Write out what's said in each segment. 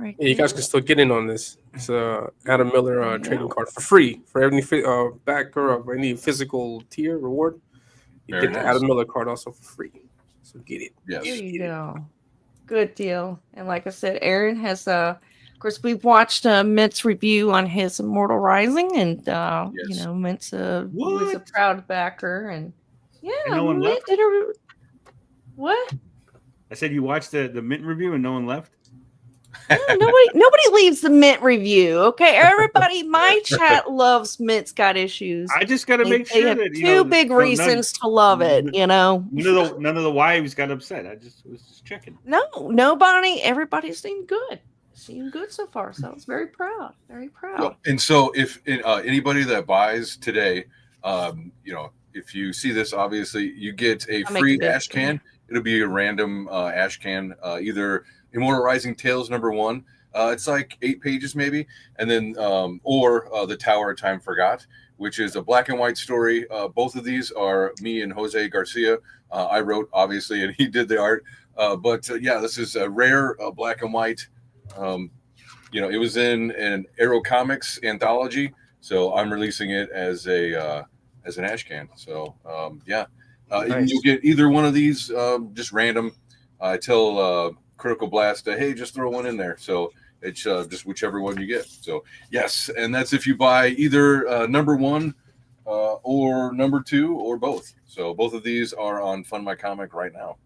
right Yeah, you guys there. can still get in on this. It's Adam Miller There you trading go. card for free for any backer of any physical tier reward. You Very get the nice. Adam Miller card also for free. So get it. Yes. There you go. Good deal. And like I said, Aaron has of course we've watched Mint's review on his Immortal Rising, and you Yes. know, Mint's was a What? proud backer, and yeah, And no one Mint left? did a what? I said you watched the Mint review and no one left? No, nobody leaves the Mint review. Okay, everybody, my chat loves Mint's Got Issues. I just got to make They sure have that two big reasons to love it. You know, none of the wives got upset. I just was just checking. no, nobody. Everybody's doing good. Seeing good so far. So I was very proud. Very proud. Yep. And so, if anybody that buys today, you know, if you see this, obviously you get a I'll make free a ash can. It'll be a random ash can, either Immortal Rising Tales #1. It's like 8 pages maybe, and then or the Tower of Time Forgot, which is a black and white story. Both of these are me and Jose Garcia. I wrote, obviously, and he did the art. But yeah, this is a rare black and white. You know, it was in an Arrow Comics anthology, so I'm releasing it as an ash can. So yeah, Nice. you'll get either one of these, just random. I tell Critical Blast, hey, just throw one in there. So it's just whichever one you get. So yes, and that's if you buy either #1 or #2 or both. So both of these are on Fund My Comic right now.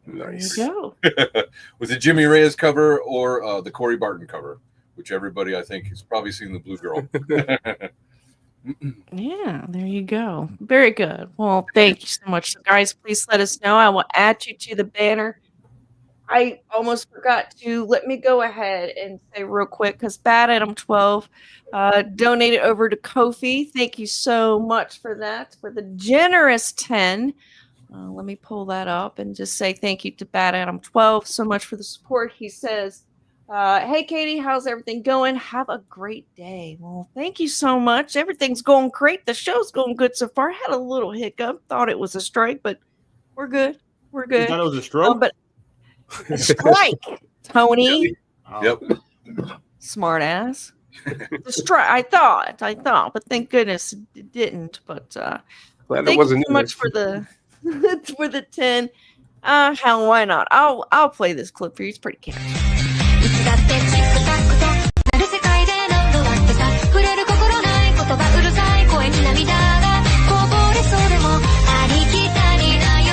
Nice. There you go. With the Jimmy Reyes cover or the Corey Barton cover, which everybody I think has probably seen the Blue Girl. Yeah, there you go. Very good. Well, thank you so much. So guys, please let us know. I will add you to the banner. I almost forgot to let me go ahead and say real quick, because Bad Adam 12 donated over to Kofi. Thank you so much for that, for the generous 10. Let me pull that up and just say thank you to Bad Adam 12 so much for the support. He says, hey, Katie, how's everything going? Have a great day. Well, thank you so much. Everything's going great. The show's going good so far. Had a little hiccup. Thought it was a strike, but we're good. We're You good. thought it was a stroke? But a strike, Tony. Oh. Yep. Smart ass. The strike. I thought, but thank goodness it didn't. But Glad it thank wasn't you so either. much for the for the 10. Hell, why not? I'll play this clip for you. It's pretty catchy. いつだってチクタクとなる世界で何度だってさ触れる心ない言葉うるさい声に涙がこぼれそうでもありきたりな喜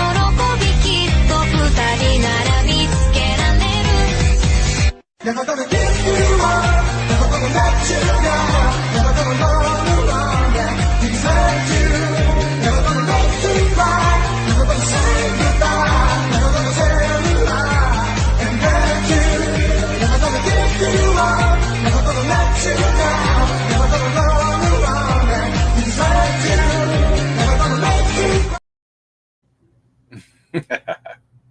びきっと二人なら見つけられる Never gonna give you up Never gonna let you down Never gonna run alone yeah You deserve to Never gonna make you cry Never gonna say goodbye Never gonna tell you lie And hurt you Never gonna give you up Never gonna let you down Never gonna run alone yeah You deserve to Never gonna make you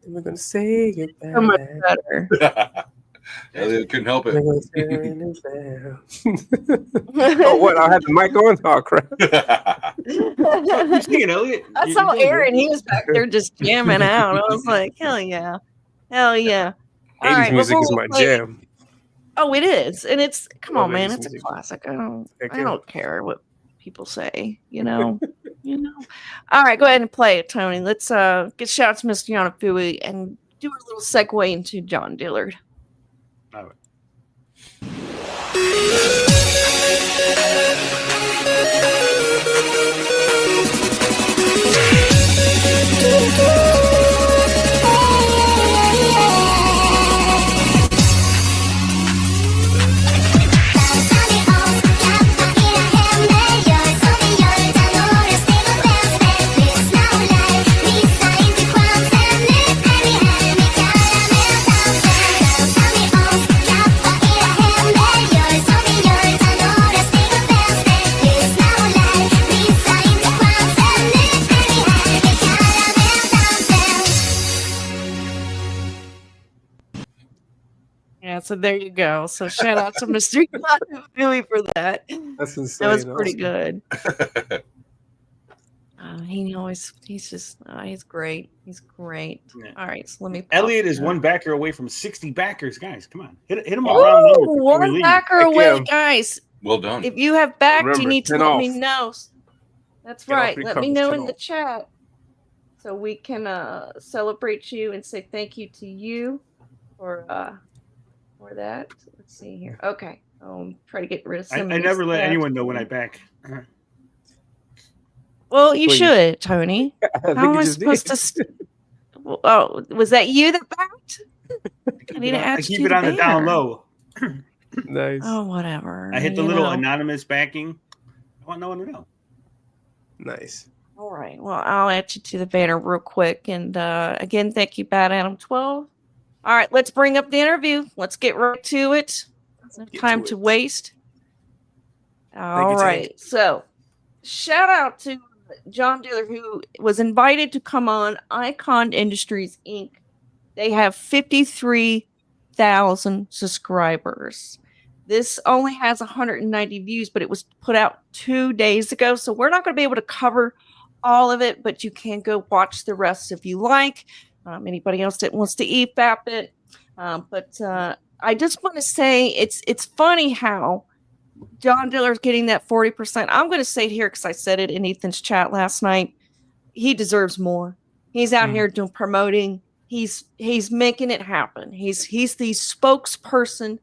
We're gonna say goodbye. So much better. I couldn't help it. Oh, what? I had the mic on? Oh, crap. You singing, Elliot? I saw Aaron. He was back there just jamming out. I was like, hell yeah. Hell yeah. All 80s right, music is before my we play- jam. Oh, it is. And it's, come Love on, man. 80s It's a music. classic. I Heck yeah. don't care what people say, you know. You know. All right, go ahead and play it, Tony. Let's get shout out to Mr. Yanafui and do a little segue into John Dillard. All right. Yeah, so there you go. So shout out to Mr. Yanafui for that. That's insane. That was pretty Awesome. good. he's great. He's great. Yeah. All right, so let me. Elliot is one backer away from 60 backers, guys. Come on, hit him Ooh, a round number before we one leave. backer Heck away, yeah. guys. Well done. If you have backed, you Remember, need to 10 let me off. know. That's Get all right. three Let me covers, know 10 in the off. chat so we can celebrate you and say thank you to you for that. Let's see here. Okay. Try to get rid of some. I of never these let stats. anyone know when I back. Well, you Wait. should, Tony. I How think am you I just supposed did. to? Oh, was that you that backed? I need to I add keep you it to on the down banner. low. Nice. Oh, whatever. I hit the you little know. anonymous backing. I want no one to know. Nice. All right. Well, I'll add you to the banner real quick. And again, thank you, Bad Adam 12. All right, let's bring up the interview. Let's get right to it. No Get time to to it. waste. All you, right. Tank. So, shout out to John Diller, who was invited to come on Icon Industries Inc. They have 53,000 subscribers. This only has 190 views, but it was put out 2 days ago. So we're not going to be able to cover all of it, but you can go watch the rest if you like. Anybody else that wants to EFAP it. But I just want to say it's funny how John Diller's getting that 40%. I'm going to say it here because I said it in Ethan's chat last night. He deserves more. He's out here doing promoting. He's making it happen. He's the spokesperson,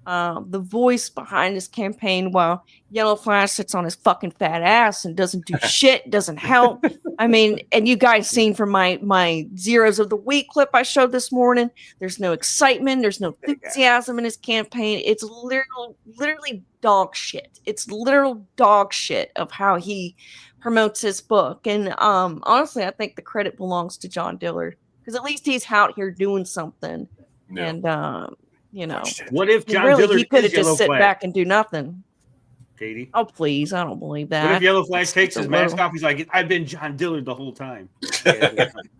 the voice behind his campaign, while Yellow Flash sits on his fucking fat ass and doesn't do shit, doesn't help. I mean, and you guys seen from my zeros of the week clip I showed this morning, there's no excitement, there's no enthusiasm in his campaign. It's literally dog shit. It's literal dog shit of how he promotes his book. And honestly, I think the credit belongs to John Dillard, because at least he's out here doing something. Yeah. And you know, What if John really, Dillard he could have is Yellow just sit Flash? back and do nothing. Katie. Oh, please. I don't believe that. What if Yellow Flash takes It's his a mask little- off? He's like, I've been John Dillard the whole time.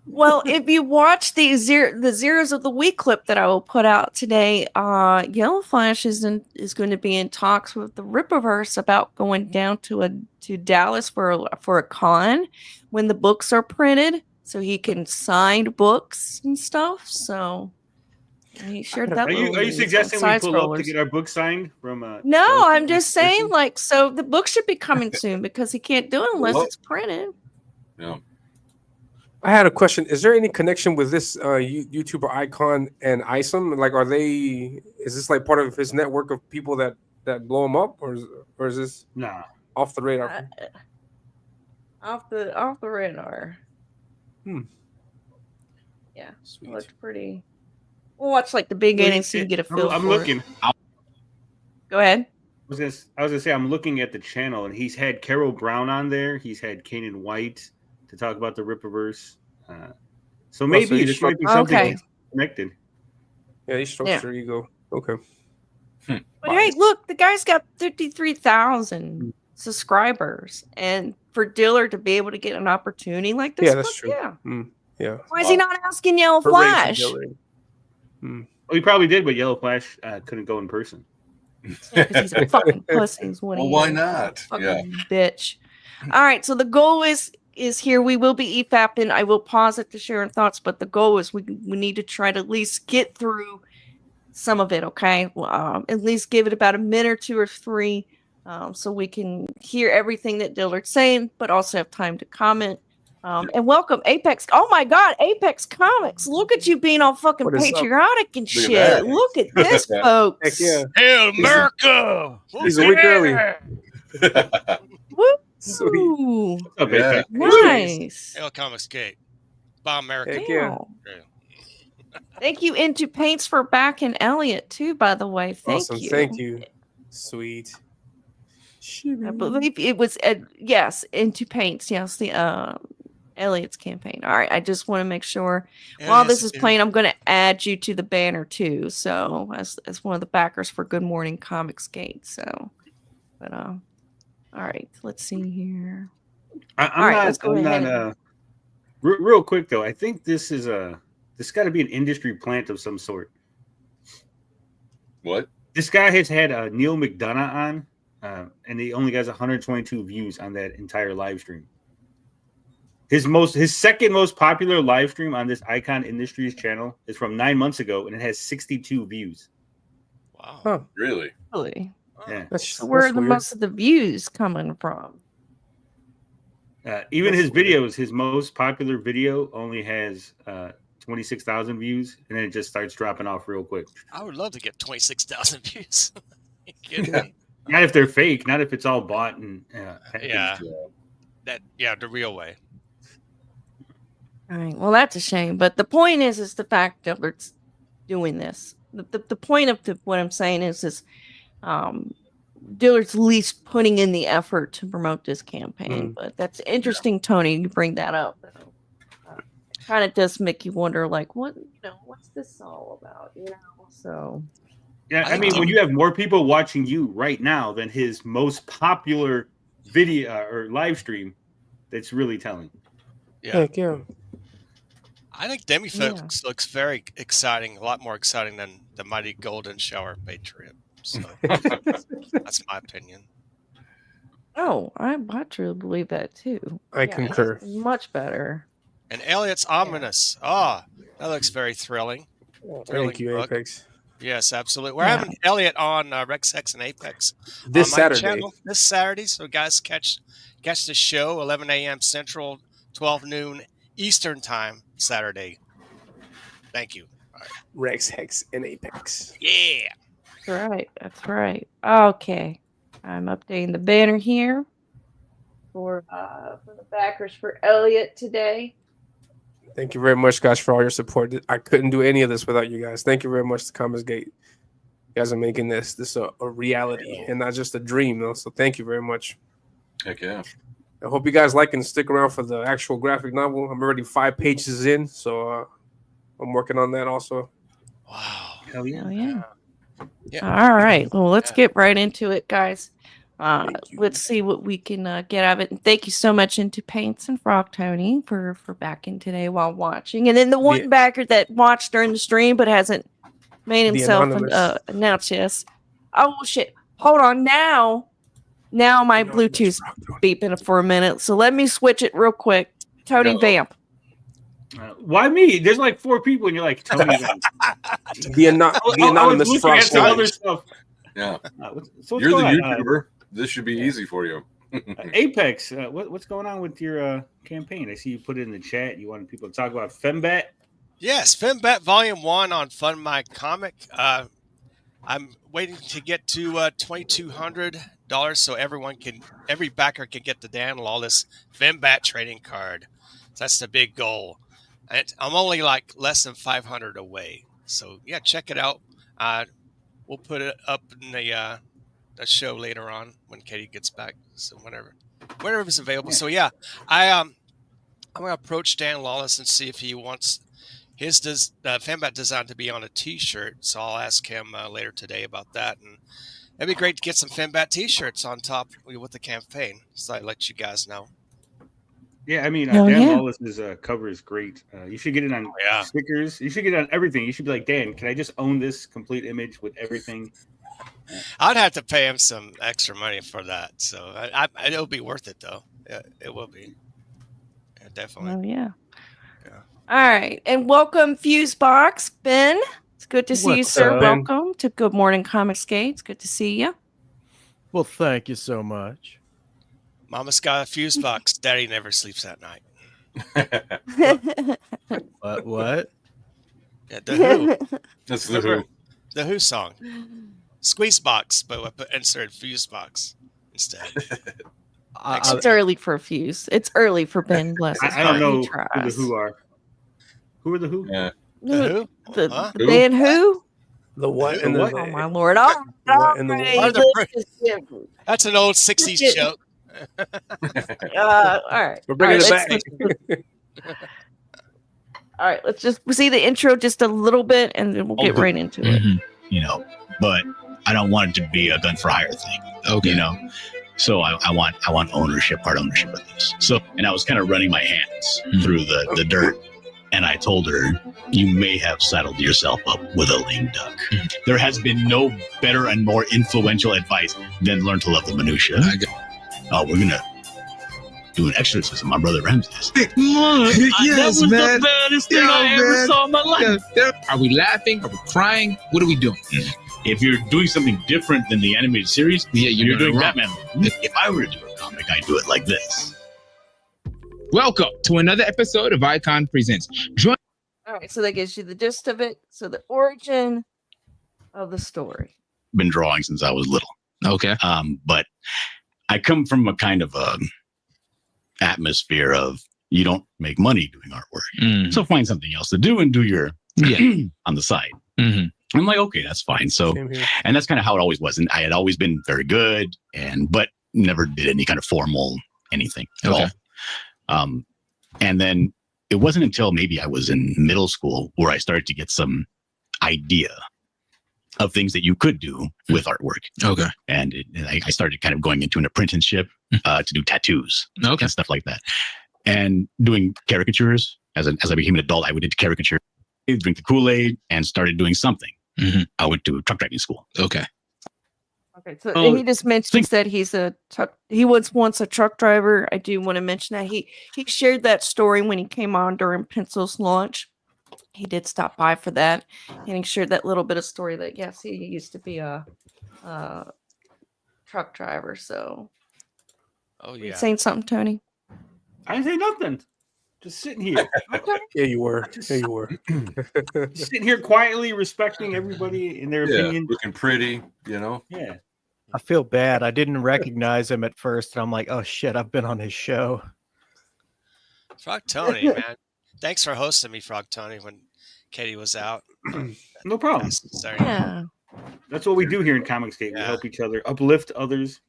Well, if you watch the zeros of the week clip that I will put out today, Yellow Flash is going to be in talks with the Rippaverse about going down to Dallas for a con when the books are printed, so he can sign books and stuff. So he shared that. Are you news on suggesting we Side pull up to Scrollers. get our book signed from? No, Yellow I'm Flash just saying, person? like, so the book should be coming soon because he can't do it unless Well- it's printed. Yeah. I had a question. Is there any connection with this YouTuber Icon and Isom? Like, is this like part of his network of people that blow him up, or is this Nah. off the radar? Off the radar. Yeah, Sweet. it looked pretty. We'll watch like the beginning so you can get a feel. I'm for looking. It. Go ahead. I was gonna say I'm looking at the channel, and he's had Carol Brown on there. He's had Kanan White to talk about the Rippaverse. So maybe so he this might be struck- something Okay. that's connected. Yeah, he strokes Yeah. your ego. Okay. But hey, look, the guy's got 53,000 subscribers, and for Diller to be able to get an opportunity like this, Yeah, that's fuck true. Yeah. Yeah. Why is he not asking Yellow Hooray for Flash? Dillard. Well, he probably did, but Yellow Flash couldn't go in person. Yeah, because he's a fucking pussy. Is what Well, he why is. not? Fucking Yeah. bitch. All right, so the goal is here. We will be EFAPing. I will pause it to share thoughts, but the goal is we need to try to at least get through some of it. Okay, at least give it about a minute or two or three, so we can hear everything that Dillard's saying, but also have time to comment. And welcome Apex. Oh my God, Apex Comics! Look at you being all fucking What is up? patriotic and Look at shit. that. Look at this, Heck folks. yeah. Hail America! He's a week early. Woo! What's up, Yeah. Apex? Nice. Hail ComicsGate. Bomb America. Heck yeah. Wow. Thank you, Into Paints, for backing Elliot too. By the way, Awesome. you. Thank you. Sweet. I believe it was yes, Into Paints. Yes, the Elliot's campaign. All right, I just want to make sure while this is playing, I'm going to add you to the banner too. So as one of the backers for Good Morning ComicsGate. So, but all right, let's see here. I'm let's go ahead. not. Real quick though, I think this is this got to be an industry plant of some sort. What? This guy has had Neil McDonough on, and he only has 122 views on that entire live stream. His second most popular live stream on this Icon Industries channel is from 9 months ago, and it has 62 views. Wow. Huh. Really? Really? Yeah. So where are the weird. most of the views coming from? Even his videos, his most popular video only has 26,000 views, and then it just starts dropping off real quick. I would love to get 26,000 views. You kidding Yeah. me? Not if they're fake, not if it's all bought and packaged. Yeah. The real way. All right. Well, that's a shame. But the point is the fact that we're doing this. The point of what I'm saying is Dillard's at least putting in the effort to promote this campaign. But that's interesting, Tony. You bring that up. Kind of does make you wonder, like, what's this all about? So. Yeah, I mean, when you have more people watching you right now than his most popular video or live stream, that's really telling. Yeah. Heck yeah. I think Demi-Folks looks very exciting, a lot more exciting than the mighty Golden Shower Patriot. So that's my opinion. Oh, I truly believe that too. I concur. Much better. And Elliot's Ominous. That looks very thrilling. Thank you, book. Apex. Yes, absolutely. We're having Elliot on Rex Hex and Apex This on my Saturday. channel this Saturday. So guys, catch the show 11 a.m. Central, 12 noon Eastern time Saturday. Thank you. All right. Rex Hex and Apex. Yeah. That's right. Okay. I'm updating the banner here for the backers for Elliot today. Thank you very much, guys, for all your support. I couldn't do any of this without you guys. Thank you very much to ComicsGate. You guys are making this a reality and not just a dream, though. So thank you very much. Heck yeah. I hope you guys like and stick around for the actual graphic novel. I'm already 5 pages in, so I'm working on that also. Wow. Hell yeah. Oh, yeah. Yeah. All right. Well, let's get right into it, guys. Let's see what we can get out of it. And thank you so much into Paints and Frog Tony for backing today while watching. And then the one backer that watched during the stream but hasn't made himself announced. Yes. Oh shit! Hold on. Now my Bluetooth's beeping for a minute. So let me switch it real quick. Tony Vamp. Why me? There's like 4 people, and you're like Tony Vamp. The anonymous Frog Tony. Yeah. So you're the YouTuber. This should be easy for you. Apex, what's going on with your campaign? I see you put it in the chat. You wanted people to talk about Fembat. Yes, Fembat Volume 1 on Fund My Comic. I'm waiting to get to $2,200 so every backer can get the Dan Lawless Fembat trading card. So that's the big goal. And I'm only like less than 500 away. So yeah, check it out. We'll put it up in the show later on when Katie gets back. So whenever it's available. Yeah. So yeah, I'm gonna approach Dan Lawless and see if he wants his Fembat design to be on a T-shirt. So I'll ask him later today about that, and it'd be great to get some Fembat T-shirts on top with the campaign. So I let you guys know. Yeah, I mean, Dan Lawless's cover is great. You should get it on stickers. You should get it on everything. You should be like, Dan, can I just own this complete image with everything? I'd have to pay him some extra money for that. So it'll be worth it, though. Yeah, it will be. Yeah, definitely. Oh, yeah. All right. And welcome, Fusebox. Ben, it's good to see you, sir. Welcome to Good Morning ComicsGate. It's good to see you. Well, thank you so much. Mama's got a Fusebox. Daddy never sleeps at night. What? Yeah, The Who. That's The Who. The Who song. Squeezebox, but I inserted Fusebox instead. It's early for a Fuse. It's early for Ben. Bless his I don't know who the Who are. Who are the Who? Yeah. The Who? The band Who? The what? And the what? Oh my lord! That's an old '60s joke. All right. We're bringing it back. All right, let's just see the intro just a little bit, and then we'll get right into it. You know, but I don't want it to be a gun for hire thing. Okay. You know, so I want ownership, part ownership of this. So, and I was kind of running my hands through the dirt. And I told her, you may have saddled yourself up with a lame duck. There has been no better and more influential advice than learn to love the minutia. Oh, we're going to doing exorcism. My brother Ramses. Yes, that was man. the baddest thing I ever saw in my life. Are we laughing? Are we crying? What are we doing? If you're doing something different than the animated series, you're doing wrong. Batman. If I were to do a comic, I'd do it like this. Welcome to another episode of Icon Presents. Join. All right, so that gives you the gist of it. So the origin of the story. Been drawing since I was little. Okay. But I come from a kind of atmosphere of you don't make money doing artwork, so find something else to do and do your on the side. I'm like, okay, that's fine. So, and that's kind of how it always was. And I had always been very good, but never did any kind of formal anything at all. And then it wasn't until maybe I was in middle school where I started to get some idea of things that you could do with artwork. Okay. And I started kind of going into an apprenticeship to do tattoos and stuff like that. And doing caricatures. As I became an adult, I would do caricature, drink the Kool-Aid, and started doing something. I went to truck driving school. Okay. Okay, so he just mentions that he was once a truck driver. I do want to mention that he shared that story when he came on during Pencil's launch. He did stop by for that, and he shared that little bit of story that yes, he used to be a truck driver. So, oh you saying something, Tony? I didn't say nothing. Just sitting here. Okay. Yeah, you were. Yeah, you were. Just sitting here quietly respecting everybody in their opinion. Looking pretty, Yeah. I feel bad. I didn't recognize him at first, and I'm like, oh shit, I've been on his show. Frog Tony, man. Thanks for hosting me, Frog Tony, when Katie was out. No problem. Yeah. That's what we do here in ComicsGate. We help each other, uplift others.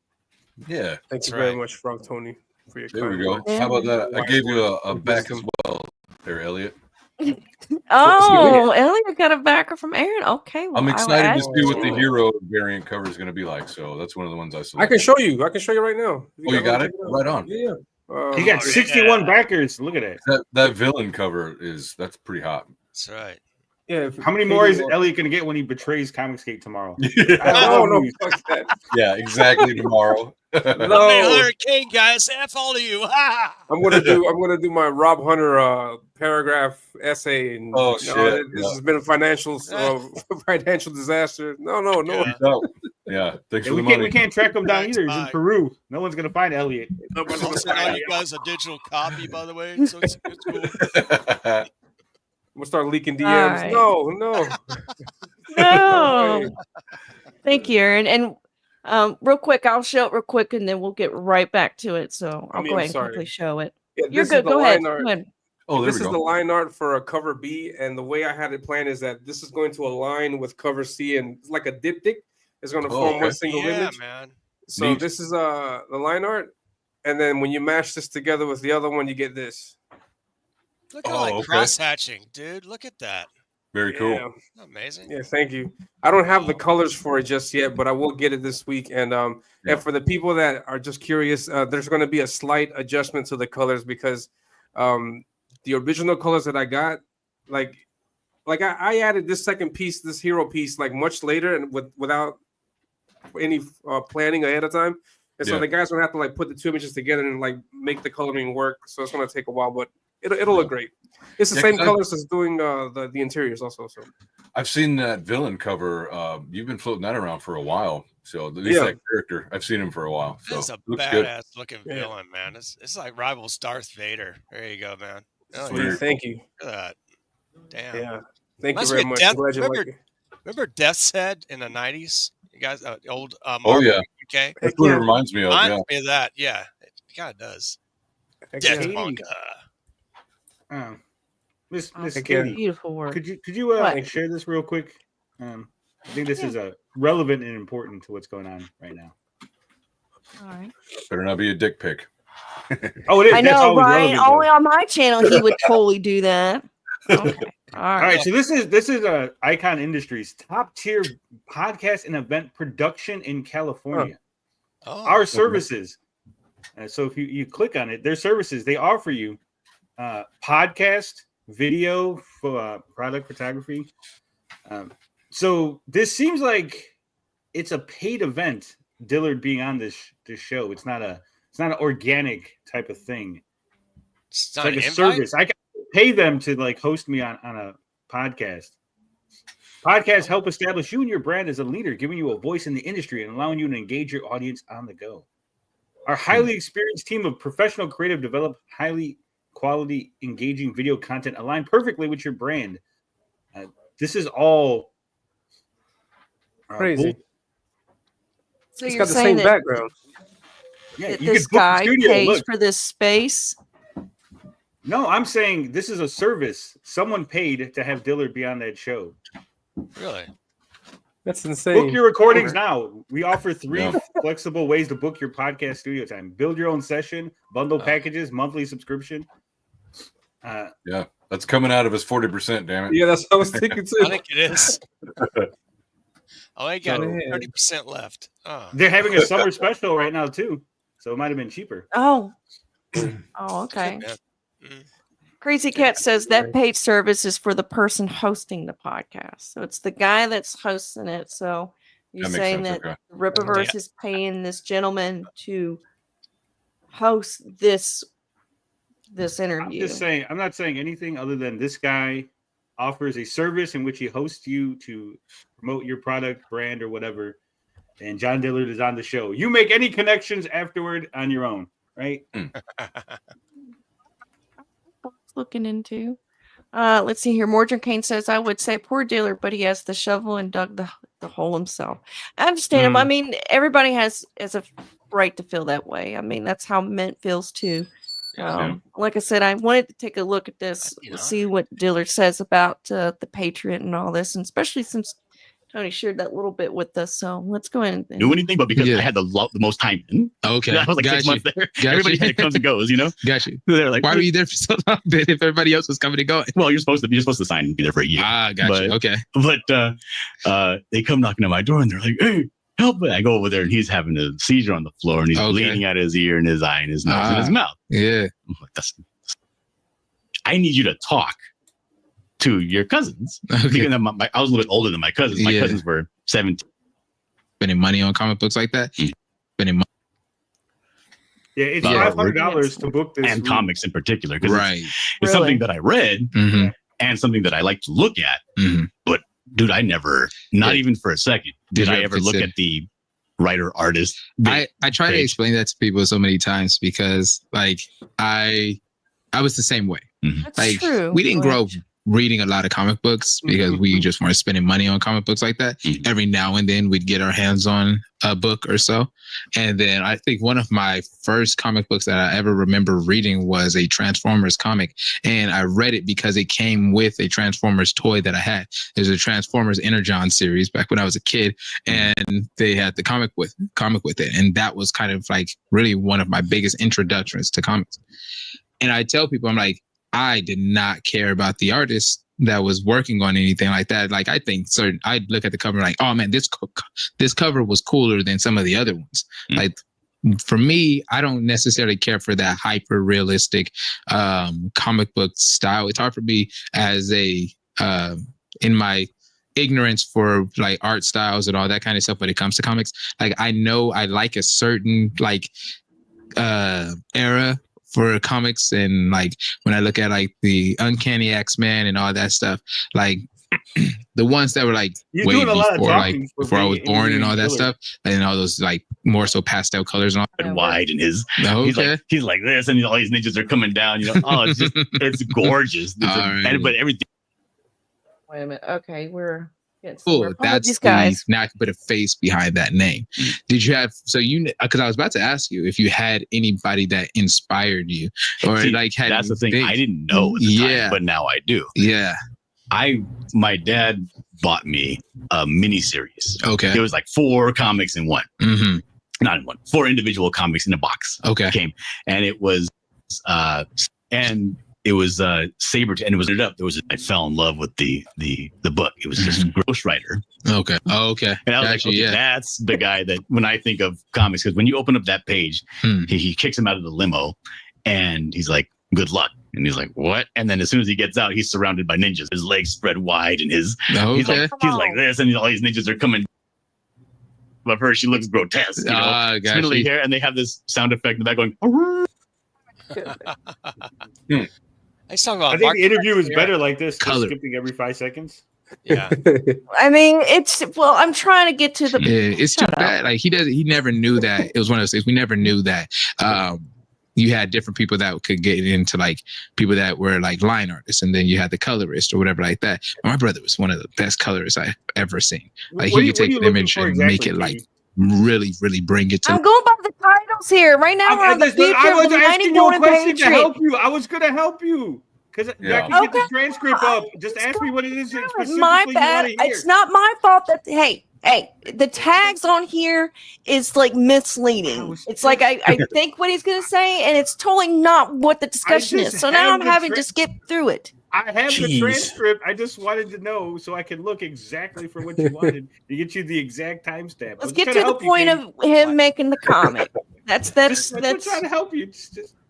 Yeah. Thank you very much, Frog Tony, for your There we kind go. words. How about that? I gave you a back as well there, Elliot. Oh, Elliot got a backer from Aaron. Okay. Well, I'm excited to see what the you. hero variant cover is going to be like. So that's one of the ones I selected. I can show you. I can show you right now. You got it? Right on. Yeah. He got 61 backers. Look at that. That villain cover that's pretty hot. That's right. Yeah. How many more is Elliot going to get when he betrays ComicsGate tomorrow? No, fuck that. Yeah, exactly. Tomorrow. No. Hurricane guys, F all of you. I'm gonna do my Rob Hunter paragraph essay. And, shit! This has been a financial disaster. No. Yeah, thanks for we the can't money. We can't track him down either. He's in Peru. No one's gonna find Elliot. I'll send all you guys a digital copy, by the way. So it's cool. I'm gonna start leaking DMs. Right. No. No. Thank you, Aaron. And real quick, I'll show it real quick, and then we'll get right back to it. So I'll go ahead and quickly show it. Yeah, You're good. Go ahead. Oh, this is the line art for a cover B, and the way I had it planned is that this is going to align with cover C, and it's like a diptych. It's going to form one single image. Man. So Neat. this is the line art, and then when you mash this together with the other one, you get this. Look at cross hatching, dude. Look at that. Very cool. Yeah. Amazing. Yeah, thank you. I don't have the colors for it just yet, but I will get it this week. And and for the people that are just curious, there's going to be a slight adjustment to the colors because the original colors that I got, like I added this second piece, this hero piece, like much later and without any planning ahead of time. And so the guys gonna have to like put the two images together and like make the coloring work. So it's gonna take a while, but it'll look great. It's the same colors as doing the interiors also. So I've seen that villain cover. You've been floating that around for a while. So at least that character, I've seen him for a while. So it's a badass looking villain, man. It's like rivals Darth Vader. There you go, man. Sweet, thank you. Look at that. Damn. Yeah. Thank you very much. Remember Death's Head in the 90s? You guys, old Marvel, okay. That's what it reminds me of. Reminds me of that. Yeah, it kind of does. Death Miss Katie, beautiful work. Could you share this real quick? I think this is relevant and important to what's going on right now. All right. Better not be a dick pic. Oh, it is. I know, Ryan. Only on my channel, he would totally do that. Okay. All right. So this is Icon Industries top tier podcast and event production in California. Oh, our services. So if you click on it, their services, they offer you podcast, video, for product photography. So this seems like it's a paid event. Dillard being on this show, it's not a It's not an organic type of thing. It's It's not like an a invite? service. I can pay them to like host me on a podcast. Podcasts help establish you and your brand as a leader, giving you a voice in the industry and allowing you to engage your audience on the go. Our highly experienced team of professional creative develop highly quality, engaging video content aligned perfectly with your brand. This is all Crazy. So It's you're got the saying same that, background. Yeah, that you this could book the guy studio. pays Look. for this space? No, I'm saying this is a service. Someone paid to have Dillard be on that show. Really? That's insane. Book your recordings now. We offer 3 Yeah. flexible ways to book your podcast studio time. Build your own session, bundle Oh. packages, monthly subscription. Yeah, that's coming out of his 40%. Damn it. Yeah, that's what I was thinking too. I think it is. Oh, I got So- 30% left. Oh. They're having a summer special right now too, so it might have been cheaper. Oh. Oh, okay. Yeah. Mm. Crazy Cat says that paid service is for the person hosting the podcast. So it's the guy that's hosting it. So you're That makes saying sense, that okay. Rippaverse is paying this gentleman to host this I'm interview. just saying, I'm not saying anything other than this guy offers a service in which he hosts you to promote your product, brand, or whatever. And John Dillard is on the show. You make any connections afterward on your own, right? Looking into. Let's see here. Mordred Kane says, I would say poor dealer, but he has the shovel and dug the hole himself. I understand him. I mean, everybody has a right to feel that way. I mean, that's how Mint feels too. Like I said, I wanted to take a look at this, see what Dillard says about the Patriot and all this, and especially since Tony shared that little bit with us. So let's go in. Do anything, but because Yeah. I had the most time in. Okay. I was like Got 6 you. months there. Got Everybody you. kind of comes and goes, you know? Got you. They're like, Why were you there for so long then if everybody else was coming and going? well, you're supposed to sign and be there for a year. Ah, got But- you. Okay. But they come knocking on my door and they're like, hey, help me. I go over there and he's having a seizure on the floor and he's Okay. bleeding out of his ear and his eye and his nose and his mouth. Yeah. I'm like, I need you to talk to your cousins. Okay. Because I was a little bit older than my cousins. My Yeah. cousins were 17. Spending money on comic books like that? Spending money. Yeah, it's Yeah. $500 to book this. And week. comics in particular. Because Right. it's something that I read Mm-hmm. and something that I like to look at. Mm-hmm. But dude, I never, not Yeah. even for a second, did I ever look at the writer artist. I try to page. explain that to people so many times because like I was the same way. That's Like true. we didn't but- grow up reading a lot of comic books because we just weren't spending money on comic books like that. Mhm. Every now and then we'd get our hands on a book or so. And then I think one of my first comic books that I ever remember reading was a Transformers comic. And I read it because it came with a Transformers toy that I had. There's a Transformers Energon series back when I was a kid, and they had the comic with it. And that was kind of like really one of my biggest introductions to comics. And I tell people, I'm like, I did not care about the artist that was working on anything like that. Like I think I'd look at the cover like, oh man, this cover was cooler than some of the other ones. Mm. Like for me, I don't necessarily care for that hyper realistic comic book style. It's hard for me as a in my ignorance for like art styles and all that kind of stuff when it comes to comics. Like I know I like a certain like era for comics, and like when I look at like the Uncanny X-Men and all that stuff, like the ones that were like You're way doing a lot of before like talking for before I was being born and all that Dillard. stuff, and all those like more so pastel colors and all. And wide and his Okay. he's like this and all these ninjas are coming down, you know. Oh, it's just it's gorgeous. Alrighty. But everything Wait a minute. Okay, we're getting Cool. somewhere. Follow That's these guys. now I can put a face behind that name. Did you have because I was about to ask you if you had anybody that inspired you or See, like had that's the thing. things- I didn't know at the Yeah. time, but now I do. Yeah. My dad bought me a miniseries. Okay. It was like 4 comics in one. Mm-hmm. Not in one. 4 individual comics in a box. Okay. Came and it was Saber, and it was up. I fell in love with the book. It was just Ghost Rider. Okay. Oh, okay. And I was Gotcha, like, okay, yeah. that's the guy that when I think of comics, because when you open up that page, Hmm. he kicks him out of the limo and he's like, good luck. And he's like, what? And then as soon as he gets out, he's surrounded by ninjas. His legs spread wide and he's Okay. like this, and all these ninjas are coming. but first she looks grotesque. You know, Gotcha. spindly hair, and they have this sound effect in the back going. He's talking about I think the interview is here. better like this, just Color. skipping every 5 seconds. Yeah. I mean, I'm trying to get to the. Yeah, it's too Shut up. bad. Like he never knew that. It was one of those things. We never knew that. You had different people that could get into like people that were like line artists, and then you had the colorist or whatever like that. My brother was one of the best colorists I've ever seen. Like What he are could you take an looking image for and exactly, make it like Katie? really, really bring it to. I'm going by the titles here. Right now, we're on the future I was of the mighty asking you a golden question to patriot. help you. I was going to help you because Yeah. I can get the Okay. transcript up. Just ask me what it is specifically My you bad. want to hear. It's not my fault that hey, the tags on here is like misleading. It's like I think what he's gonna say, and it's totally not what the discussion just is. So now have I'm the having to skip through it. I have the Jeez. transcript. I just wanted to know so I can look exactly for what you wanted to get you the exact timestamp. Let's get to the point of him making the comic. That's I'm trying to help you.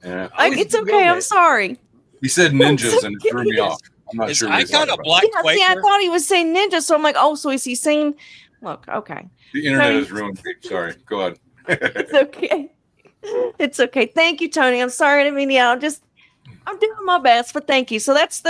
Yeah. like, it's okay. I'm sorry. He said ninjas and it threw me off. I'm not His sure. what he's icon talking a about. black Yeah, see, I Quaker? thought he was saying ninja, so I'm like, oh, so is he saying? Look, okay, The internet Tony. is ruined. Sorry. Go ahead. it's okay. It's okay. Thank you, Tony. I'm sorry to mean you. I'm doing my best, but thank you. So that's.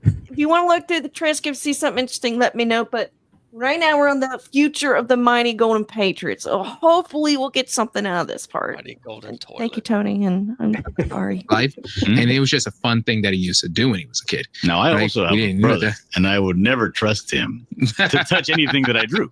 If you want to look through the transcript, see something interesting, let me know. But right now, we're on the future of the mighty golden patriots. So hopefully, we'll get something out of this part. Mighty golden toilet. Thank you, Tony, and I'm sorry. Life, and it was just a fun thing that he used to do when he was a kid. Now I Like, also have we a didn't know brother, that. and I would never trust him to touch anything that I drew.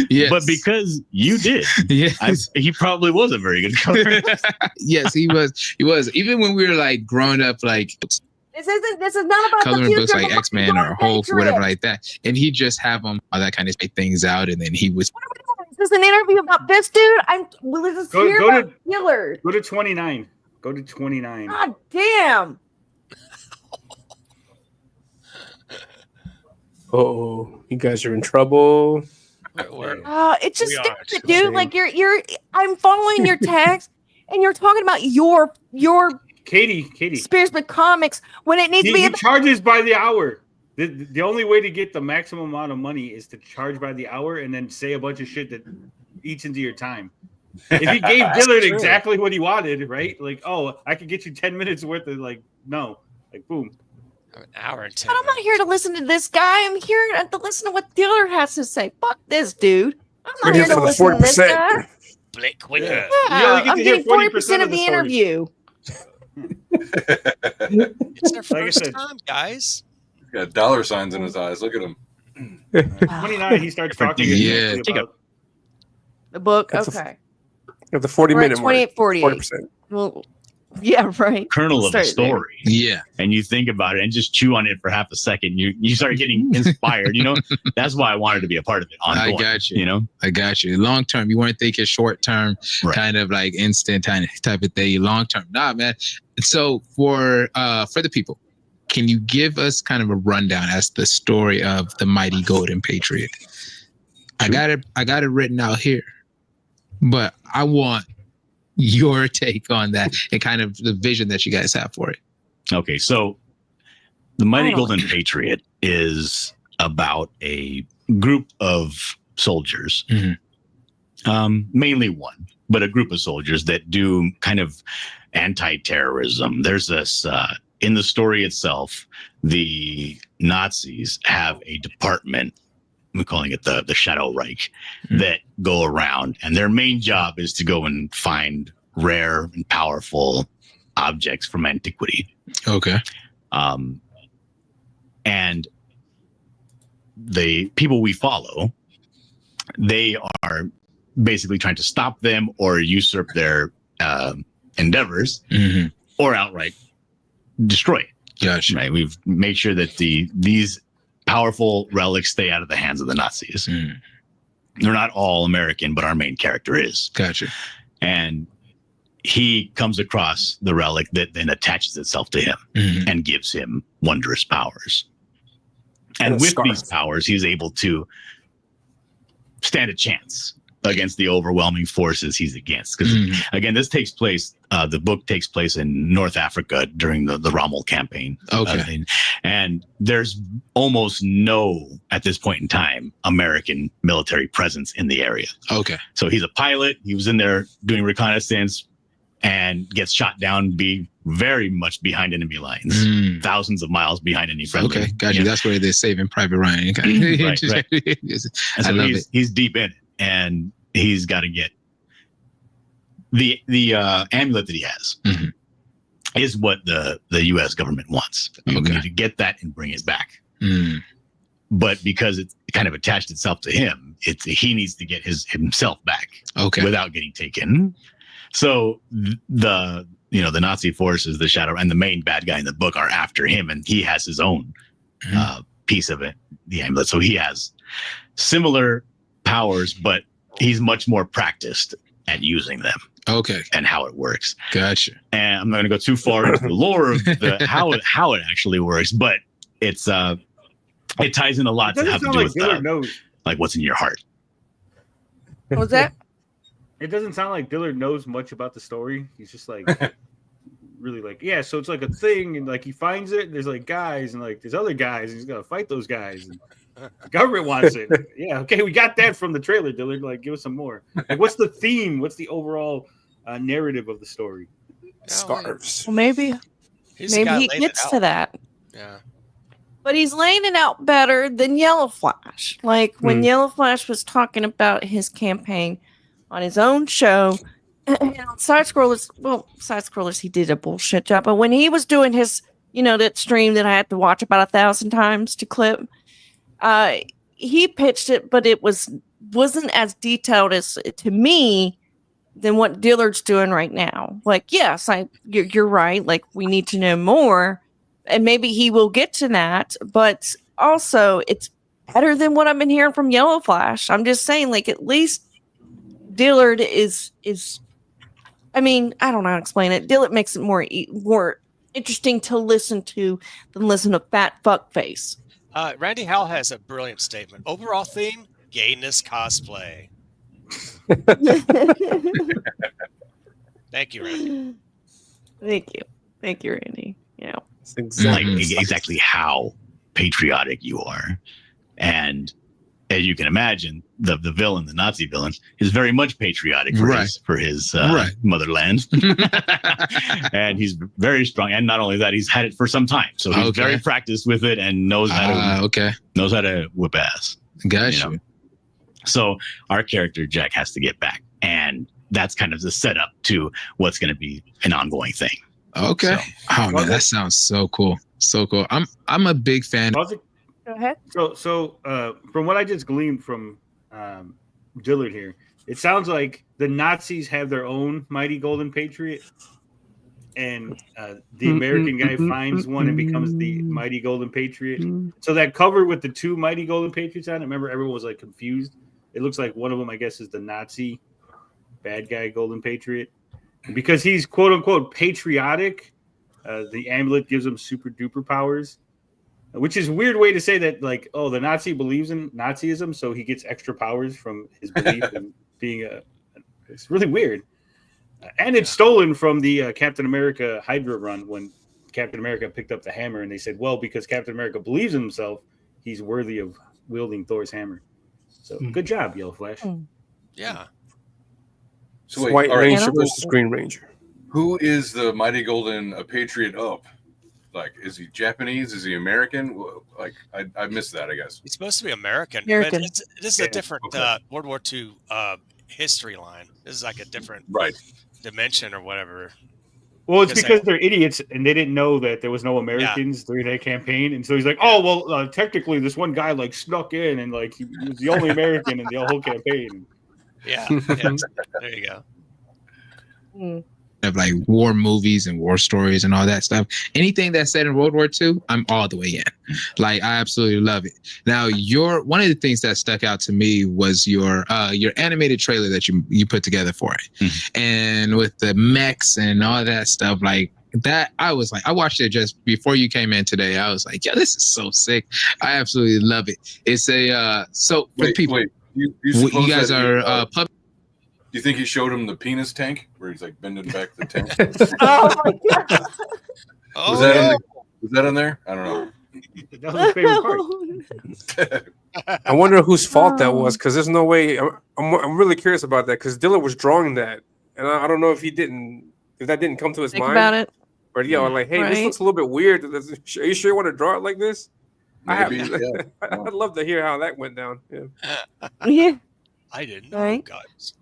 Yes. But because you did, yes. he probably was a very good colorist. Yes, he was. He was. Even when we were like growing up, like This is not about the coloring future. books of like the X-Men mighty or golden Hulk or whatever patriots. like that, and he just have them all that kind of take things out, and then he was. What are we doing? Is this an interview about this dude? Let's just Go- hear go about to- Gillard. Go to 29. Go to 29. God damn. Oh, you guys are in trouble. It's just We are stupid, too. dude. Like you're. I'm following your tags, and you're talking about your Katie. Spearsman comics when it needs to be He about. charges by the hour. The only way to get the maximum amount of money is to charge by the hour and then say a bunch of shit that eats into your time. If he gave Dillard true. exactly what he wanted, right? Like, oh, I could get you 10 minutes worth of no. Like, boom. An hour and 10 But I'm not here to listen to this guy. I'm here to listen to what Dillard has to say. Fuck this dude. I'm not We're here here to for the listen to this 40%. guy. Black Quaker. Yeah. Yeah, You only get I'm to hear getting 40% 40% of of the the story. interview. It's their Like I first said. time, guys. He's got dollar signs in his eyes. Look at him. 29, he starts talking Yeah. exactly about The book. That's Okay. At the We're 40-minute at mark. 28:48. 40%. Well, yeah, right. Kernel of the Start there. story. Yeah, And you think about it and just chew on it for half a second. You start getting inspired. That's why I wanted to be a part of it. I Ongoing, got you. You know, I got you. Long term, you weren't thinking short term, Right. kind of like instant type of thing. Long term, nah, man. So for the people, can you give us kind of a rundown as the story of the mighty golden patriot? I got it written out here, but I want your take on that and kind of the vision that you guys have for it. Okay, so the Mighty Oh. Golden Patriot is about a group of soldiers, Mhm. mainly one, but a group of soldiers that do kind of anti-terrorism. There's this in the story itself. The Nazis have a department. We're calling it the Shadow Reich, that go around, and their main job is to go and find rare and powerful objects from antiquity. Okay. And the people we follow, they are basically trying to stop them or usurp their endeavors, Mm-hmm. or outright destroy it. Gotcha. Right? We've made sure that these powerful relics stay out of the hands of the Nazis. Mm. They're not all American, but our main character is. Gotcha. And he comes across the relic that then attaches itself to him Mhm. and gives him wondrous powers. And And a with scarf. these powers, he's able to stand a chance against the overwhelming forces he's against. Because again, this takes place. The book takes place in North Africa during the Rommel campaign. Okay. And there's almost no, at this point in time, American military presence in the area. Okay. So he's a pilot. He was in there doing reconnaissance and gets shot down, be very much behind enemy lines, thousands of miles behind any friendly. Okay, got you. That's where they're saving Private Ryan. Right. I So love it. he's deep in it, and he's got to get the amulet that he has is what the U.S. government wants. We need to get that and bring it back. But because it's kind of attached itself to him, he needs to get himself back without getting taken. So the Nazi forces, the Shadow, and the main bad guy in the book are after him, and he has his own piece of it, the amulet. So he has similar powers, but he's much more practiced at using them. Okay. And how it works. Gotcha. And I'm not going to go too far into the lore of how it actually works, but it's it ties in a lot to have to do with like what's in your heart. What was that? It doesn't sound like Dillard knows much about the story. He's just like really like, yeah, so it's like a thing, and like he finds it, and there's like guys, and like there's other guys, and he's gonna fight those guys. And the government wants it. Yeah, okay, we got that from the trailer, Dillard. Like, give us some more. Like, what's the theme? What's the overall narrative of the story? Scarves. Well, maybe he gets to that. Yeah. But he's laying it out better than Yellow Flash. Like when Yellow Flash was talking about his campaign on his own show, and on Side Scrollers, he did a bullshit job. But when he was doing his, that stream that I had to watch about 1,000 times to clip, he pitched it, but it wasn't as detailed as to me than what Dillard's doing right now. Like, yes, you're right. Like, we need to know more, and maybe he will get to that. But also, it's better than what I've been hearing from Yellow Flash. I'm just saying, like, at least Dillard is. I mean, I don't know how to explain it. Dillard makes it more interesting to listen to than listen to fat fuckface. Randy Howell has a brilliant statement. Overall theme: gayness cosplay. Thank you, Randy. Thank you, Randy. Yeah, exactly how patriotic you are, and as you can imagine, the villain, the Nazi villain, is very much patriotic for his motherland, and he's very strong. And not only that, he's had it for some time, so he's very practiced with it and knows how to whip ass. Gotcha. So our character Jack has to get back, and that's kind of the setup to what's going to be an ongoing thing. Okay. Oh man, that sounds so cool. So cool. I'm a big fan. Go ahead. So from what I just gleaned from Dillard here, it sounds like the Nazis have their own mighty golden patriot, and the American guy finds one and becomes the mighty golden patriot. So that cover with the two mighty golden patriots on it, remember everyone was like confused. It looks like one of them, I guess, is the Nazi bad guy golden patriot. And because he's quote unquote patriotic, the amulet gives him super duper powers. Which is a weird way to say that, like, oh, the Nazi believes in Nazism, so he gets extra powers from his belief in being it's really weird. And it's stolen from the Captain America Hydra run when Captain America picked up the hammer, and they said, well, because Captain America believes in himself, he's worthy of wielding Thor's hammer. So good job, Yellow Flash. Yeah. So wait, White Ranger versus Green Ranger. Who is the mighty golden patriot of? Like, is he Japanese? Is he American? Like, I missed that, I guess. He's supposed to be American. But this is a different World War II history line. This is like a different dimension or whatever. Well, it's because they're idiots and they didn't know that there was no Americans during that campaign. And so he's like, oh, well, technically this one guy like snuck in and like he was the only American in the whole campaign. Yeah. There you go. Of like war movies and war stories and all that stuff. Anything that's set in World War II, I'm all the way in. Like, I absolutely love it. Now, one of the things that stuck out to me was your animated trailer that you put together for it, and with the mechs and all that stuff like that. I was like, I watched it just before you came in today. I was like, yeah, this is so sick. I absolutely love it. It's a so for people. Wait. You you suppose guys that are do you think he showed him the penis tank where he's like bending back the tank? Oh my god! Oh, Was that yeah. was that in there? I don't know. That was his favorite part. I wonder whose fault that was, Oh. because there's no way. I'm really curious about that, because Dylan was drawing that, and I don't know if that didn't come to his Think mind, about it. or or like, hey, this Right. looks a little bit weird. Are you sure you want to draw it like this? Maybe, yeah. I'd love to hear how that went down. Yeah. Yeah. I didn't know, Right. guys.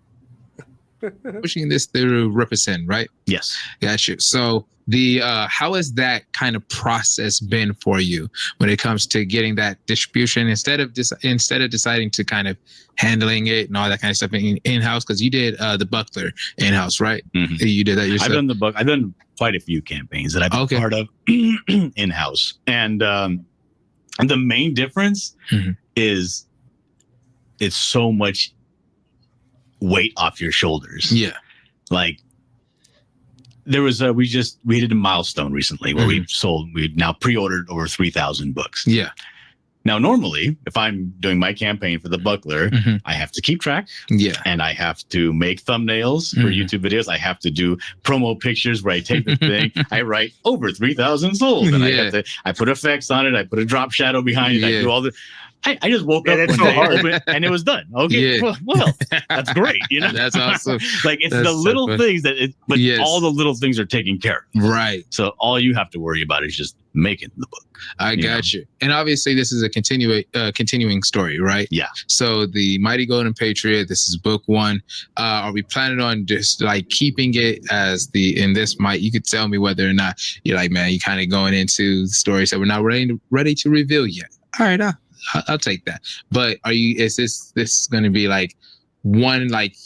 pushing this through Represent, right? Yes. Gotcha. So the how has that kind of process been for you when it comes to getting that distribution instead of deciding to kind of handling it and all that kind of stuff in house? Because you did the Buckler in house, right? Mhm. You did that yourself. I've done the book. I've done quite a few campaigns that I've been Okay. part of in house, and the main difference Mhm. is it's so much weight off your shoulders. Yeah. Like there was we did a milestone recently where we've now pre-ordered over 3,000 books. Yeah. Now, normally, if I'm doing my campaign for the Buckler, Mhm. I have to keep track. Yeah. And I have to make thumbnails for Mhm. YouTube videos. I have to do promo pictures where I take the thing. I write over 3,000 sold, and Yeah. I put effects on it. I put a drop shadow behind it. I Yeah. do all the. I just woke Yeah, up that's one so day hard. opened, and it was done. Okay, Yeah. well, that's great. You know, That's awesome. like it's That's the so little fun. things but Yes. all the little things are taken care of. Right. So all you have to worry about is just making the book. I got you. And obviously, this is a continuing story, right? Yeah. So the Mighty Golden Patriot. This is book 1. Are we planning on just like keeping it as in this? You could tell me whether or not you're like, man, you kind of going into stories that we're not ready to reveal yet. All right, I'll take that. But is this going to be like one, like,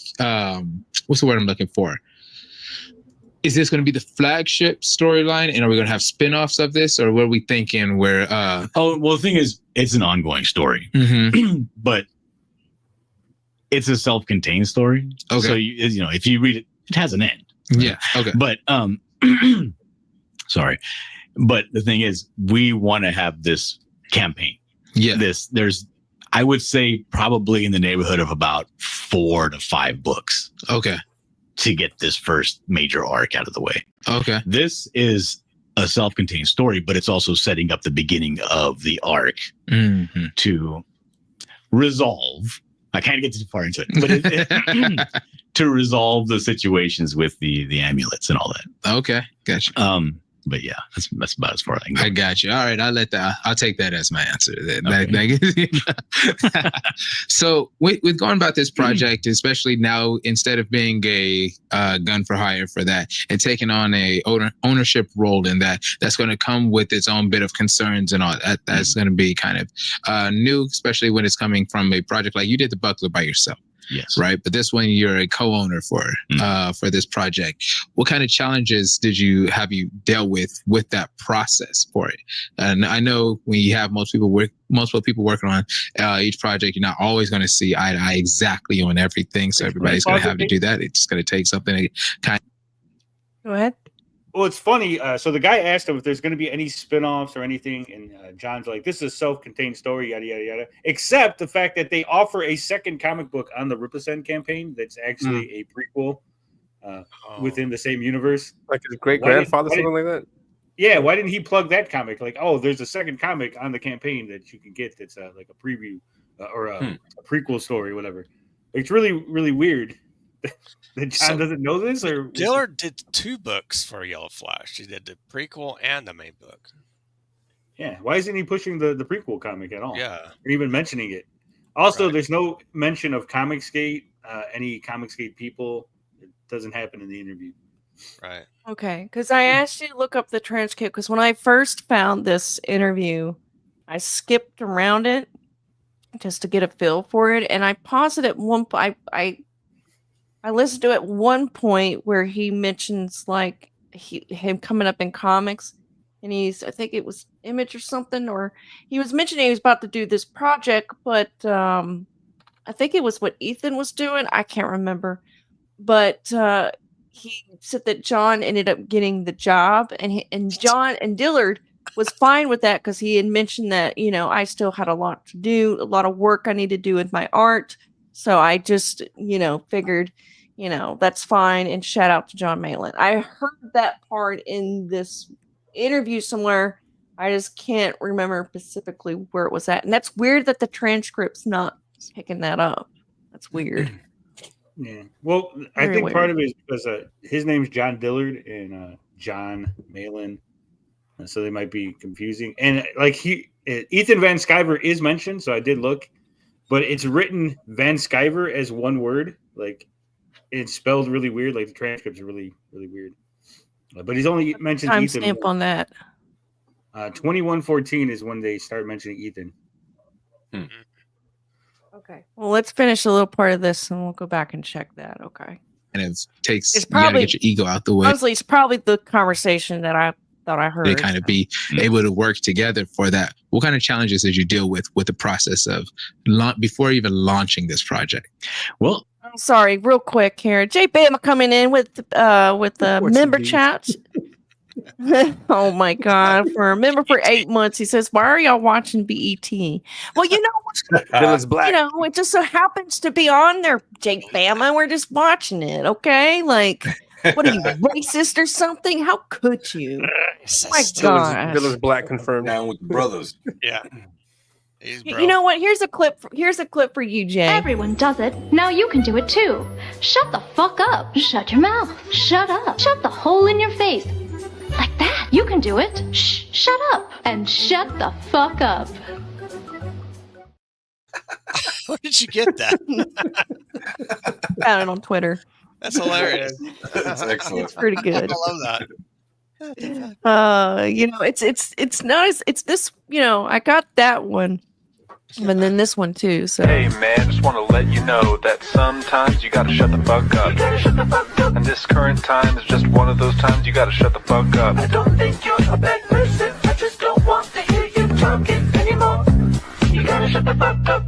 what's the word I'm looking for? Is this going to be the flagship storyline, and are we going to have spin-offs of this, or what are we thinking where Oh, well, the thing is, it's an ongoing story, Mhm. but it's a self-contained story. Okay. So you know, if you read it, it has an end. Yeah. Okay. But sorry. But the thing is, we want to have this campaign. Yeah. There's I would say probably in the neighborhood of about 4 to 5 books Okay. to get this first major arc out of the way. Okay. This is a self-contained story, but it's also setting up the beginning of the arc Mhm. to resolve. I can't get too far into it, but to resolve the situations with the amulets and all that. Okay. Gotcha. But yeah, that's about as far as I can go. I got you. All right, I'll take that as my answer. So with going about this project, especially now, instead of being a gun for hire for that and taking on a ownership role in that, that's going to come with its own bit of concerns and all that. That's going to be kind of new, especially when it's coming from a project like you did the Buckler by yourself. Yes. Right. But this one you're a co-owner for this project. What kind of challenges have you dealt with that process for it? And I know when you have multiple people working on each project, you're not always going to see eye to eye exactly on everything. So everybody's going to have to do that. It's going to take something to kind Go ahead. Well, it's funny. So the guy asked him if there's going to be any spin-offs or anything, and John's like, "This is a self-contained story, yada yada yada." Except the fact that they offer a second comic book on the Rippasend campaign that's actually a prequel within the same universe, like his great grandfather, something like that. Yeah, why didn't he plug that comic? Like, oh, there's a second comic on the campaign that you can get that's like a preview or a prequel story, whatever. It's really, really weird that John doesn't know this. Or Diller did 2 books for Yellow Flash. He did the prequel and the main book. Yeah, why isn't he pushing the prequel comic at all? Yeah. Or even mentioning it. Also, there's no mention of ComicsGate, any ComicsGate people. It doesn't happen in the interview. Right. Okay, because I asked you to look up the transcript, because when I first found this interview, I skipped around it just to get a feel for it, and I paused it at one point. I listened to it at one point where he mentions like him coming up in comics, and I think it was Image or something, or he was mentioning he was about to do this project, but I think it was what Ethan was doing. I can't remember, but he said that John ended up getting the job, and John and Dillard was fine with that because he had mentioned that I still had a lot to do, a lot of work I need to do with my art. So I just, figured, that's fine. And shout out to John Malin. I heard that part in this interview somewhere. I just can't remember specifically where it was at. And that's weird that the transcript's not picking that up. That's weird. Yeah. Well, I think part of it is because his name's John Dillard and John Malin. And so they might be confusing. And like Ethan Van Sciver is mentioned, so I did look, but it's written Van Sciver as one word. Like it's spelled really weird. Like the transcripts are really, really weird. But he's only mentioned Ethan. Timestamp on that. 2114 is when they start mentioning Ethan. Okay. Well, let's finish a little part of this and we'll go back and check that. Okay. And you probably, gotta get your ego out the way. Honestly, it's probably the conversation that I thought I heard. They kind of be able to work together for that. What kind of challenges did you deal with the process of before even launching this project? Well, I'm sorry, real quick here. Jay Bama coming in with the member chat. Oh my God! For a member for 8 months, he says, "Why are y'all watching BET?" Well, Villain's Black. It just so happens to be on there, Jake Bama. We're just watching it, okay? Like, what are you, racist or something? How could you? Oh my God! Villain's Black confirmed. Down with the brothers. Yeah. You know what? Here's a clip for you, Jay. Everyone does it. Now you can do it too. Shut the fuck up. Shut your mouth. Shut up. Shut the hole in your face. Like that. You can do it. Shh. Shut up. And shut the fuck up. Where did you get that? Found it on Twitter. That's hilarious. That's excellent. It's pretty good. I love that. It's not as it's this. I got that one, and then this one too. So hey man, just want to let you know that sometimes you gotta shut the fuck up. You gotta shut the fuck up. And this current time is just one of those times you gotta shut the fuck up. I don't think you're a bad person. I just don't want to hear you talking anymore. You gotta shut the fuck up.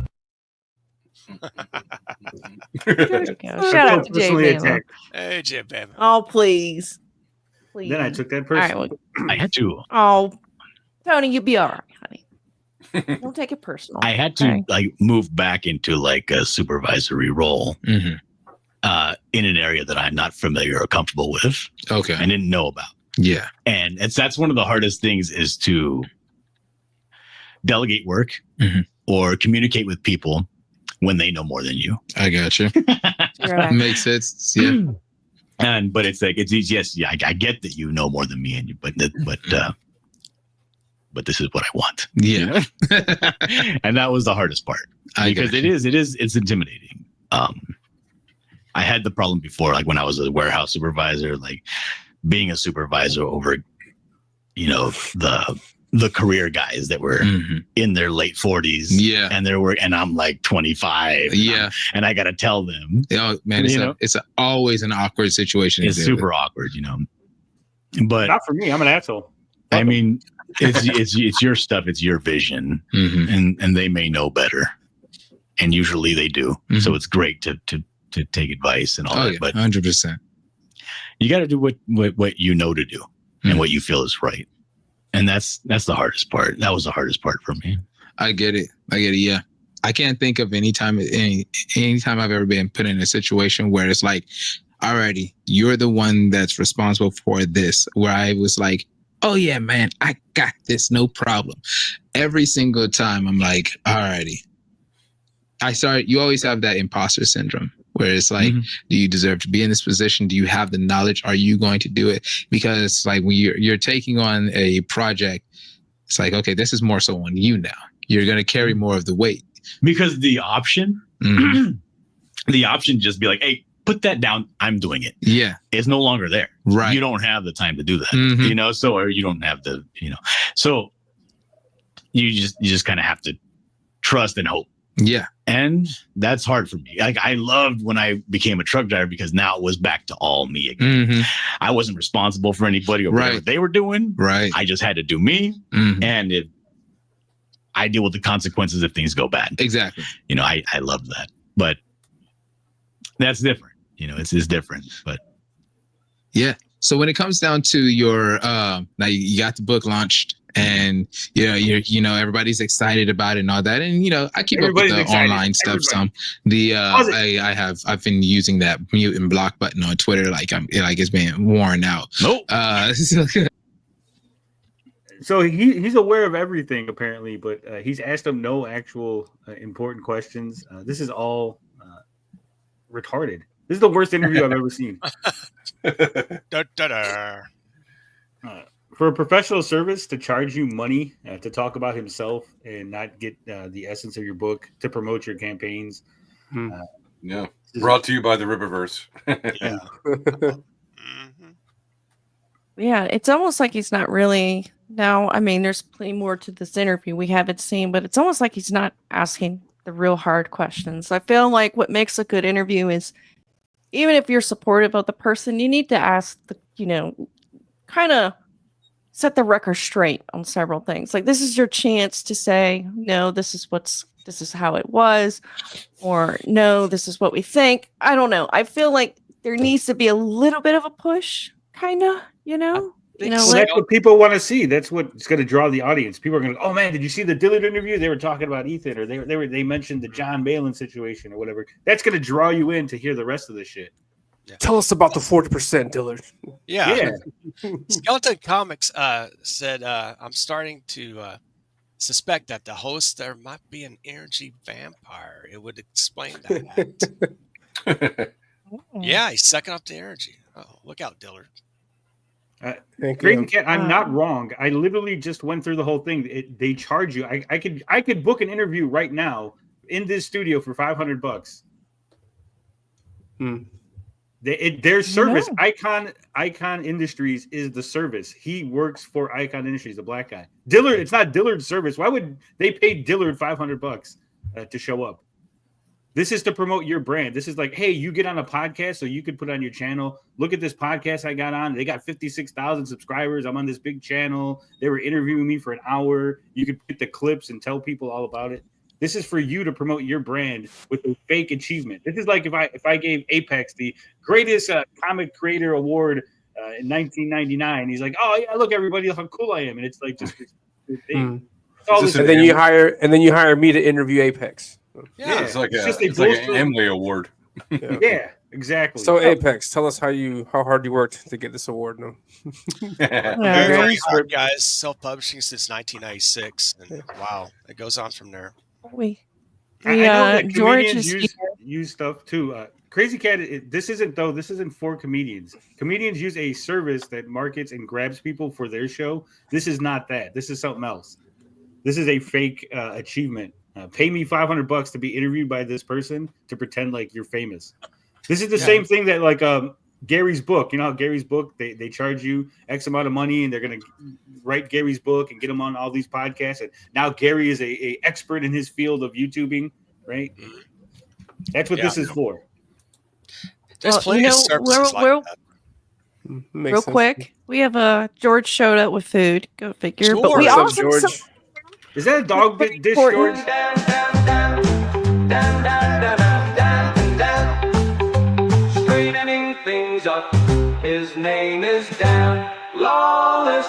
Shout out to Jay Bama. Hey, Jay Bama. Oh, please. Then I took that personally. All right, well, I had to. Oh, Tony, you'll be all right, honey. Don't take it personal. I had to move back into like a supervisory role in an area that I'm not familiar or comfortable with. Okay. I didn't know about. Yeah. And that's one of the hardest things is to delegate work or communicate with people when they know more than you. I got you. Makes sense. Yeah. But it's like it's easy. Yes, yeah, I get that you know more than me, but this is what I want. Yeah, and that was the hardest part because it's intimidating. I had the problem before, like when I was a warehouse supervisor, like being a supervisor over, the career guys that were in their late 40s. Yeah. And and I'm like 25. Yeah. And I got to tell them. Oh, man, it's always an awkward situation. It's super awkward, But not for me. I'm an asshole. I mean, it's your stuff. It's your vision. And they may know better. And usually they do. So it's great to take advice and all that. Yeah, but 100%. You got to do what you know to do and what you feel is right. And that's the hardest part. That was the hardest part for me. I get it. Yeah. I can't think of any time I've ever been put in a situation where it's like, alrighty, you're the one that's responsible for this, where I was like, oh yeah, man, I got this, no problem. Every single time I'm like, alrighty. You always have that imposter syndrome where it's like, do you deserve to be in this position? Do you have the knowledge? Are you going to do it? Because like when you're taking on a project, it's like, okay, this is more so on you now. You're going to carry more of the weight. Because the option just be like, hey, put that down. I'm doing it. Yeah. It's no longer there. Right. You don't have the time to do that, or you don't have the, so you just kind of have to trust and hope. Yeah. And that's hard for me. Like I loved when I became a truck driver because now it was back to all me again. I wasn't responsible for anybody or whatever they were doing. Right. I just had to do me. And I deal with the consequences if things go bad. Exactly. I love that. But that's different. It's different. But yeah. So when it comes down to your now you got the book launched and everybody's excited about it and all that. And I keep Everybody's up with the excited. online stuff. Everybody. I've been using that mute and block button on Twitter like it's been worn out. Nope. So he's aware of everything apparently, but he's asked him no actual important questions. This is all retarded. This is the worst interview I've ever seen. For a professional service to charge you money to talk about himself and not get the essence of your book to promote your campaigns. Yeah. Brought to you by the Riververse. Yeah. Yeah, it's almost like he's not really. Now, I mean, there's plenty more to this interview we haven't seen, but it's almost like he's not asking the real hard questions. I feel like what makes a good interview is, even if you're supportive of the person, you need to ask kind of set the record straight on several things. Like, this is your chance to say, no, this is how it was, or no, this is what we think. I don't know. I feel like there needs to be a little bit of a push, kind of, Well, that's what people want to see. That's what's going to draw the audience. People are going to, oh man, did you see the Dillard interview? They were talking about Ethan, or they mentioned the John Malin situation or whatever. That's going to draw you in to hear the rest of the shit. Yeah. Tell us about the 40%, Dillard. Yeah. Skeleton Comics said, I'm starting to suspect that the host there might be an energy vampire. It would explain that. Yeah, he's sucking up the energy. Oh, look out, Dillard. Crazy Cat, I'm not wrong. I literally just went through the whole thing. They charge you. I could book an interview right now in this studio for $500. Their service, Icon Industries, is the service. He works for Icon Industries, the black guy. Dillard, it's not Dillard's service. Why would they pay Dillard $500 to show up? This is to promote your brand. This is like, hey, you get on a podcast, so you could put on your channel. Look at this podcast I got on. They got 56,000 subscribers. I'm on this big channel. They were interviewing me for an hour. You could put the clips and tell people all about it. This is for you to promote your brand with a fake achievement. This is like if I gave Apex the greatest comic creator award in 1999. He's like, oh yeah, look everybody, look how cool I am, and it's like just this thing. And then you hire me to interview Apex. Yeah, it's like an Emily award. Yeah, exactly. So Apex, tell us how hard you worked to get this award. No? Very hard, guys. Self-publishing since 1996, and wow, it goes on from there. I know that comedians use stuff too. Crazy Cat, this isn't for comedians. Comedians use a service that markets and grabs people for their show. This is not that. This is something else. This is a fake achievement. Pay me $500 to be interviewed by this person to pretend like you're famous. This is the same thing that like Gary's book. You know how Gary's book, they charge you X amount of money and they're going to write Gary's book and get him on all these podcasts. And now Gary is a expert in his field of YouTubing, right? That's what this is for. There's plenty of services like that. Real quick, we have George showed up with food. Go figure. Sure. But we also is that a dog dish, George? Straightening things up. His name is Dan Lawless.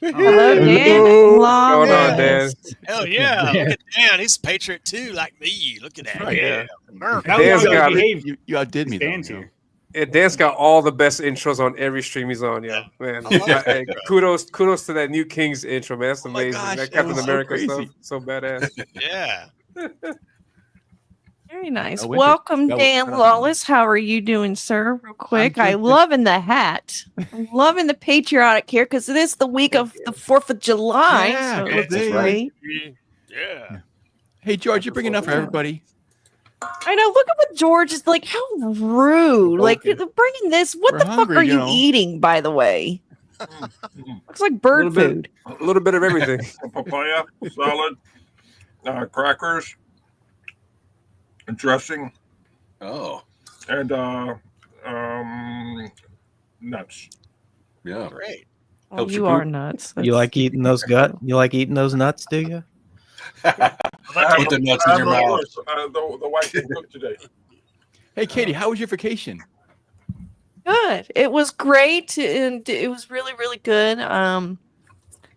Hello, Dan. Hold on, Dan. Hell yeah. Look at Dan. He's a patriot too, like me. Look at that. Right. Yeah. Dan's got you outdid me. Yeah, Dan's got all the best intros on every stream he's on. Yeah, man. Hey, kudos to that New Kings intro, man. That's amazing. Gosh, that Captain America so stuff, so badass. Yeah. Very nice. Welcome, Dan Lawless. How are you doing, sir? Real quick, I loving the hat. I'm loving the patriotic here because it is the week of the 4th of July. Yeah, so it looks great. Yeah. Hey, George, you're bringing enough for everybody. I know. Look at what George is like. How rude! Like bringing this. What the fuck are you eating? By the way, looks like bird food. A little bit of everything. Papaya, salad, crackers, dressing. Oh, and nuts. Yeah, great. Oh, you are nuts. You like eating those You like eating those nuts? Do you? Put the nuts in your mouth. The wife can cook today. Hey, Katie, how was your vacation? Good. It was great, and it was really, really good.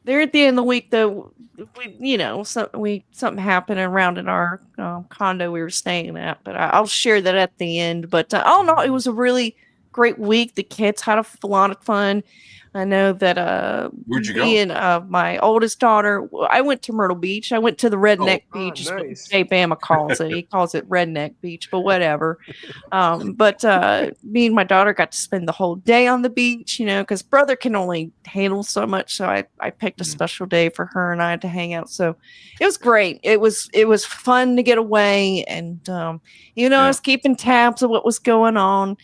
There at the end of the week, though, something happened around in our condo we were staying at, but I'll share that at the end. But all in all, it was a really great week. The kids had a lot of fun. I know that Where'd you me go? and my oldest daughter, I went to Myrtle Beach. I went to the Redneck Beach, is what nice. Jay Bama calls it. He calls it Redneck Beach, but whatever. But me and my daughter got to spend the whole day on the beach, because brother can only handle so much. So I picked a special day for her and I to hang out. So it was great. It was fun to get away, and I was keeping tabs of what was going on.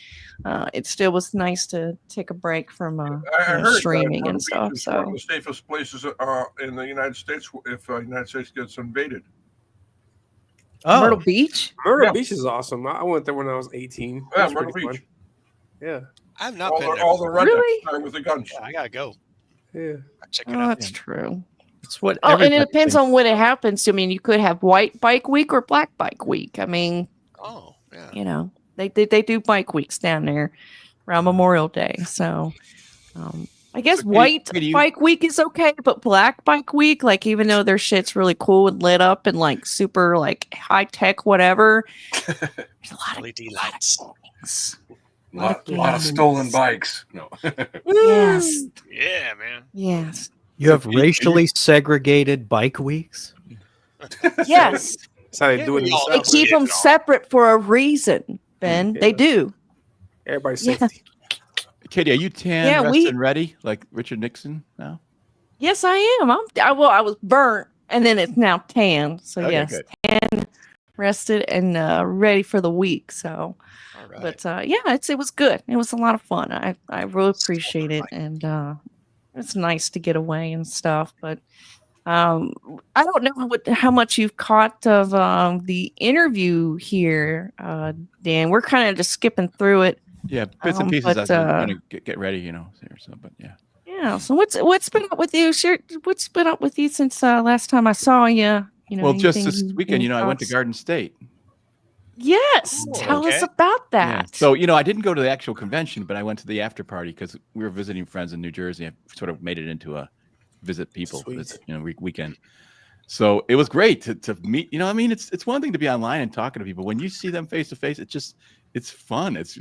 It still was nice to take a break from I heard streaming Myrtle and Beach stuff. is one of So the safest places in the United States if the United States gets invaded. Myrtle Beach? Myrtle Yeah. Beach is awesome. I went there when I was 18. Yeah, That's Myrtle pretty Beach. fun. Yeah. I've not All been the, there. all the rednecks Really? there with the guns. Yeah, I gotta go. Yeah. Check it Oh, out. that's true. It's what Oh, and it everybody depends thinks. on what it happens to. I mean, you could have white bike week or black bike week. I mean, Oh, yeah. they do bike weeks down there around Memorial Day. So I guess So, white Katie, you- bike week is okay, but black bike week, like even though their shit's really cool and lit up and like super like high tech, whatever, there's a lot of LED lights. things. lot of stolen bikes. No. Yes. Yeah, man. Yes. You have racially segregated bike weeks? Yes. That's how they do it. we all They themselves. keep them separate for a reason, Ben. They do. Everybody's Yeah. safety. Katie, are you tan, Yeah, rested, and ready like Richard Nixon now? Yes, I am. I was burnt, and then it's now tan. So Okay, yes, good. tan, rested, and ready for the week. So, All right. but it was good. It was a lot of fun. I really appreciate it, and it's nice to get away and stuff. But I don't know how much you've caught of the interview here, Dan. We're kind of just skipping through it. Yeah, bits and pieces. but, I was trying to get ready, So, but yeah. Yeah. So what's been up with you? What's been up with you since last time I saw you? Well, just anything- this weekend, any I went to thoughts? Garden State. Yes. Tell us about that. Yeah. So, I didn't go to the actual convention, but I went to the after party because we were visiting friends in New Jersey. I sort of made it into a visit people, Sweet. weekend. So it was great to meet. It's one thing to be online and talking to people. When you see them face to face, it's fun. It's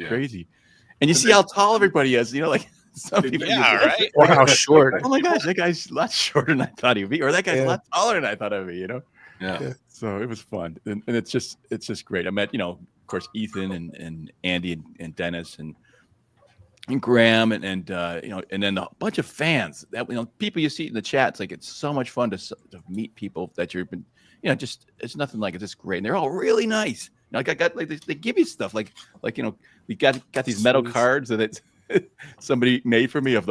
crazy, and you see how tall everybody is. Like some people. Yeah, right. Or how short. Oh my gosh, that guy's a lot shorter than I thought he'd be, or that guy's a lot taller than I thought he'd be. Yeah. So it was fun, and it's just great. I met, of course, Ethan and Andy and Dennis and Graham and then a bunch of fans that people you see in the chat. It's like it's so much fun to meet people that you've been, just it's nothing like it's just great, and they're all really nice. Like I got they give you stuff like we got these metal cards that it's somebody made for me of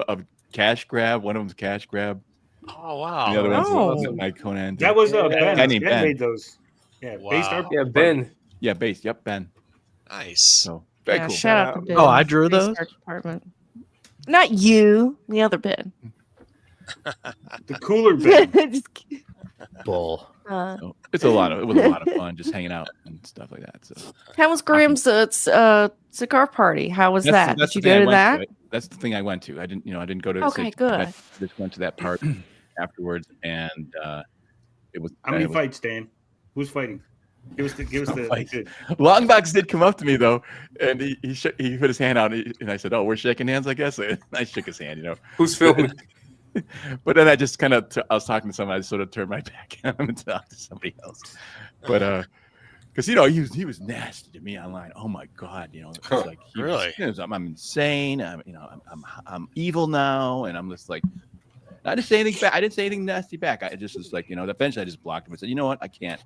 Cash Grab. One of them's Cash Grab. Oh wow. The other Oh. one's my Conan. That was Ben. guy Ben named Ben. made those. Yeah, based Wow. our Yeah, Ben. Yeah, base. Yep, Ben. Nice. So very Yeah, cool. shout out to Ben. Oh, I drew those? Research Department. Not you, the other Ben. the cooler Ben. Just kidding. Bull. So it was a lot of fun just hanging out and stuff like that. So How was Graham's cigar party? How was that? that's Did the you thing go I to went that? That's the thing I went to. I didn't go to. Okay, good. Just went to that part afterwards, and it was. How many it was- fights, Dan? Who's fighting? Give us the fights. good. Longbox did come up to me though, and he put his hand out, and I said, "Oh, we're shaking hands, I guess." And I shook his hand, Who's filming? But then I just kind of I was talking to somebody, I sort of turned my back on him and talked to somebody else. But because he was nasty to me online. Oh my god, it's like Really? I'm insane. I'm evil now, and I'm just like. I didn't say anything back. I didn't say anything nasty back. I just was like, eventually I just blocked him and said, you know what, I can't.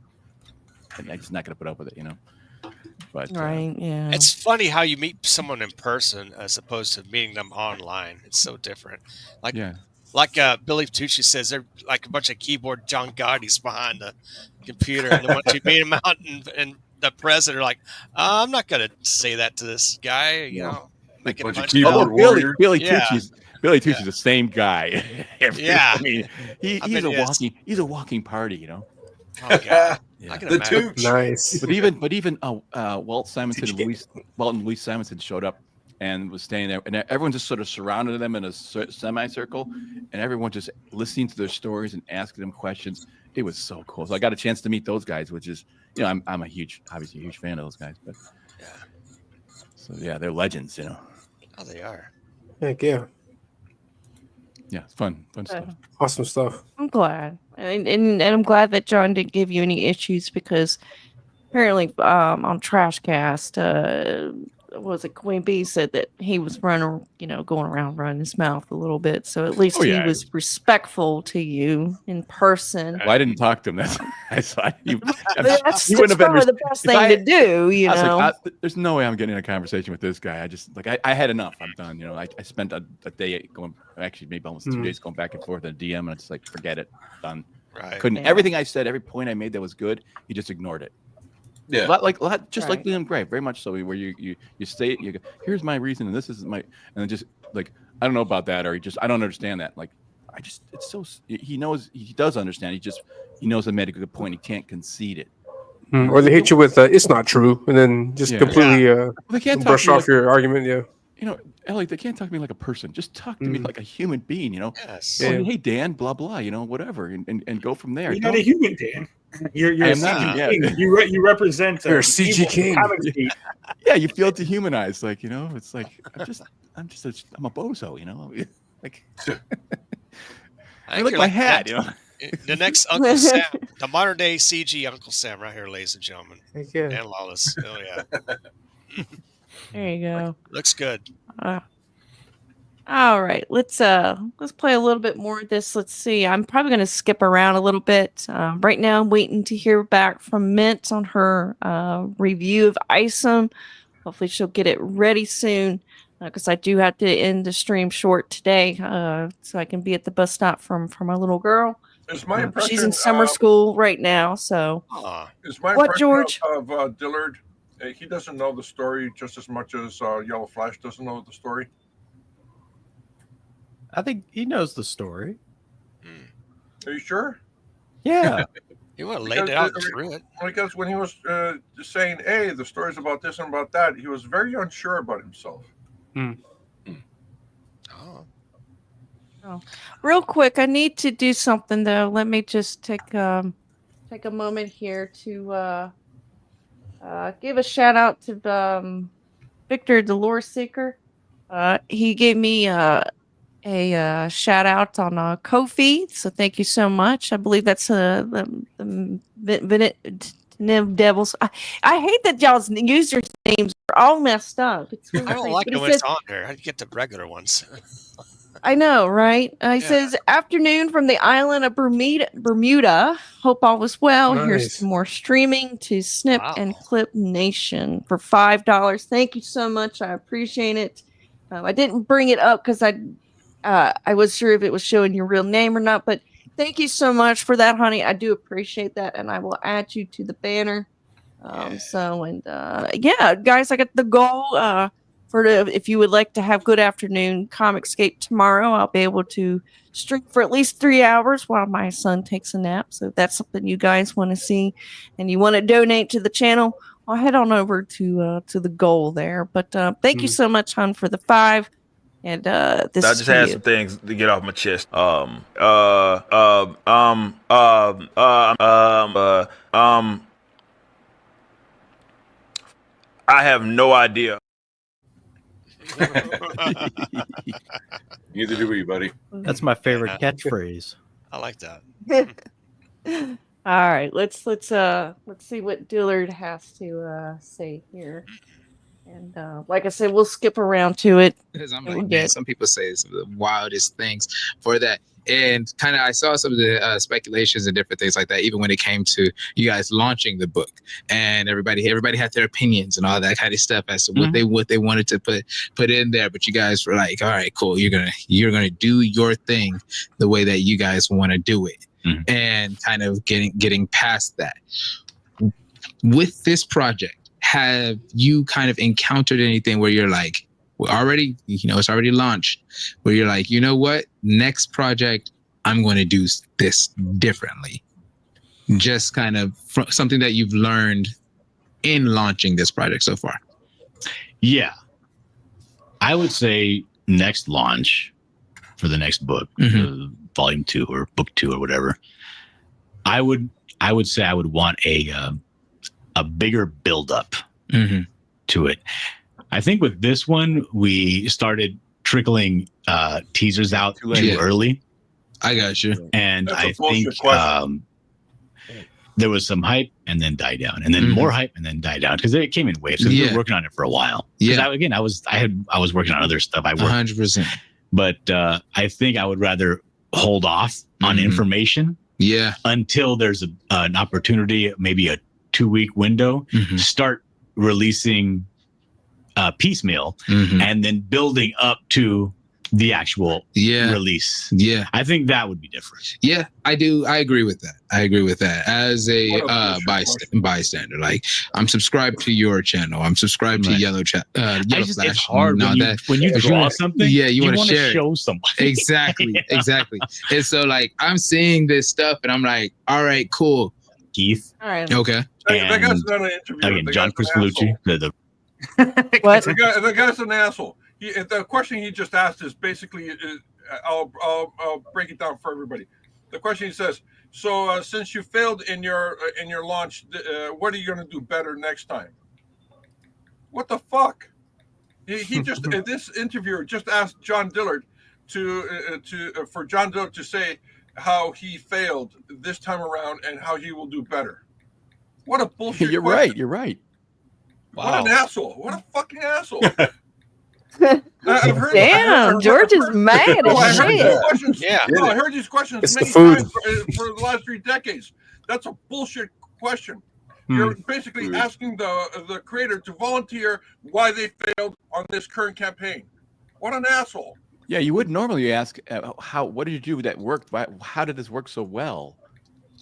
I'm just not going to put up with it, But Right, yeah. It's funny how you meet someone in person as opposed to meeting them online. It's so different. Like Billy Tucci says, they're like a bunch of keyboard John Gotti's behind the computer, and then once you meet them out and the president are like, I'm not going to say that to this guy, making a bunch of keyboard warriors. Billy Yeah. Tucci's the same guy. Yeah. I mean, he's a walking party, Oh god, Yeah. I can The imagine. Tooch. Nice. But even Walt Simonson and Louise Simonson showed up and was standing there, and everyone just sort of surrounded them in a semicircle, and everyone just listening to their stories and asking them questions. It was so cool. So I got a chance to meet those guys, which is, you know, I'm obviously a huge fan of those guys, but Yeah. so yeah, they're legends, you know. Oh, they are. Heck yeah. Yeah, it's fun stuff. Awesome stuff. I'm glad, and I'm glad that John didn't give you any issues because apparently, on Trashcast, what was it Queen Bee said that he was going around running his mouth a little bit. So at least Oh, he yeah. was respectful to you in person. Well, I didn't talk to him. That's I saw you. That's He wouldn't have been probably the best thing to do, you I was know. like, there's no way I'm getting in a conversation with this guy. I just like I had enough. I'm done. You know, I spent a day going, actually maybe almost 2 days going back and forth in a DM, and I just like forget it, done. Right. Couldn't Yeah. everything I said, every point I made that was good, he just ignored it. Yeah. Like Right. Liam Gray, very much so. Where you state, you go, here's my reason, and this is my, and then just like I don't know about that, or I don't understand that. Like it's so he knows, he does understand. He knows I made a good point. He can't concede it. Or they hit you with it's not true, and then just Yeah. completely They can't brush talk to me off your argument. Yeah. You know, Ellie, they can't talk to me like a person. Just talk to me like a human being, you know? Yes. Oh, Yeah. hey, Dan, blah, blah, you know, whatever, and go from there. You're not a human, Dan. You're I a am not, CG yeah. king. You represent You're a the CG evil king. ComicsGate. Yeah, you feel dehumanized. Like, you know, it's like, I'm a bozo, you know? Like, I like you're my like hat, the you know? The next Uncle Sam, the modern day CG Uncle Sam, right here, ladies and gentlemen. Heck yeah. Dan Lawless. Oh yeah. There you go. Looks good. All right, let's play a little bit more of this. Let's see. I'm probably going to skip around a little bit. Right now, I'm waiting to hear back from Mint on her review of Isom. Hopefully, she'll get it ready soon because I do have to end the stream short today so I can be at the bus stop for my little girl. Is my impression, She's in summer school right now, so. Is my What, impression George? of Dillard? He doesn't know the story just as much as Yellow Flash doesn't know the story. I think he knows the story. Are you sure? Yeah. He would have laid it out through it. Because when he was saying, "Hey, the story's about this and about that," he was very unsure about himself. Oh. Real quick, I need to do something though. Let me just take a moment here to give a shout out to Victor the Lore Seeker. He gave me a shout out on Ko-fi, so thank you so much. I believe that's the Devils. I hate that y'all's users names are all messed up. It's really I don't nice, like but it he when it's says- on there. How do you get the regular ones? I know, right? He says, afternoon from the island of Bermuda. Hope all was well. Here's Nice. some more streaming to Snip Wow. and Clip Nation for $5. Thank you so much. I appreciate it. I didn't bring it up because I was sure if it was showing your real name or not, but thank you so much for that, honey. I do appreciate that, and I will add you to the banner. Yeah, guys, I got the goal if you would like to have Good Afternoon ComicsGate tomorrow, I'll be able to stream for at least 3 hours while my son takes a nap. So if that's something you guys want to see and you want to donate to the channel, I'll head on over to the goal there. But thank you so much, hon, for the 5. And this I is just for had you. some things to get off my chest. I have no idea. Neither do we, buddy. That's my favorite catchphrase. I like that. All right, let's see what Dillard has to say here. And like I said, we'll skip around to it. Because I'm and like, we'll man, get- some people say some of the wildest things for that. And kind of, I saw some of the speculations and different things like that, even when it came to you guys launching the book, and everybody had their opinions and all that kind of stuff as to what they wanted to put in there. But you guys were like, all right, cool, you're gonna do your thing the way that you guys want to do it, and kind of getting past that. With this project, have you kind of encountered anything where you're like, already, it's already launched, where you're like, you know what, next project, I'm going to do this differently? just kind of something that you've learned in launching this project so far? Yeah. I would say next launch for the next book, volume 2 or book 2 or whatever, I would say I would want a bigger build up to it. I think with this one, we started trickling teasers out too early. I got you. And That's a I bullshit think there was some hype and then die down, and then more hype and then die down because it came in waves. So we were working on it for a while. Yeah. I was working on other stuff. I worked 100%. But I think I would rather hold off on information. Yeah. Until there's an opportunity, maybe a 2-week window, start releasing piecemeal and then building up to the actual release. Yeah. I think that would be different. Yeah, I do. I agree with that. As a bystander, like I'm subscribed to your channel. I'm subscribed to Yellow Flash. It's hard when you draw something. Yeah, you want to share show somebody. Exactly. And so like I'm seeing this stuff and I'm like, all right, cool. Keith. All right. Okay. That guy's not an interview. Again, John Crispalucci. What? The guy's an asshole. The question he just asked is basically, I'll break it down for everybody. The question he says, so since you failed in your launch, what are you going to do better next time? What the fuck? He just this interviewer just asked John Dillard for John Dillard to say how he failed this time around and how he will do better. What a bullshit You're question. right. You're right. What an asshole. What a fucking asshole. I've heard, Damn, George is mad as shit. I heard these questions It's many the food. times for the last 3 decades. That's a bullshit question. You're basically asking the creator to volunteer why they failed on this current campaign. What an asshole. Yeah, you would normally ask, what did you do that worked? How did this work so well?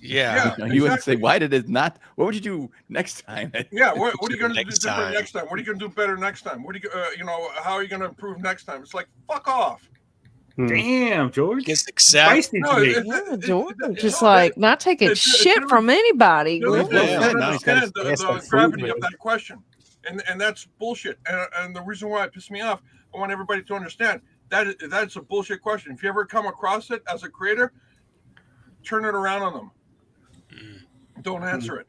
Yeah. You wouldn't say, why did it not? What would you do next time? Yeah, what are you going to do different next time? What are you going to do better next time? What are you, how are you going to improve next time? It's like, fuck off. Damn, George. Gets excited. George, just like not taking shit from anybody. I understand the gravity of that question, and that's bullshit. And the reason why it pissed me off, I want everybody to understand that's a bullshit question. If you ever come across it as a creator, turn it around on them. Don't answer it.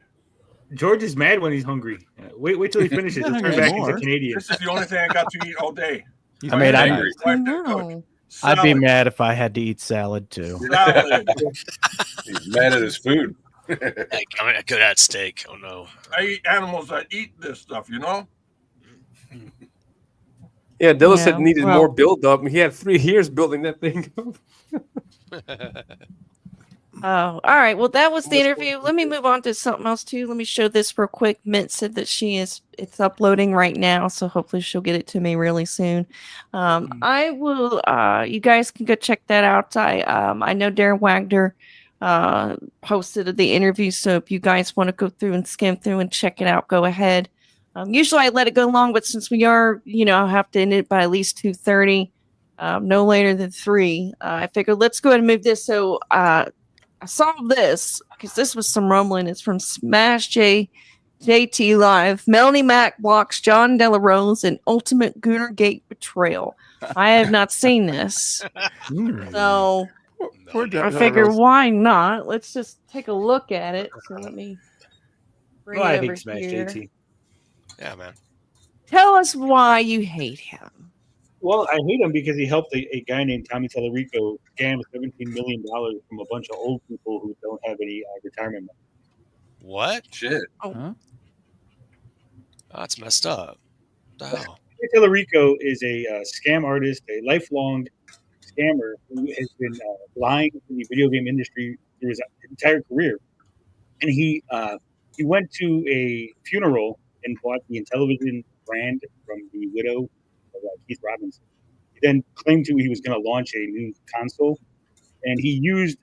George is mad when he's hungry. Wait till he finishes. He'll turn back into Canadian. This is the only thing I got to eat all day. I mean, I'd be mad if I had to eat salad too. Salad. He's mad at his food. I could add steak. Oh no. I eat animals that eat this stuff, Yeah, Dylan said it needed more build up. He had 3 years building that thing up. Oh, all right. Well, that was the interview. Let me move on to something else too. Let me show this real quick. Mint said that it's uploading right now, so hopefully she'll get it to me really soon. I will. You guys can go check that out. I know Darren Wagner posted the interview, so if you guys want to go through and skim through and check it out, go ahead. Usually I let it go long, but since we are, have to end it by at least 2:30, no later than 3. I figured let's go ahead and move this. So I saw this because this was some rumbling. It's from Smash JT Live. Melanie Mac blocks John Della Rose in Ultimate Goonergate betrayal. I have not seen this. So I figure why not? Let's just take a look at it. So let me bring it over Smash here. JT. Yeah, man. Tell us why you hate him. Well, I hate him because he helped a guy named Tommy Tallarico scam $17 million from a bunch of old people who don't have any retirement money. What? Shit. Oh. Oh, that's messed up. What the hell? Tommy Tallarico is a scam artist, a lifelong scammer who has been lying in the video game industry through his entire career. And he went to a funeral and bought the Intellivision brand from the widow of Keith Robinson. He then claimed he was going to launch a new console, and he used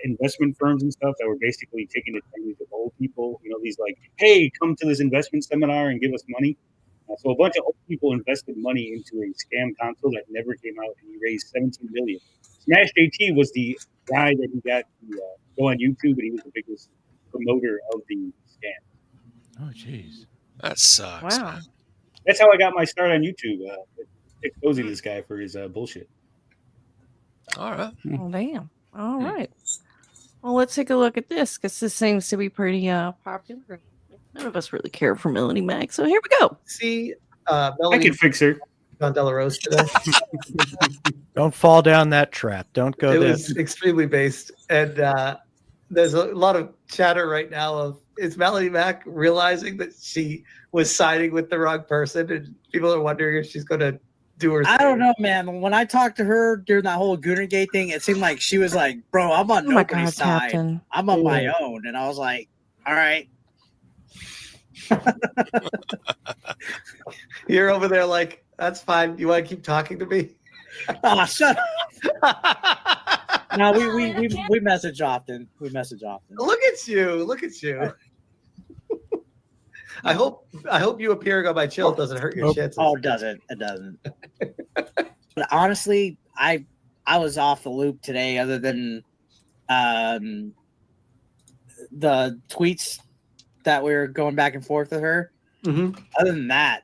investment firms and stuff that were basically taking advantage of old people. These like, hey, come to this investment seminar and give us money. So a bunch of old people invested money into a scam console that never came out, and he raised $17 million. Smash JT was the guy that he got to go on YouTube, and he was the biggest promoter of the scam. Oh, jeez. That sucks. Wow. Man. That's how I got my start on YouTube, exposing this guy for his bullshit. All right. Well, damn. All right. Well, let's take a look at this because this seems to be pretty popular. None of us really care for Melanie Mac, so here we go. See, I Melanie can fix her. John De La Rose today. Don't fall down that trap. Don't go It there. was extremely based, and there's a lot of chatter right now of is Melanie Mac realizing that she was siding with the wrong person, and people are wondering if she's going to do her. I don't know, man. When I talked to her during that whole Goonergate thing, it seemed like she was like, "Bro, I'm on Oh my nobody's God, side. Captain. I'm on my own." And I was like, "All right." You're over there like, that's fine. You want to keep talking to me? Oh, shut up. No, we message often. We message often. Look at you. Look at you. I hope you appearing on my chill doesn't hurt your chances. Oh, it doesn't. It doesn't. But honestly, I was off the loop today, other than the tweets that we were going back and forth with her. Mm-hmm. Other than that,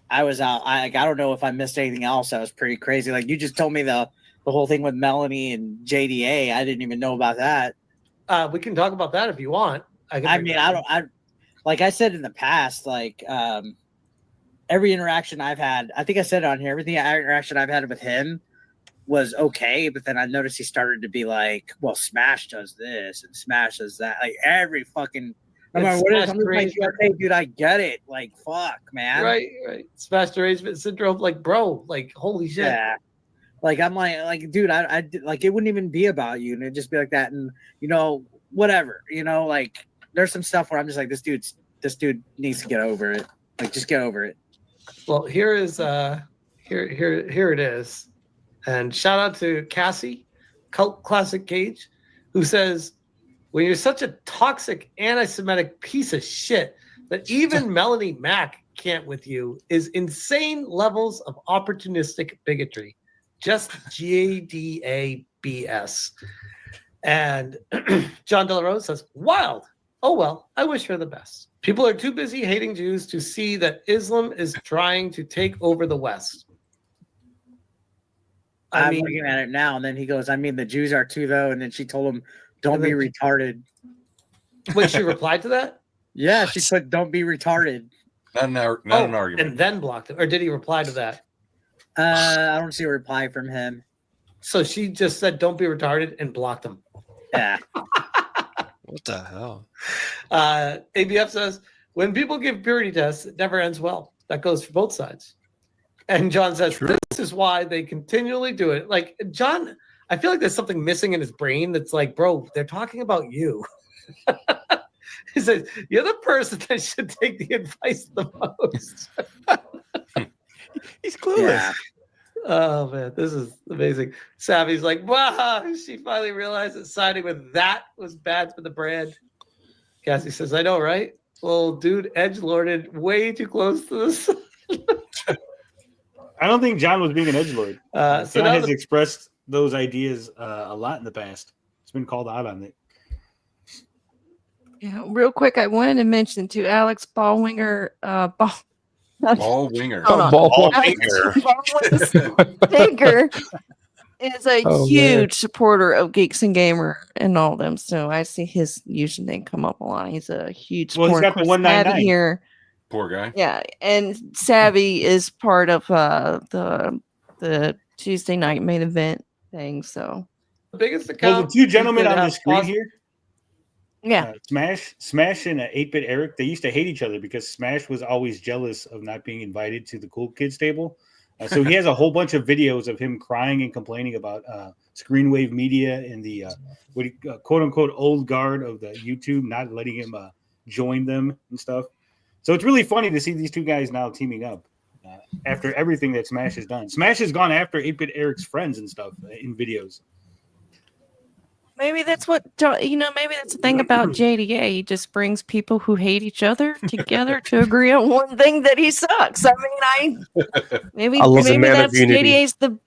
I was out. I don't know if I missed anything else. That was pretty crazy. Like you just told me the whole thing with Melanie and JDA. I didn't even know about that. We can talk about that if you want. Like I said in the past, like every interaction I've had, I think I said it on here, interaction I've had with him was okay, but then I noticed he started to be like, well, Smash does this and Smash does that. Like every fucking no matter what it is, I'm just like, okay, dude, I get it. Like, fuck, man. Right. Smash derangement syndrome. Like, bro, like, holy shit. Yeah. Like, I'm like, dude, I like, it wouldn't even be about you. And it'd just be like that. And, whatever, like, there's some stuff where I'm just like, this dude needs to get over it. Like, just get over it. Well, here it is. And shout out to Cassie, Cult Classic Cage, who says, when you're such a toxic, anti-Semitic piece of shit that even Melanie Mac can't with you is insane levels of opportunistic bigotry. Just JDA BS. And John De La Rose says, wild. Oh, well, I wish her the best. People are too busy hating Jews to see that Islam is trying to take over the West. I'm looking at it now, and then he goes, I mean, the Jews are too, though. And then she told him, don't be retarded. Wait, she replied to that? Yeah, she put, don't be retarded. Not an argument. And then blocked him. Or did he reply to that? I don't see a reply from him. So she just said, don't be retarded, and blocked him. Yeah. What the hell? ABF says, when people give purity tests, it never ends well. That goes for both sides. And John says, this is why they continually do it. Like, John, I feel like there's something missing in his brain that's like, bro, they're talking about you. He says, you're the person that should take the advice the most. He's clueless. Yeah. Oh, man, this is amazing. Savvy's like, wow, she finally realized that siding with that was bad for the brand. Cassie says, I know, right? Well, dude, edgelorded way too close to this. I don't think John was being an edgelord. So John now has expressed those ideas a lot in the past. It's been called out on it. Yeah, real quick, I wanted to mention to Alex Ballwinger, Ballwinger. Tinker is a Oh, huge supporter of Geeks and Gamer and all them. So I see his username come up a lot. He's a huge Well, he's supporter. got the Of course, 199. Savvy here. Poor guy. Yeah, and Savvy is part of the Tuesday night main event thing. So the biggest Well, account. the two gentlemen you could on the have screen possible- here, yeah, Smash and 8-Bit Eric, they used to hate each other because Smash was always jealous of not being invited to the cool kids table. So he has a whole bunch of videos of him crying and complaining about Screenwave Media and the quote unquote old guard of the YouTube not letting him join them and stuff. So it's really funny to see these two guys now teaming up after everything that Smash has done. Smash has gone after 8-Bit Eric's friends and stuff in videos. maybe that's what maybe that's the thing about JDA. He just brings people who hate each other together to agree on one thing that he sucks. I mean, maybe I love the man of that's unity. JDA's the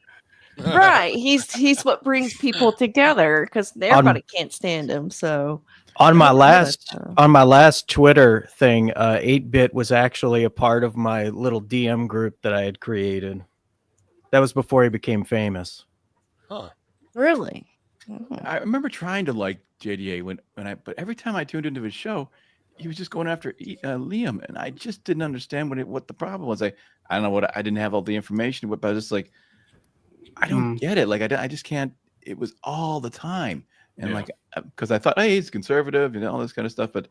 Right. He's what brings people together because everybody can't stand him. So On my last so. on my last Twitter thing, 8-Bit was actually a part of my little DM group that I had created. That was before he became famous. Huh. Really? I remember trying to like JDA but every time I tuned into his show, he was just going after Liam, and I just didn't understand what the problem was. I don't know I didn't have all the information, but I was just like, I don't get it. Like I just can't. It was all the time, and like because I thought, hey, he's conservative and all this kind of stuff, but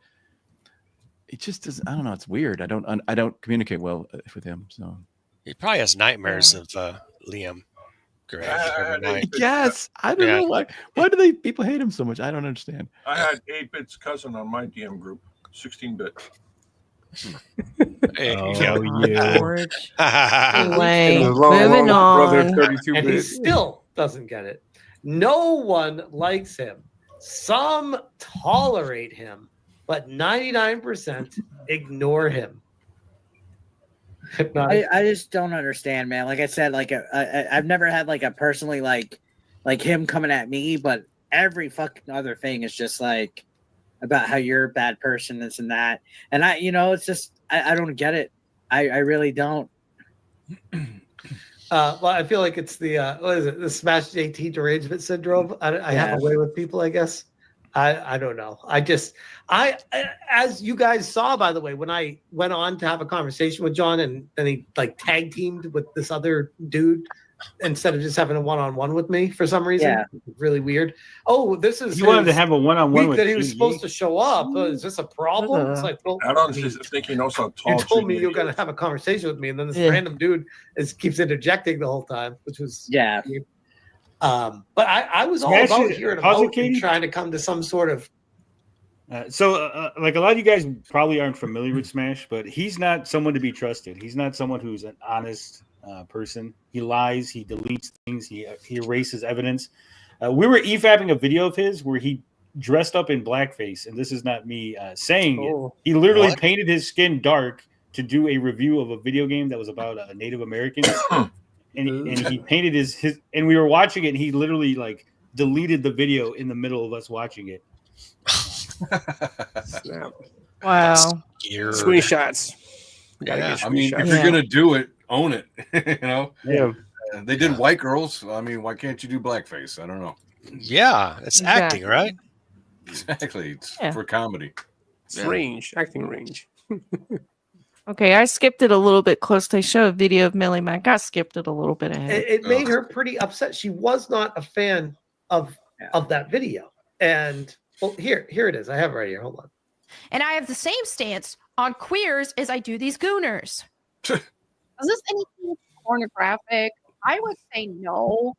it just doesn't. I don't know. It's weird. I don't communicate well with him. So He probably has nightmares of Liam Gray every night. yes, I don't know why. Why do people hate him so much? I don't understand. I had 8-Bit's cousin on my DM group, 16-bit. George. Anyway, moving on. And he still doesn't get it. No one likes him. Some tolerate him, but 99% ignore him. I just don't understand, man. Like I said, like I've never had like a personally like him coming at me, but every fucking other thing is just like about how you're a bad person, this and that. And it's just I don't get it. I really don't. Well, I feel like it's the what is it? The Smash JT derangement syndrome. I have a way with people, I guess. I don't know. As you guys saw, by the way, when I went on to have a conversation with John and he like tag teamed with this other dude instead of just having a one-on-one with me for some reason. Yeah. Really weird. Oh, this is You wanted to have a one-on-one with that he was JD. supposed to show up. Is this a problem? It's like, well, I don't think he knows how tall. you told me you were gonna have a conversation with me, and then this random dude keeps interjecting the whole time, which was weird. But I was all about hearing about him trying to come to some sort of. Like a lot of you guys probably aren't familiar with Smash, but he's not someone to be trusted. He's not someone who's an honest person. He lies. He deletes things. He erases evidence. We were EFAPing a video of his where he dressed up in blackface, and this is not me saying it. He literally painted his skin dark to do a review of a video game that was about Native Americans. And he painted his and we were watching it, and he literally like deleted the video in the middle of us watching it. Wow. Screenshots. Yeah. I mean, if you're gonna do it, own it. Yeah. They did White Girls. I mean, why can't you do blackface? I don't know. Yeah, it's acting, right? Exactly. It's for comedy. It's range, acting range. Okay, I skipped it a little bit close. They show a video of Millie Mac. I skipped it a little bit ahead. It made her pretty upset. She was not a fan of that video. And well, here it is. I have it right here. Hold on. And I have the same stance on queers as I do these gooners. Is this anything pornographic? I would say no.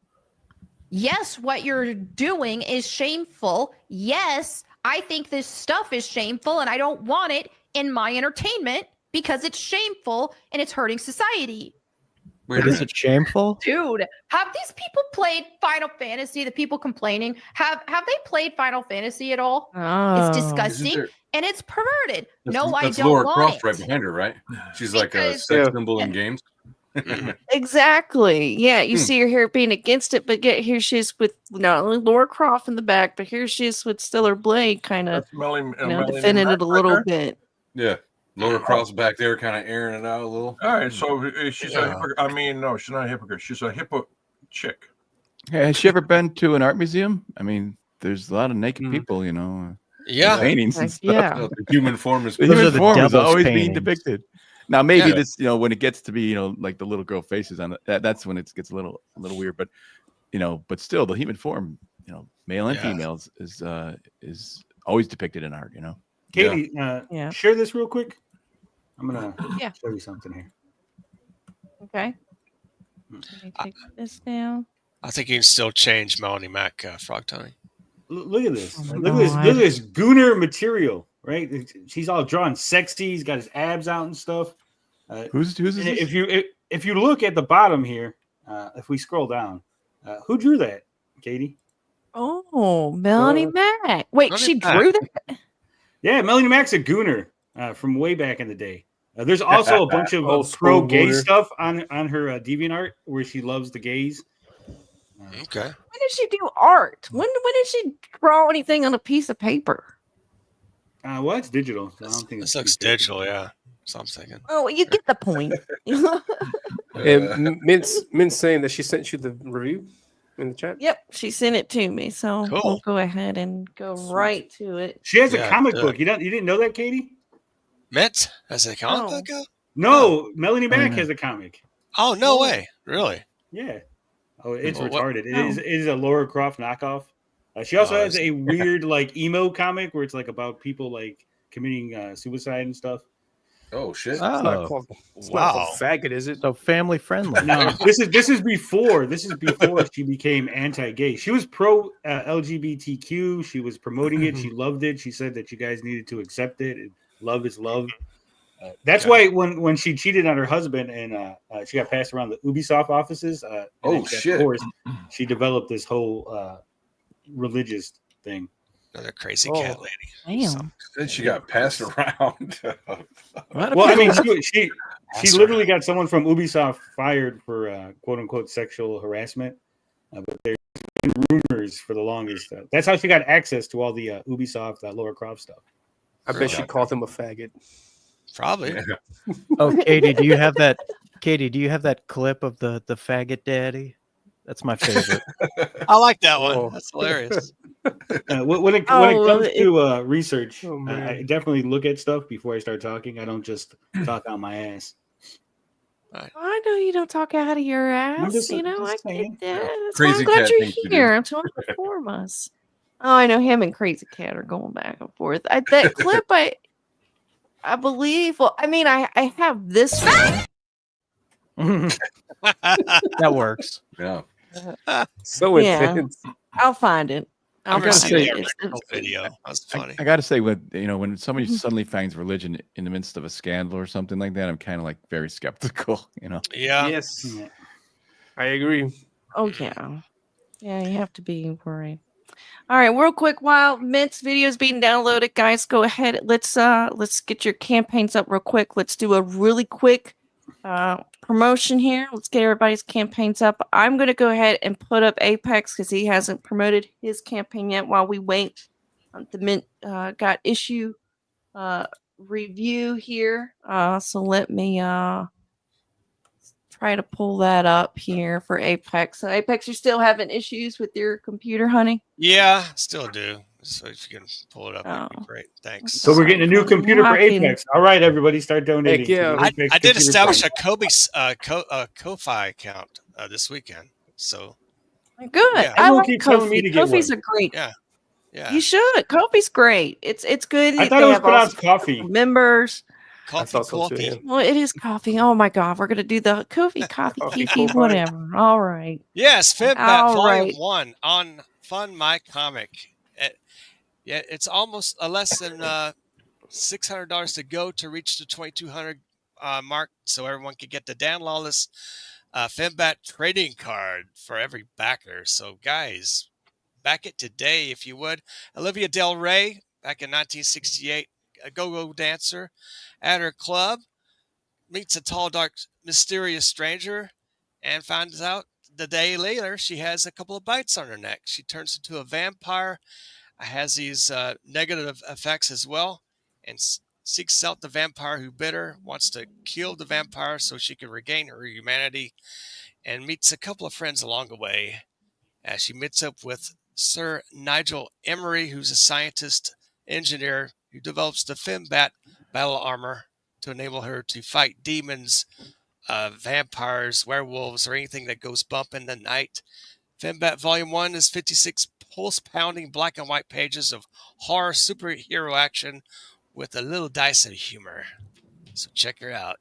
Yes, what you're doing is shameful. Yes, I think this stuff is shameful and I don't want it in my entertainment because it's shameful and it's hurting society. But is it shameful? Dude, have these people played Final Fantasy? The people complaining, have they played Final Fantasy at all? Oh. It's disgusting and it's perverted. No, I That's don't Laura want Croft it. right behind her, right? She's like a sex symbol in games. Exactly. Yeah, you see her here being against it, but yet here she is with not only Laura Croft in the back, but here she is with Stellar Blade, kind of defending it a little bit. Yeah, Laura Croft's back there, kind of airing it out a little. All right, so she's a hypocrite. I mean, no, she's not a hypocrite. She's a hippo chick. Hey, has she ever been to an art museum? I mean, there's a lot of naked people, paintings and stuff. Yeah. The human form is the human form is always being paintings. depicted. Now, maybe this, when it gets to be, like the little girl faces on it, that's when it gets a little weird. But, but still, the human form, male and females, is always depicted in art. Katie, share this real quick. I'm gonna show you something here. Okay. Let me take this down. I think you can still change Melanie Mac, Frog Tony. Look at this. Oh my Look at this. God. Look at this gooner material, right? She's all drawn sexy. He's got his abs out and stuff. Who's and this? if you look at the bottom here, if we scroll down, who drew that, Katie? Oh, Melanie Mac. Wait, she drew that? Yeah, Melanie Mac's a gooner from way back in the day. There's also a bunch of Old pro school gay gooner. stuff on her DeviantArt where she loves the gays. Okay. When did she do art? When did she draw anything on a piece of paper? Well, it's digital, so I don't think This looks digital, yeah. So I'm thinking. Oh, you get the point. And Mint's saying that she sent you the review in the chat. Yep, she sent it to me, so Cool. we'll go ahead and go right to it. She has a Yeah, comic do book. it. You didn't know that, Katie? Mint as a comic Oh. book? out? No, Melanie Mack no. has a comic. Oh, no way. Really? Yeah. Oh, it's Well, what- retarded. It is a Laura Croft knockoff. She also has a weird like emo comic where it's like about people like committing suicide and stuff. Oh shit! It's not Oh, called faggot, is it? so family friendly. No, this is before she became anti-gay. She was pro LGBTQ. She was promoting it. She loved it. She said that you guys needed to accept it. And love is love. That's why when she cheated on her husband and she got passed around the Ubisoft offices. Oh, shit. Of course, she developed this whole religious thing. Another crazy cat lady. Damn. Then she got passed around. Well, I mean, she literally got someone from Ubisoft fired for quote unquote sexual harassment. But there's been rumors for the longest. That's how she got access to all the Ubisoft Laura Croft stuff. I bet she called him a faggot. Probably. Oh, Katie, do you have that? Katie, do you have that clip of the faggot daddy? That's my favorite. I like that one. That's hilarious. When it comes to research, I definitely look at stuff before I start talking. I don't just talk out my ass. I know you don't talk out of your ass. just- I just get saying. that. That's Crazy why I'm glad Cat you're thinks you do. here to inform us. Oh, I know him and Crazy Cat are going back and forth. That clip, I believe. Well, I mean, I have this one. That works. Yeah. So Yeah. intense. I'll find it. I'll gotta find say- it. Original video. That's funny. I got to say, when somebody suddenly finds religion in the midst of a scandal or something like that, I'm kind of like very skeptical. Yeah. Yes. I agree. Oh yeah, yeah. You have to be worried. All right, real quick, while Mint's video is being downloaded, guys, go ahead. Let's get your campaigns up real quick. Let's do a really quick promotion here. Let's get everybody's campaigns up. I'm gonna go ahead and put up Apex because he hasn't promoted his campaign yet. While we wait, the Mint got issue review here. So let me try to pull that up here for Apex. So Apex, you're still having issues with your computer, honey? Yeah, still do. So if you can pull it up, that'd be Oh. great. Thanks. So we're getting a new computer for Rocking. Apex. All right, everybody, start donating. Heck yeah. to the Apex I did computer establish fund. a Kobe's Ko-Fi account this weekend. So Good. Yeah. I Everyone like keeps telling me Kofi. to get Kofi's one. a great. yeah. Yeah. You should. Kofi's great. It's good. I thought They it was have all pronounced sorts of coffee. members. Coffee, thought so too, coffee. yeah. Well, it is coffee. Oh my god, we're gonna do the Kofi, coffee, Coffee, Kiki, Ko-Fi. whatever. All right. Yes, FibBat All Volume right. 1 on Fund My Comic. Yeah, it's almost less than $600 to go to reach the 2,200 mark, so everyone can get the Dan Lawless FibBat trading card for every backer. So, guys, back it today if you would. Olivia Del Rey, back in 1968, a go-go dancer at her club, meets a tall, dark, mysterious stranger, and finds out the day later she has a couple of bites on her neck. She turns into a vampire, has these negative effects as well, and seeks out the vampire who bit her, wants to kill the vampire so she can regain her humanity, and meets a couple of friends along the way. As she meets up with Sir Nigel Emery, who's a scientist engineer who develops the FibBat battle armor to enable her to fight demons, vampires, werewolves, or anything that goes bump in the night. FibBat Volume 1 is 56 pulse-pounding black and white pages of horror superhero action with a little dice of humor. So check her out.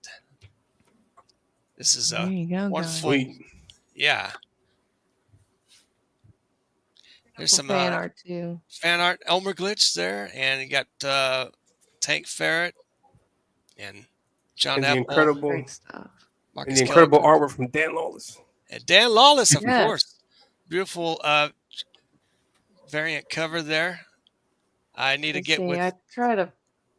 This is There a you go, wonderful, guys. Sweet. yeah. There's some fan art too. fan art. Elmer Glitch there, and you got Tank Ferret and John And the Apple. incredible, Great stuff. and the incredible artwork from Dan Lawless. And Dan Lawless, of Yes. course. Beautiful variant cover there. I need to Let's get see, with I try to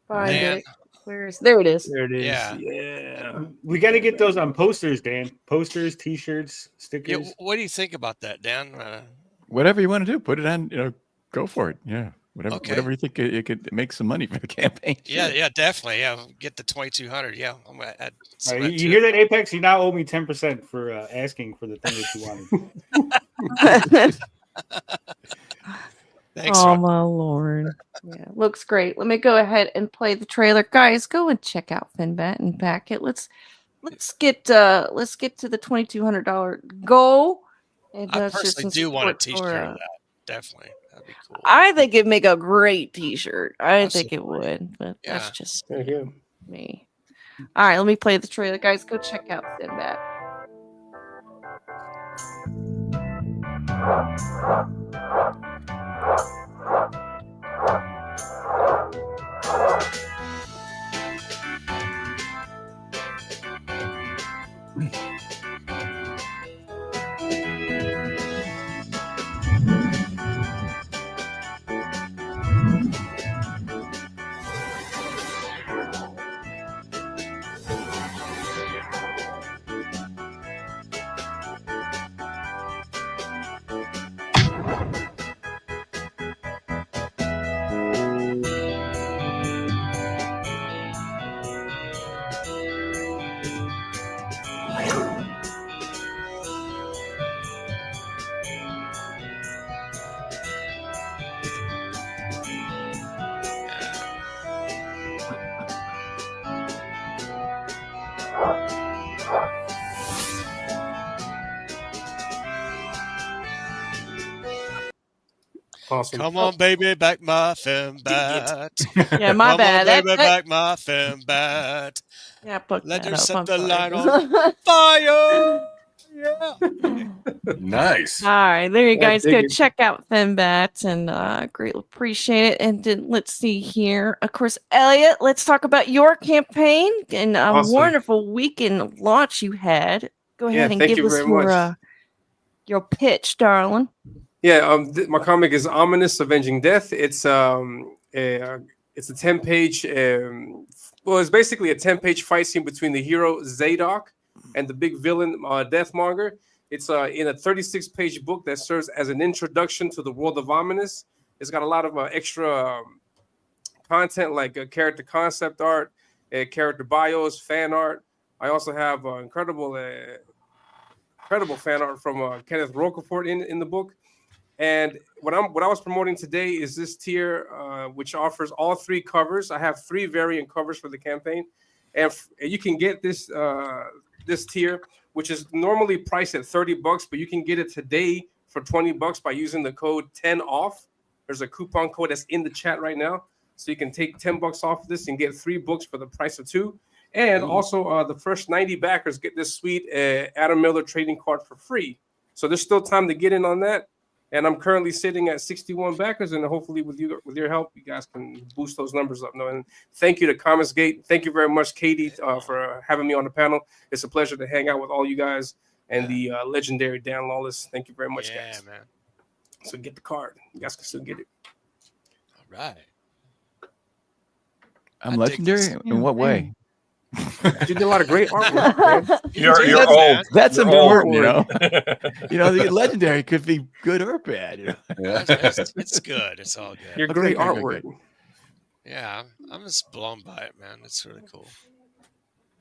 find Dan it. There it is. There it is. Yeah. Yeah. We got to get those on posters, Dan. Posters, T-shirts, Yeah, stickers. what do you think about that, Dan? Whatever you want to do, put it on. Go for it. Yeah. Whatever. Okay. Whatever you think it could make some money for the campaign. Yeah, sure. yeah, definitely. Yeah, get the 2,200. Yeah, I'm gonna add. All some right, of you that hear to that, Apex? You now owe me 10% for asking for the thing that you wanted. Thanks, Oh Ron. my lord. Yeah, looks great. Let me go ahead and play the trailer. Guys, go and check out Finbat and Packet. Let's get to the $2,200 goal. And I let's just personally some do want a support T-shirt for, of that. Definitely, that'd be cool. I think it'd make a great t-shirt. I think it Absolutely. would, but that's Yeah. just Thank you. me. All right, let me play the trailer. Guys, go check out Finbat. Awesome. Come on, baby, back my Finbat. Yeah, my Come bad. on, baby, That- back my Finbat. Yeah, fuck Let that her up. set I'm the sorry. line on fire. Yeah. Nice. All right, there you Yeah, guys dig go it. check out Finbat and greatly appreciate it. And then let's see here. Of course, Elliot, let's talk about your campaign and a Awesome. wonderful weekend launch you had. Go Yeah, ahead and thank give you us very much. your pitch, darling. Yeah, my comic is Ominous Avenging Death. It's a 10-page it's basically a 10-page fight scene between the hero Zadok and the big villain Deathmonger. It's in a 36-page book that serves as an introduction to the world of Ominous. It's got a lot of extra content like character concept art, character bios, fan art. I also have incredible fan art from Kenneth Rocafort in the book. And what I was promoting today is this tier, which offers all 3 covers. I have 3 variant covers for the campaign, and you can get this this tier, which is normally priced at $30, but you can get it today for $20 by using the code 10OFF. There's a coupon code that's in the chat right now, so you can take $10 off of this and get 3 books for the price of 2. And also, the first 90 backers get this sweet Adam Miller trading card for free. So there's still time to get in on that. And I'm currently sitting at 61 backers, and hopefully with your help, you guys can boost those numbers up. No, and thank you to ComicsGate. Thank you very much, Katie, for having me on the panel. It's a pleasure to hang out with all you guys and the legendary Dan Lawless. Thank you very much, guys. Yeah, man. So get the card. You guys can still get it. All right. I'm legendary? In what way? You did a lot of great artwork, man. You're old. That's You're important, old. The legendary could be good or bad. It's good. It's all good. Your great artwork. Yeah, I'm just blown by it, man. It's really cool.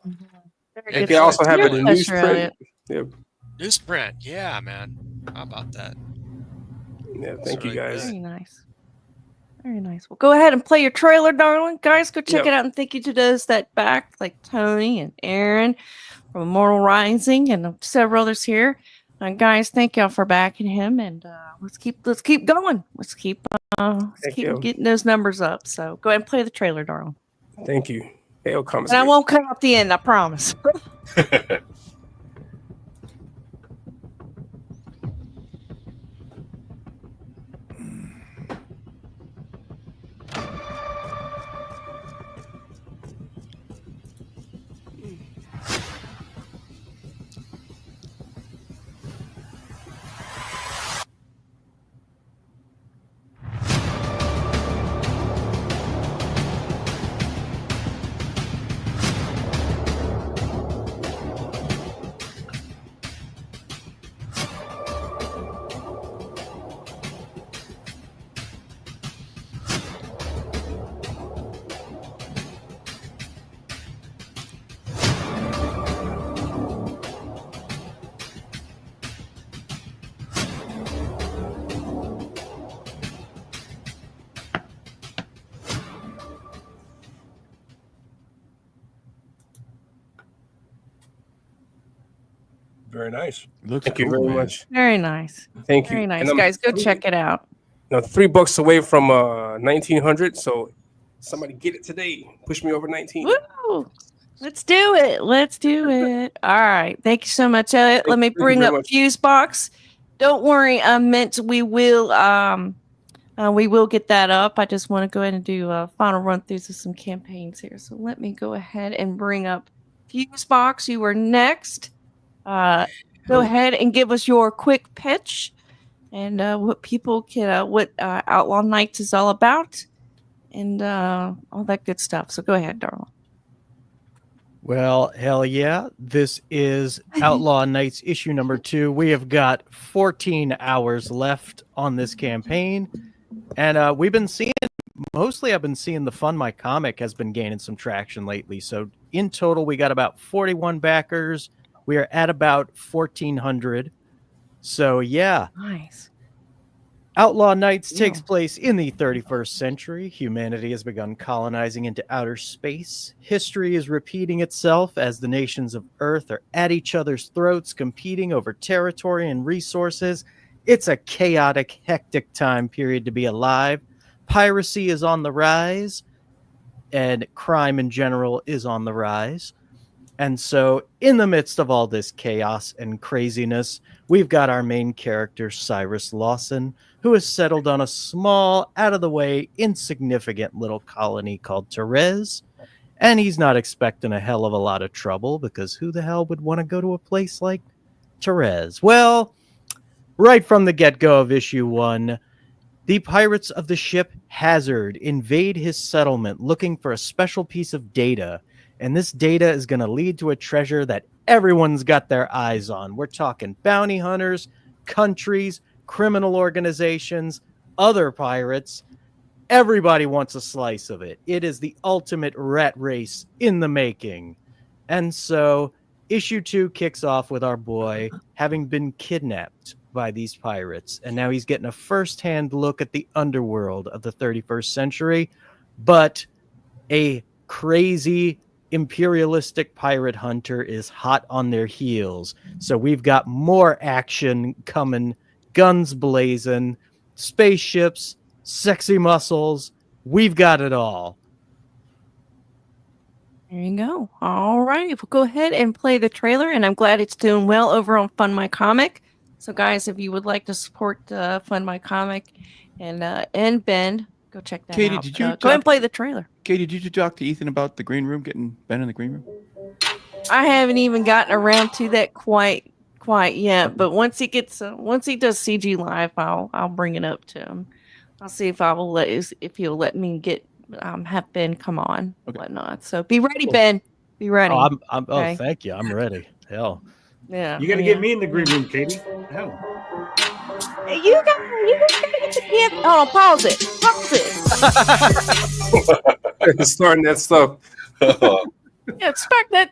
You can also have it in newsprint. Yeah. Newsprint, yeah, man. How about that? Yeah, thank you guys. Very nice. Very nice. Well, go ahead and play your trailer, darling. Guys, go check Yep. it out. And thank you to those that backed, like Tony and Aaron from Immortal Rising and several others here. Guys, thank y'all for backing him. And let's keep going. Let's keep you. getting those numbers up. So go ahead and play the trailer, darling. Thank you. Hail Comics. And I won't cut out the end, I promise. Very nice. Looks Thank you cool, very man. much. Very nice. Thank you. Very nice, And I'm guys. Go check it out. Now $3 away from 1900. So somebody get it today. Push me over 19. Woo! Let's do it. Let's do it. All right. Thank you so much, Elliot. Let me thank you bring very up much. Fuse Box. Don't worry, Mint. We will get that up. I just want to go ahead and do a final run throughs of some campaigns here. So let me go ahead and bring up Fuse Box. You are next. Go ahead and give us your quick pitch and what people can, what Outlaw Nights is all about, and all that good stuff. So go ahead, Darla. Well, hell yeah. This is Outlaw Nights issue number 2. We have got 14 hours left on this campaign. And we've been seeing, mostly I've been seeing the Fund My Comic has been gaining some traction lately. So in total, we got about 41 backers. We are at about 1,400. So yeah. Nice. Outlaw Nights takes place in the 31st century. Humanity has begun colonizing into outer space. History is repeating itself as the nations of Earth are at each other's throats, competing over territory and resources. It's a chaotic, hectic time period to be alive. Piracy is on the rise, and crime in general is on the rise. And so, in the midst of all this chaos and craziness, we've got our main character, Cyrus Lawson, who has settled on a small, out-of-the-way, insignificant little colony called Therese. And he's not expecting a hell of a lot of trouble, because who the hell would want to go to a place like Therese? Well, right from the get-go of issue 1, the pirates of the ship Hazard invade his settlement looking for a special piece of data. And this data is going to lead to a treasure that everyone's got their eyes on. We're talking bounty hunters, countries, criminal organizations, other pirates. Everybody wants a slice of it. It is the ultimate rat race in the making. And so issue 2 kicks off with our boy having been kidnapped by these pirates. And now he's getting a first-hand look at the underworld of the 31st century. But a crazy imperialistic pirate hunter is hot on their heels. So we've got more action coming, guns blazing, spaceships, sexy muscles. We've got it all. There you go. All right. We'll go ahead and play the trailer, and I'm glad it's doing well over on Fund My Comic. So, guys, if you would like to support Fund My Comic and Ben, go check that Katie, out. did you Go ahead and play the trailer. Katie, did you talk to Ethan about the green room, getting Ben in the green room? I haven't even gotten around to that quite yet, but once he does CG Live, I'll bring it up to him. I'll see if he'll let me get have Ben come on, whatnot. So be ready, Ben. Be ready. Oh, thank you. I'm ready. Hell. Yeah. You got to get me in the green room, Katie. Hell. Hey, you gotta get the camp. Oh, pause it. Starting that stuff. Yeah,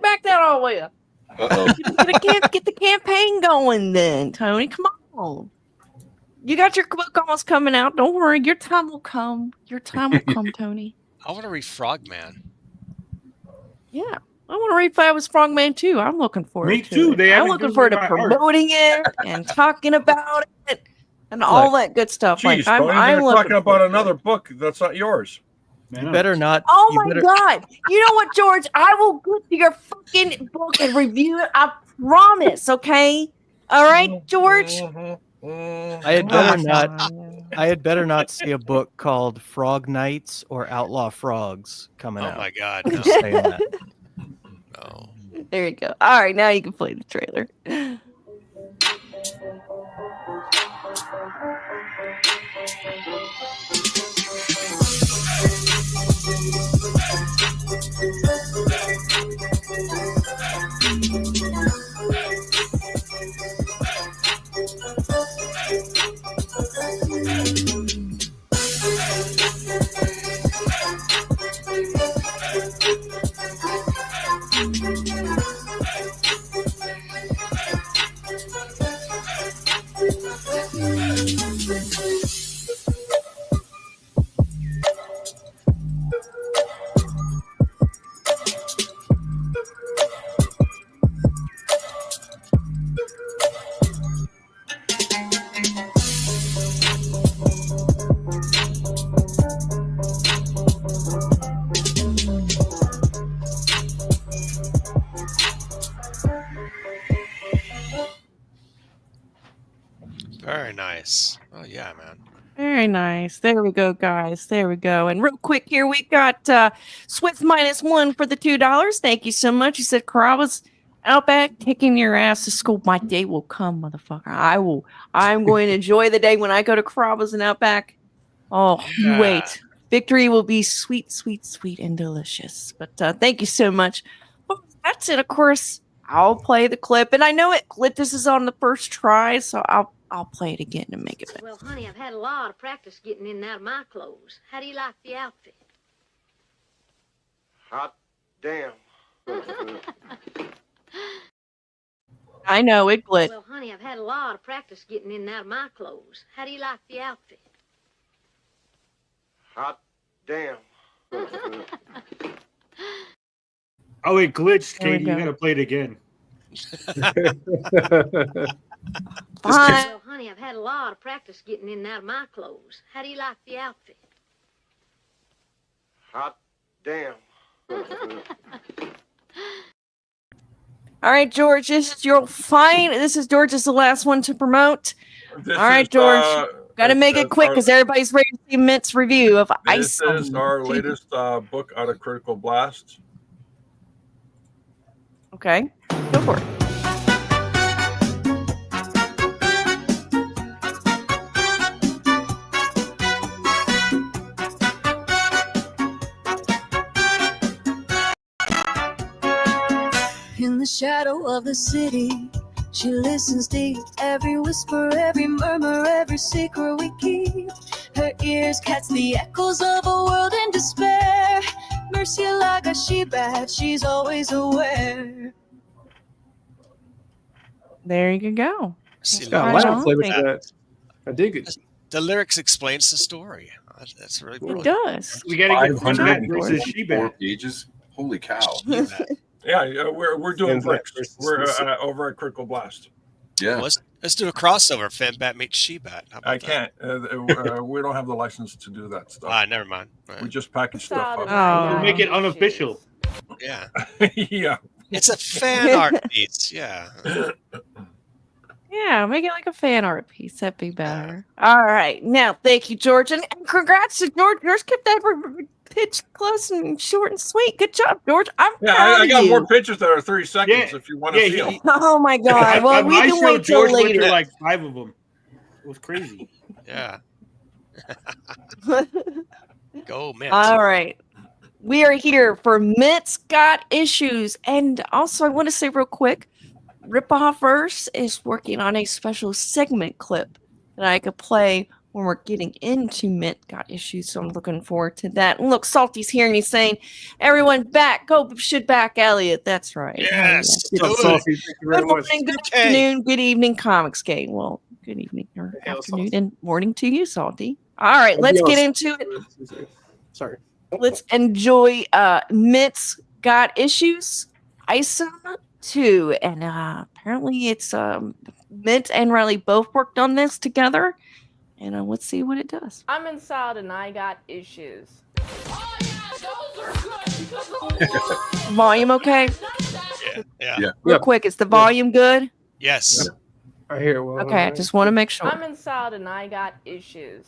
back that all the way up. Get the campaign going then, Tony. Come on. You got your book almost coming out. Don't worry. Your time will come. Tony. I want to read Frogman. Yeah. I want to read Fabulous Frogman too. I'm looking forward to it. Me too. I'm looking forward to promoting it and talking about it and all that good stuff. Jeez, I'm you're talking about another book that's not yours. You better not. Oh my God. You know what, George? I will get to your fucking book and review it. I promise. Okay. All right, George. I had better not see a book called Frog Nights or Outlaw Frogs coming out. Oh my God. I'm just saying that. No. There you go. All right, now you can play the trailer. Nice. Oh yeah, man. Very nice. There we go, guys. There we go. And real quick here, we got Swift -1 for the $2. Thank you so much. You said Carrabba's Outback kicking your ass to school. My day will come, motherfucker. I'm going to enjoy the day when I go to Carrabba's and Outback. Oh, you wait. Victory will be sweet, sweet, sweet, and delicious. But thank you so much. Well, that's it. Of course, I'll play the clip, and I know this is on the first try, so I'll play it again to make it better. Well, honey, I've had a lot of practice getting in and out of my clothes. How do you like the outfit? Hot damn. I know it, Glit. Well, honey, I've had a lot of practice getting in and out of my clothes. How do you like the outfit? Hot damn. Oh, it glitched, There we Katie. You go. gotta play it again. Well, honey, I've had a lot of practice getting in and out of my clothes. How do you like the outfit? Hot damn. All right, George, this is your fine. This is George. This is the last one to promote. This All right, is, George. Got to make this it quick is because everybody's ready to see Mint's review of This Ice. is our latest book out of Critical Blast. Okay, go for it. In the shadow of the city, she listens deep. Every whisper, every murmur, every secret we keep. Her ears catch the echoes of a world in despair. Murcielaga, she bad, she's always aware. There you go. See, got lyrics- loud flavor to that. I dig it. The lyrics explains the story. That's really It brilliant. does. We gotta get Sinbad versus 504 She-Bat. pages. Holy cow. Yeah, we're doing Finbat bricks. versus We're the- over at Critical Blast. Yeah. Well, let's do a crossover. Finbat meets She-Bat. How about I that? can't. We don't have the license to do that stuff. Ah, never mind. All We right. just package stuff Oh. up. We'll make it unofficial. Yeah. Yeah. It's a fan art piece. Yeah. Yeah, make it like a fan art piece. That'd be better. All right. Now, thank you, George. And congrats to George. George kept every pitch close and short and sweet. Good job, George. I'm Yeah, proud I of got you. more pictures that are 30 seconds Yeah, if you want to yeah, see them. Oh, my God. Well, At we my can show, wait till George went later. through like 5 of them. It was crazy. Yeah. Go, Mint. All right. We are here for Mitt's Got Issues. And also, I want to say real quick, Ripoffverse is working on a special segment clip that I could play when we're getting into Mint Got Issues. So I'm looking forward to that. And look, Salty's here and he's saying, everyone back. Go should back Elliot. That's right. Yes. Good, Do it. Salty, thank you very good much. morning, good Okay. afternoon, good evening, ComicsGate. Well, good evening or Hail, afternoon Salty. and morning to you, Salty. All right, let's get into it. Sorry. Let's enjoy Mitt's Got Issues, Isom 2. And apparently it's Mint and Riley both worked on this together. And let's see what it does. I'm inside and I got issues. Volume okay? Yeah. Real quick, is the volume good? Yes. I hear it well. Okay, I just want to make sure. I'm inside and I got issues.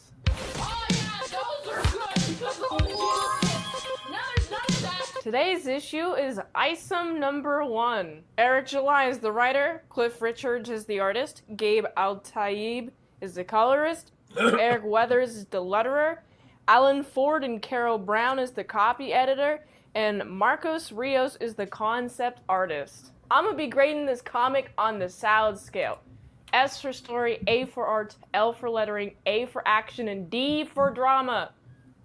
Today's issue is Isom #1. Eric July is the writer, Cliff Richards is the artist, Gabe Al-Taib is the colorist, Eric Weathers is the letterer, Alan Ford and Carol Brown is the copy editor, and Marcos Rios is the concept artist. I'm gonna be grading this comic on the salad scale. S for story, A for art, L for lettering, A for action, and D for drama.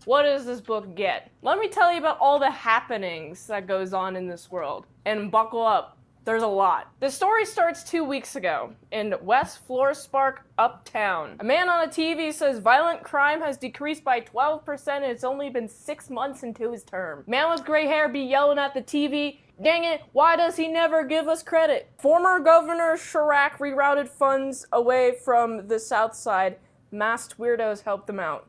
What does this book get? Let me tell you about all the happenings that goes on in this world. And buckle up, there's a lot. The story starts 2 weeks ago in West Florespark, Uptown. A man on a TV says violent crime has decreased by 12% and it's only been 6 months into his term. Man with gray hair be yelling at the TV, dang it, why does he never give us credit? Former Governor Chirac rerouted funds away from the South Side. Masked weirdos helped them out.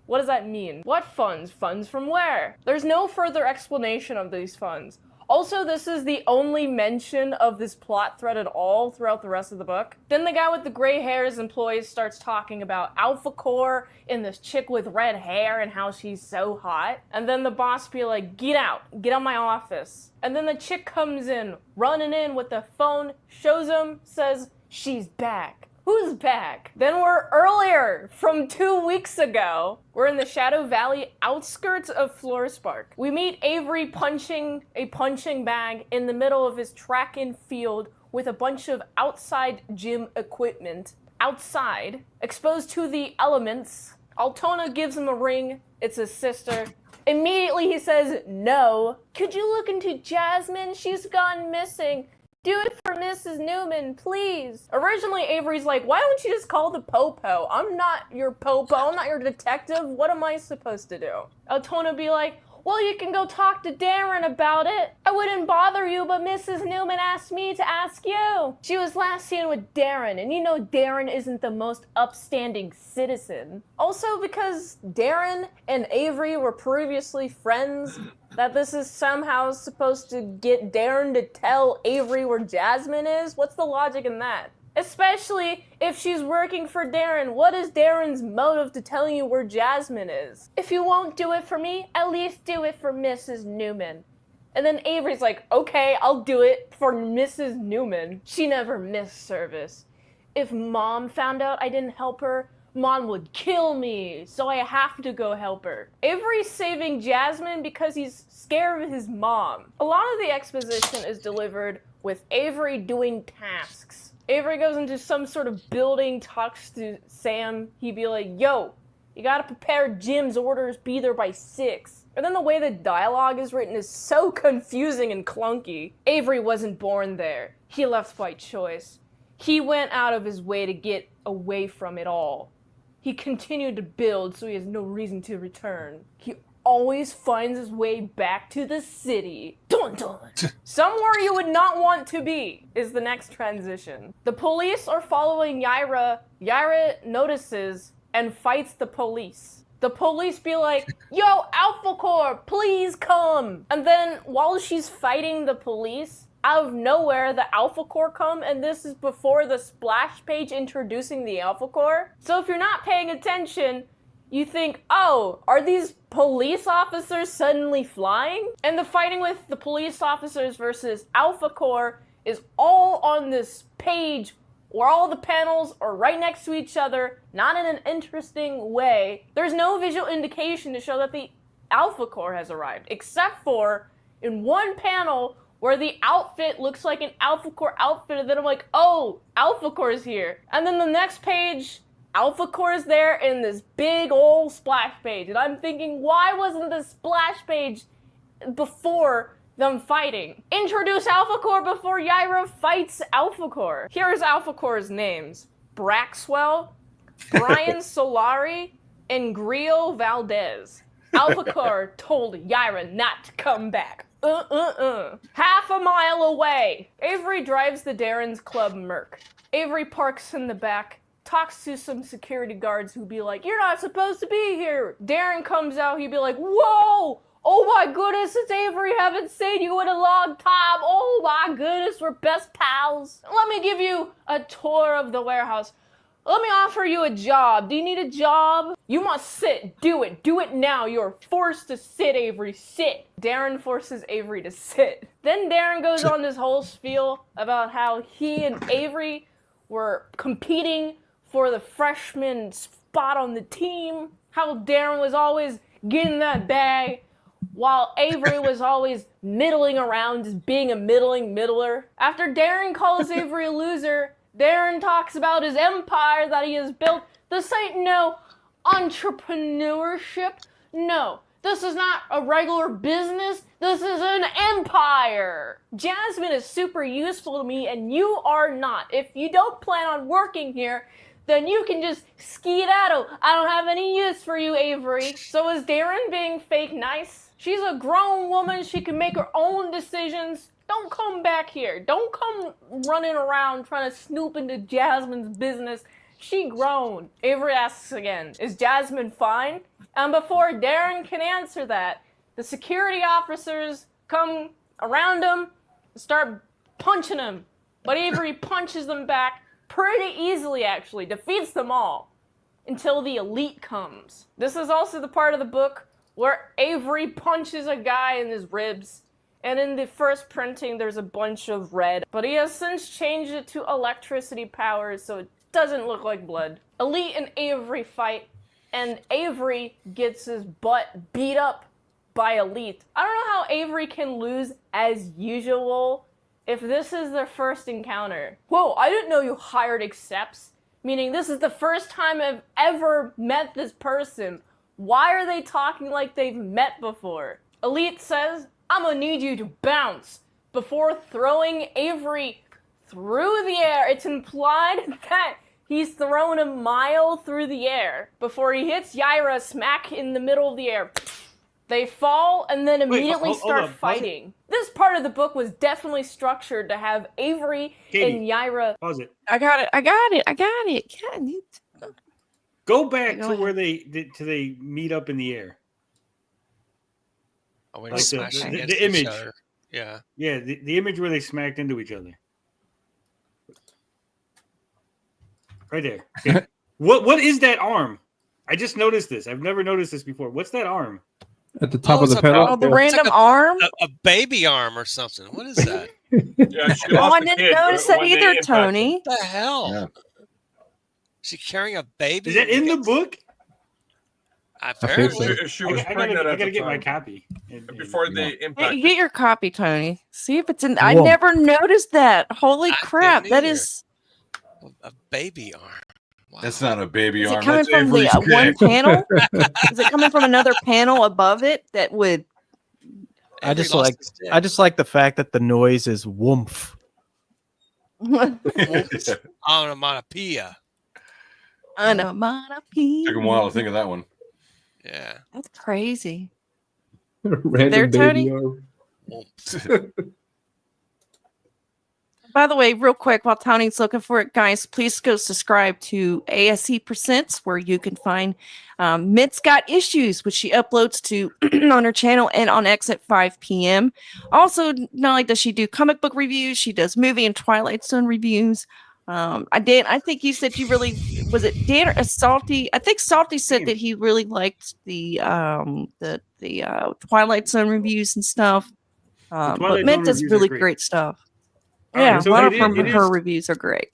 What does that mean? What funds? Funds from where? There's no further explanation of these funds. Also, this is the only mention of this plot thread at all throughout the rest of the book. Then the guy with the gray hairs employees starts talking about Alpha Core and this chick with red hair and how she's so hot. And then the boss be like, get out my office. And then the chick comes in, running in with the phone, shows him, says, she's back. Who's back? Then we're earlier, from 2 weeks ago. We're in the Shadow Valley outskirts of Florespark. We meet Avery punching a punching bag in the middle of his track and field with a bunch of outside gym equipment. Outside, exposed to the elements. Altona gives him a ring. It's his sister. Immediately he says, no. Could you look into Jasmine? She's gone missing. Do it for Mrs. Newman, please. Originally, Avery's like, why don't you just call the Popo? I'm not your Popo. I'm not your detective. What am I supposed to do? Altona be like, well, you can go talk to Darren about it. I wouldn't bother you, but Mrs. Newman asked me to ask you. She was last seen with Darren, and you know Darren isn't the most upstanding citizen. Also, because Darren and Avery were previously friends, that this is somehow supposed to get Darren to tell Avery where Jasmine is? What's the logic in that? Especially if she's working for Darren. What is Darren's motive to telling you where Jasmine is? If you won't do it for me, at least do it for Mrs. Newman. And then Avery's like, okay, I'll do it for Mrs. Newman. She never missed service. If Mom found out I didn't help her, Mom would kill me, so I have to go help her. Avery's saving Jasmine because he's scared of his mom. A lot of the exposition is delivered with Avery doing tasks. Avery goes into some sort of building, talks to Sam. He'd be like, yo, you gotta prepare Jim's orders, be there by 6. And then the way the dialogue is written is so confusing and clunky. Avery wasn't born there. He left by choice. He went out of his way to get away from it all. He continued to build, so he has no reason to return. He always finds his way back to the city. Dun dun! Somewhere you would not want to be is the next transition. The police are following Yaira. Yaira notices and fights the police. The police be like, yo, Alpha Core, please come! And then while she's fighting the police, out of nowhere, the Alpha Core come, and this is before the splash page introducing the Alpha Core. So if you're not paying attention, you think, oh, are these police officers suddenly flying? And the fighting with the police officers versus Alpha Core is all on this page where all the panels are right next to each other, not in an interesting way. There's no visual indication to show that the Alpha Core has arrived, except for in one panel where the outfit looks like an Alpha Core outfit, and then I'm like, oh, Alpha Core is here. And then the next page, Alpha Core is there in this big old splash page. And I'm thinking, why wasn't the splash page before them fighting? Introduce Alpha Core before Yaira fights Alpha Core. Here's Alpha Core's names. Braxwell, Brian Solari, and Grio Valdez. Alpha Core told Yaira not to come back. Half a mile away. Avery drives the Darren's Club Merc. Avery parks in the back, talks to some security guards who be like, you're not supposed to be here. Darren comes out, he'd be like, whoa, oh my goodness, it's Avery, haven't seen you in a long time. Oh my goodness, we're best pals. Let me give you a tour of the warehouse. Let me offer you a job. Do you need a job? You must sit. Do it. Do it now. You're forced to sit, Avery. Sit. Darren forces Avery to sit. Then Darren goes on this whole spiel about how he and Avery were competing for the freshman spot on the team. How Darren was always getting that bag, while Avery was always middling around, just being a middling middler. After Darren calls Avery a loser, Darren talks about his empire that he has built. This ain't no entrepreneurship. No, this is not a regular business. This is an empire. Jasmine is super useful to me, and you are not. If you don't plan on working here, then you can just skedaddle. I don't have any use for you, Avery. So is Darren being fake nice? She's a grown woman. She can make her own decisions. Don't come back here. Don't come running around trying to snoop into Jasmine's business. She grown. Avery asks again, is Jasmine fine? And before Darren can answer that, the security officers come around him and start punching him. But Avery punches them back pretty easily, actually, defeats them all until the elite comes. This is also the part of the book where Avery punches a guy in his ribs. And in the first printing, there's a bunch of red. But he has since changed it to electricity powers, so it doesn't look like blood. Elite and Avery fight, and Avery gets his butt beat up by Elite. I don't know how Avery can lose as usual if this is their first encounter. Whoa, I didn't know you hired accepts. Meaning this is the first time I've ever met this person. Why are they talking like they've met before? Elite says, I'm gonna need you to bounce before throwing Avery through the air. It's implied that he's thrown a mile through the air before he hits Yaira smack in the middle of the air. They fall and then immediately start fighting. This part of the book was definitely structured to have Avery and Yaira. Pause it. I got it. Go back to where they meet up in the air. Oh, when Like they smash against the each image. other. Yeah. Yeah, the image where they smacked into each other. Right there. Okay. What is that arm? I just noticed this. I've never noticed this before. What's that arm? At the top of the pedal. Oh, the random arm? A baby arm or something. What is that? Yeah, she Oh, lost I a didn't kid notice that when they either, impacted. Tony. What the hell? Is she carrying a baby? Is that in the book? Apparently. She was I pregnant gotta at the get my time. copy. Before they Hey, impacted. get your copy, Tony. See if it's in. I Whoa. never noticed that. Holy crap! That either. is. A baby arm. Wow. That's not a baby Is it arm. coming That's from Avery's the one dick. panel? Is it coming from another panel above it that would? I just like the fact that the noise is woomph. Onomatopoeia. Onomatopoeia. Took a while to think of that one. Yeah. That's crazy. Random There, baby Tony? arm. By the way, real quick, while Tony's looking for it, guys, please go subscribe to ASE Presents, where you can find Mit's Got Issues, which she uploads to on her channel and on X at 5 p.m. Also, not only does she do comic book reviews, she does movie and Twilight Zone reviews. I think you said you really was it Dan or Salty? I think Salty said that he really liked the Twilight Zone reviews and stuff. But Twilight Mint Zone does reviews are really great. great stuff. All Yeah, right, so a lot of it her is- reviews are great.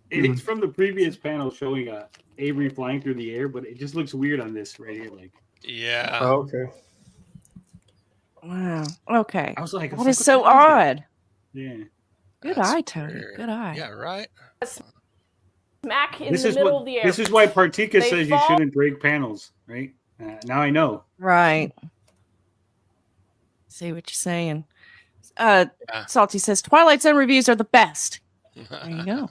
It's from the previous panel showing Avery flying through the air, but it just looks weird on this right here. Like, Yeah. Oh, okay. Wow. Okay. I was like, that what is the so fuck is that? odd. Yeah. Good That's eye, Tony. weird. Good eye. Yeah, right? Smack in This the is middle what. of the air. This is why Partika They says fall- you shouldn't break panels, right? Now I know. Right. See what you're saying. Salty says Twilight Zone reviews are the best. There you go.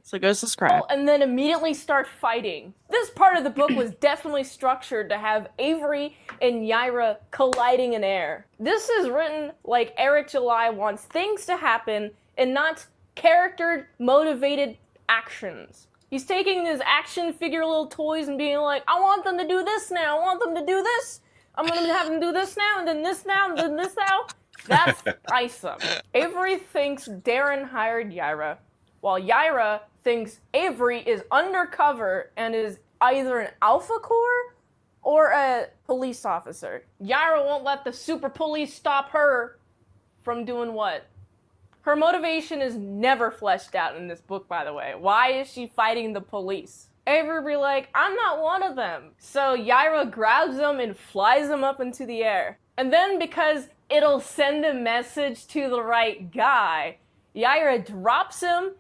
So go subscribe. And then immediately start fighting. This part of the book was definitely structured to have Avery and Yaira colliding in air. This is written like Eric July wants things to happen and not character motivated actions. He's taking his action figure little toys and being like, I want them to do this now. I want them to do this. I'm going to have them do this now and then this now and then this now. That's Isom. Avery thinks Darren hired Yaira, while Yaira thinks Avery is undercover and is either an Alpha Corps or a police officer. Yaira won't let the super police stop her from doing what? Her motivation is never fleshed out in this book, by the way. Why is she fighting the police? Avery be like, I'm not one of them. So Yaira grabs him and flies him up into the air. And then because it'll send a message to the right guy, Yaira drops him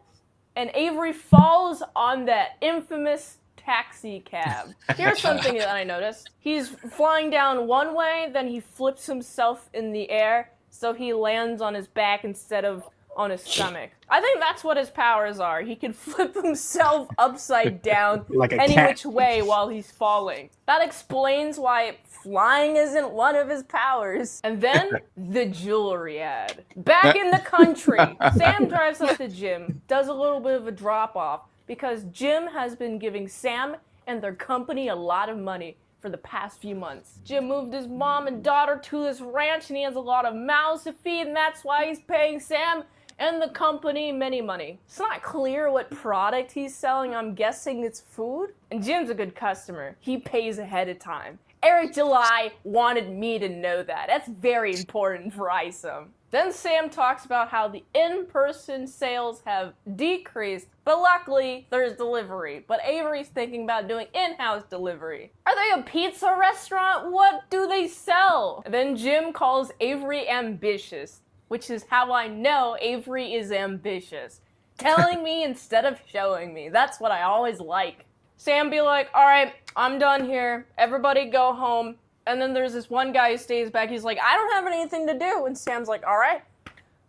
and Avery falls on that infamous taxi cab. Here's something that I noticed. He's flying down one way, then he flips himself in the air, so he lands on his back instead of on his stomach. I think that's what his powers are. He can flip himself upside down Like a any cat. which way while he's falling. That explains why flying isn't one of his powers. And then the jewelry ad. Back in the country, Sam drives up to Jim, does a little bit of a drop off because Jim has been giving Sam and their company a lot of money for the past few months. Jim moved his mom and daughter to this ranch and he has a lot of mouths to feed, and that's why he's paying Sam and the company many money. It's not clear what product he's selling. I'm guessing it's food. And Jim's a good customer. He pays ahead of time. Eric July wanted me to know that. That's very important for Isom. Then Sam talks about how the in-person sales have decreased, but luckily there's delivery. But Avery's thinking about doing in-house delivery. Are they a pizza restaurant? What do they sell? And then Jim calls Avery ambitious, which is how I know Avery is ambitious. Telling me instead of showing me. That's what I always like. Sam be like, all right, I'm done here. Everybody go home. And then there's this one guy who stays back. He's like, I don't have anything to do. And Sam's like, all right,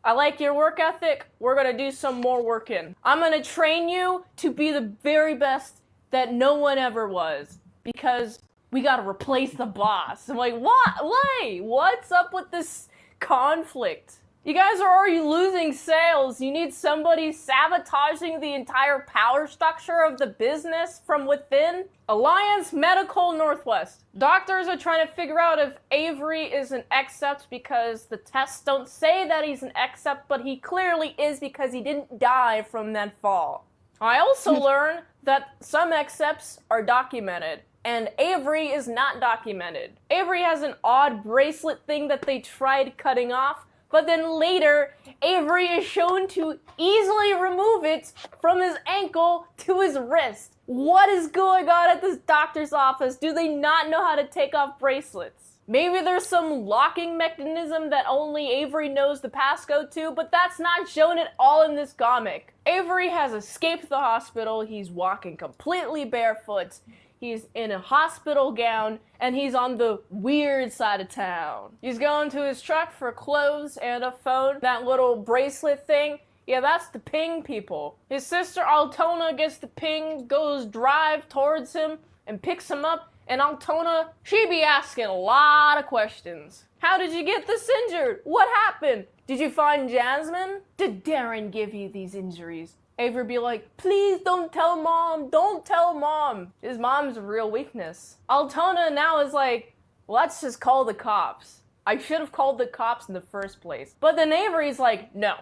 I like your work ethic. We're going to do some more work in. I'm going to train you to be the very best that no one ever was. Because we got to replace the boss. I'm like, what? Why? What's up with this conflict? You guys are already losing sales. You need somebody sabotaging the entire power structure of the business from within? Alliance Medical Northwest. Doctors are trying to figure out if Avery is an accept because the tests don't say that he's an accept, but he clearly is because he didn't die from that fall. I also learned that some accepts are documented, and Avery is not documented. Avery has an odd bracelet thing that they tried cutting off, but then later, Avery is shown to easily remove it from his ankle to his wrist. What is going on at this doctor's office? Do they not know how to take off bracelets? Maybe there's some locking mechanism that only Avery knows the passcode to, but that's not shown at all in this comic. Avery has escaped the hospital. He's walking completely barefoot. He's in a hospital gown, and he's on the weird side of town. He's going to his truck for clothes and a phone. That little bracelet thing, yeah, that's the ping people. His sister Altona gets the ping, goes drive towards him, and picks him up, and Altona, she be asking a lot of questions. How did you get this injured? What happened? Did you find Jasmine? Did Darren give you these injuries? Avery be like, please don't tell mom, don't tell mom. His mom's a real weakness. Altona now is like, let's just call the cops. I should have called the cops in the first place. But then Avery's like, no,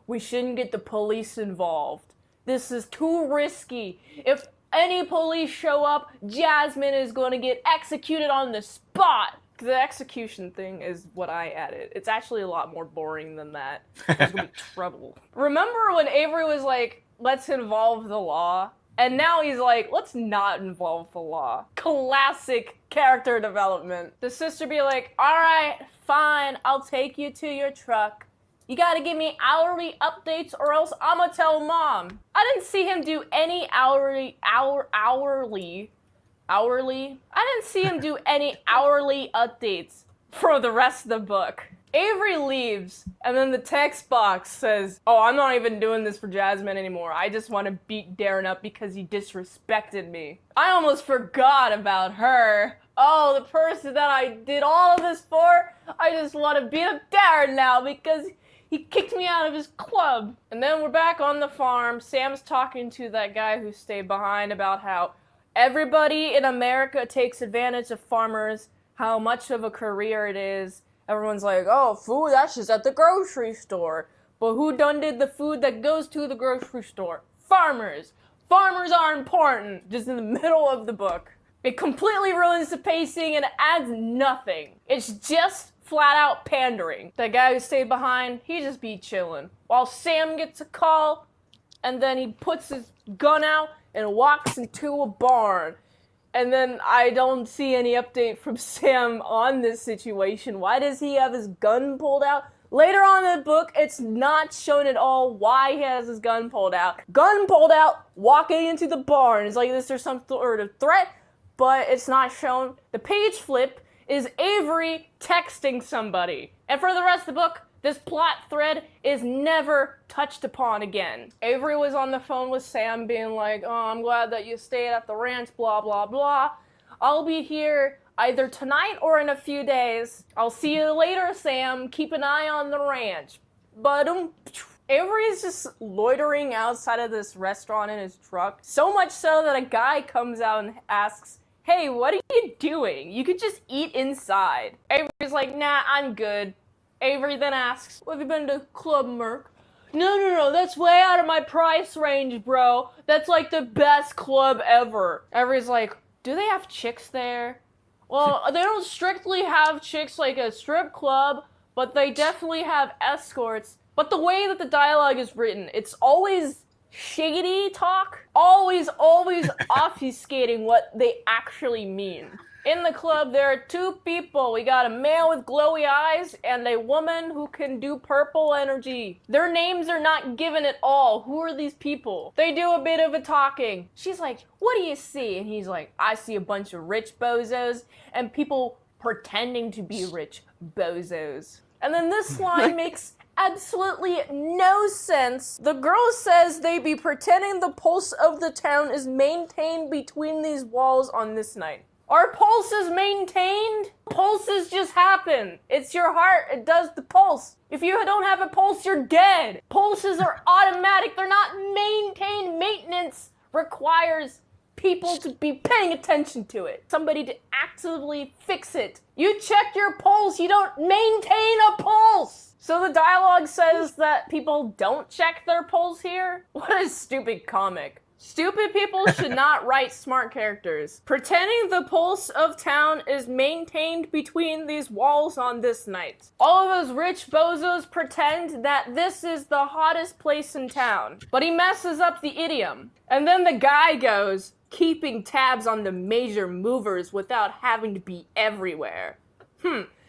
we shouldn't get the police involved. This is too risky. If any police show up, Jasmine is going to get executed on the spot. The execution thing is what I added. It's actually a lot more boring than that. There's going to be trouble. Remember when Avery was like, let's involve the law? And now he's like, let's not involve the law. Classic character development. The sister be like, all right, fine, I'll take you to your truck. You gotta give me hourly updates or else I'ma tell mom. I didn't see him do any hourly. I didn't see him do any hourly updates for the rest of the book. Avery leaves, and then the text box says, oh, I'm not even doing this for Jasmine anymore. I just want to beat Darren up because he disrespected me. I almost forgot about her. Oh, the person that I did all of this for, I just want to beat up Darren now because he kicked me out of his club. And then we're back on the farm. Sam's talking to that guy who stayed behind about how everybody in America takes advantage of farmers, how much of a career it is. Everyone's like, oh, food, that's just at the grocery store. But who done did the food that goes to the grocery store? Farmers. Farmers are important, just in the middle of the book. It completely ruins the pacing and adds nothing. It's just flat out pandering. That guy who stayed behind, he just be chilling. While Sam gets a call, and then he puts his gun out and walks into a barn. And then I don't see any update from Sam on this situation. Why does he have his gun pulled out? Later on in the book, it's not shown at all why he has his gun pulled out. Gun pulled out, walking into the barn. It's like this there's some sort of threat, but it's not shown. The page flip is Avery texting somebody. And for the rest of the book, this plot thread is never touched upon again. Avery was on the phone with Sam being like, oh, I'm glad that you stayed at the ranch, blah, blah, blah. I'll be here either tonight or in a few days. I'll see you later, Sam. Keep an eye on the ranch. But Avery's just loitering outside of this restaurant in his truck. So much so that a guy comes out and asks, hey, what are you doing? You could just eat inside. Avery's like, nah, I'm good. Avery then asks, well, have you been to Club Merc? No, that's way out of my price range, bro. That's like the best club ever. Avery's like, do they have chicks there? Well, they don't strictly have chicks like a strip club, but they definitely have escorts. But the way that the dialogue is written, it's always shady talk, always obfuscating what they actually mean. In the club, there are two people. We got a male with glowy eyes and a woman who can do purple energy. Their names are not given at all. Who are these people? They do a bit of a talking. She's like, what do you see? And he's like, I see a bunch of rich bozos and people pretending to be rich bozos. And then this line makes absolutely no sense. The girl says they be pretending the pulse of the town is maintained between these walls on this night. Are pulses maintained? Pulses just happen. It's your heart. It does the pulse. If you don't have a pulse, you're dead. Pulses are automatic. They're not maintained. Maintenance requires people to be paying attention to it. Somebody to actively fix it. You check your pulse. You don't maintain a pulse. So the dialogue says that people don't check their pulse here? What a stupid comic. Stupid people should not write smart characters. Pretending the pulse of town is maintained between these walls on this night. All of those rich bozos pretend that this is the hottest place in town. But he messes up the idiom. And then the guy goes, keeping tabs on the major movers without having to be everywhere.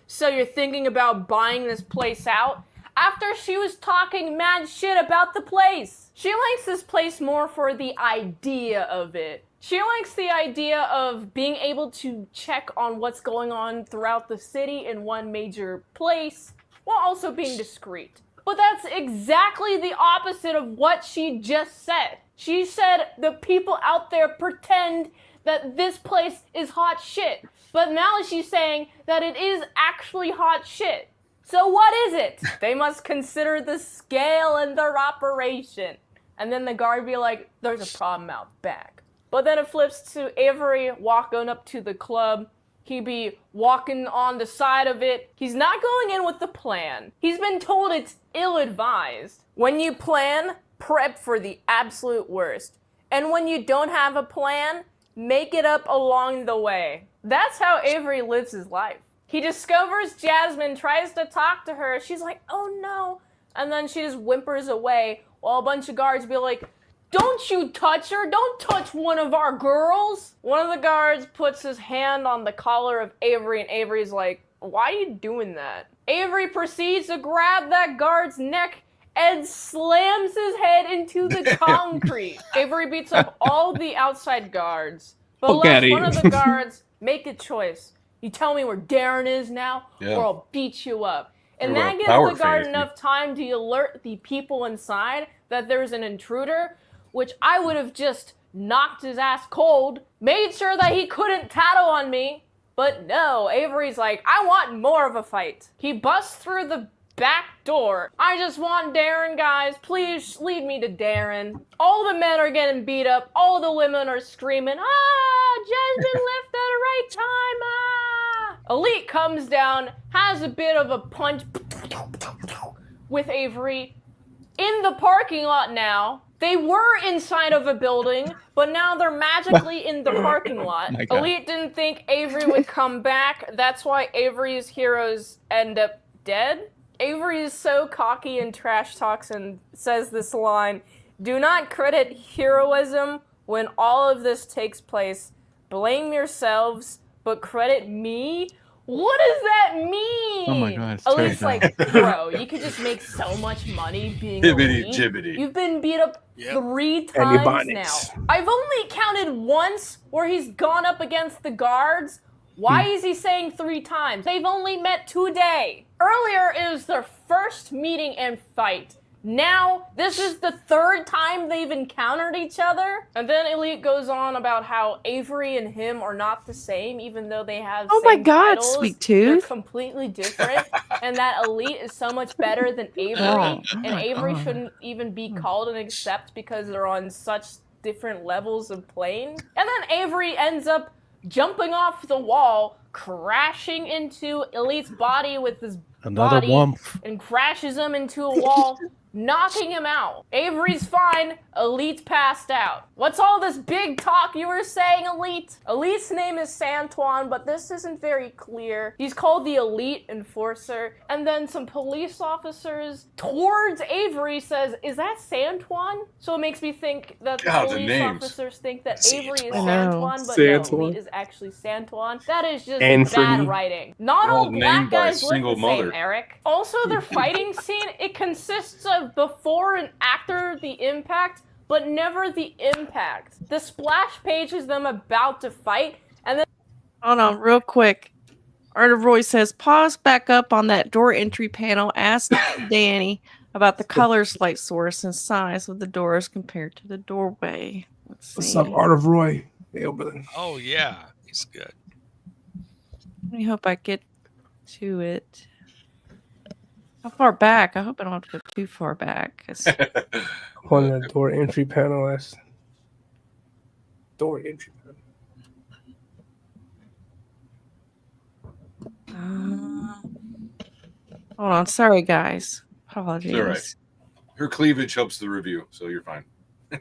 So you're thinking about buying this place out? After she was talking mad shit about the place. She likes this place more for the idea of it. She likes the idea of being able to check on what's going on throughout the city in one major place, while also being discreet. But that's exactly the opposite of what she just said. She said the people out there pretend that this place is hot shit. But now she's saying that it is actually hot shit. So what is it? They must consider the scale in their operation. And then the guard be like, there's a problem out back. But then it flips to Avery walking up to the club. He be walking on the side of it. He's not going in with the plan. He's been told it's ill-advised. When you plan, prep for the absolute worst. And when you don't have a plan, make it up along the way. That's how Avery lives his life. He discovers Jasmine, tries to talk to her. She's like, oh no. And then she just whimpers away while a bunch of guards be like, don't you touch her. Don't touch one of our girls. One of the guards puts his hand on the collar of Avery and Avery's like, why are you doing that? Avery proceeds to grab that guard's neck and slams his head into the concrete. Avery beats up all the outside guards, but lets one of the guards make a choice. You tell me where Darren is now, or I'll beat you up. And that gives the guard enough time to alert the people inside that there's an intruder, which I would have just knocked his ass cold, made sure that he couldn't tattle on me. But no, Avery's like, I want more of a fight. He busts through the back door. I just want Darren, guys. Please lead me to Darren. All the men are getting beat up. All the women are screaming, Jasmine left at the right time, Elite comes down, has a bit of a punch with Avery in the parking lot now. They were inside of a building, but now they're magically in the parking lot. Elite didn't think Avery would come back. That's why Avery's heroes end up dead. Avery is so cocky and trash talks and says this line, do not credit heroism when all of this takes place. Blame yourselves, but credit me? What does that mean? Oh my god, it's Elite's like, bro, you could just make so much money being elite. Jibbity. You've been beat up 3 times now. I've only counted once where he's gone up against the guards. Why is he saying 3 times? They've only met today. Earlier, it was their first meeting and fight. Now, this is the 3rd time they've encountered each other. And then Elite goes on about how Avery and him are not the same, even though they have same titles. Sweet Tooth. They're completely different. And that Elite is so much better than Avery. And Avery shouldn't even be called an accept because they're on such different levels of playing. And then Avery ends up jumping off the wall, crashing into Elite's body with his Another body, wump. and crashes him into a wall, knocking him out. Avery's fine, Elite's passed out. What's all this big talk you were saying, Elite? Elite's name is Santuan, but this isn't very clear. He's called the Elite Enforcer, and then some police officers towards Avery says, is that Santuan? So it makes me think that the police officers think that Avery is Santuan, but no, Elite is actually Santuan. That is just bad writing. Not all black guys look the same, Eric. Also, their fighting scene, it consists of before and after the impact, but never the impact. The splash page is them about to fight, and then... Hold on, real quick. Art of Roy says, pause back up on that door entry panel. Ask Danny about the colors, light source, and size of the doors compared to the doorway. Let's see. What's up, Art of Roy? Hey, brother. Oh, yeah. He's good. I hope I get to it. How far back? I hope I don't have to go too far back. On the door entry panel. That's door entry panel. Hold on. Sorry, guys. Apologies. It's all right. Her cleavage helps the review, so you're fine.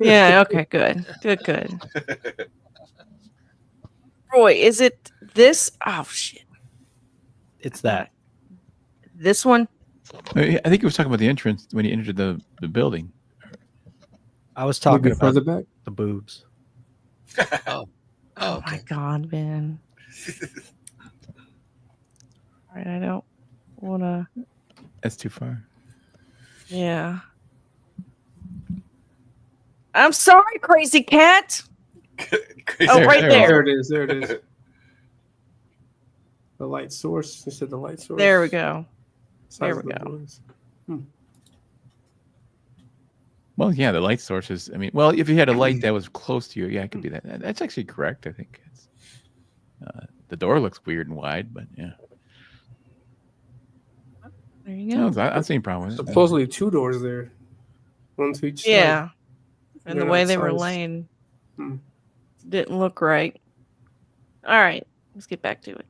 Yeah, okay, good. Good. Roy, is it this? Oh, shit. It's that. This one? I think he was talking about the entrance when he entered the building. I was talking about further back? The boobs. Oh my God, man. All right, I don't want to. That's too far. Yeah. I'm sorry, crazy cat. Oh, right there. There it is. The light source. You said the light source. There we go. Size There we of the go. doors. Well, yeah, the light sources. I mean, well, if you had a light that was close to you, yeah, it could be that. That's actually correct. I think it's, the door looks weird and wide, but yeah. There you go. No, I don't see any problem with it. Supposedly 2 doors there. One to each side. Yeah. And They're the way not they were sized. laying didn't look right. All right, let's get back to it.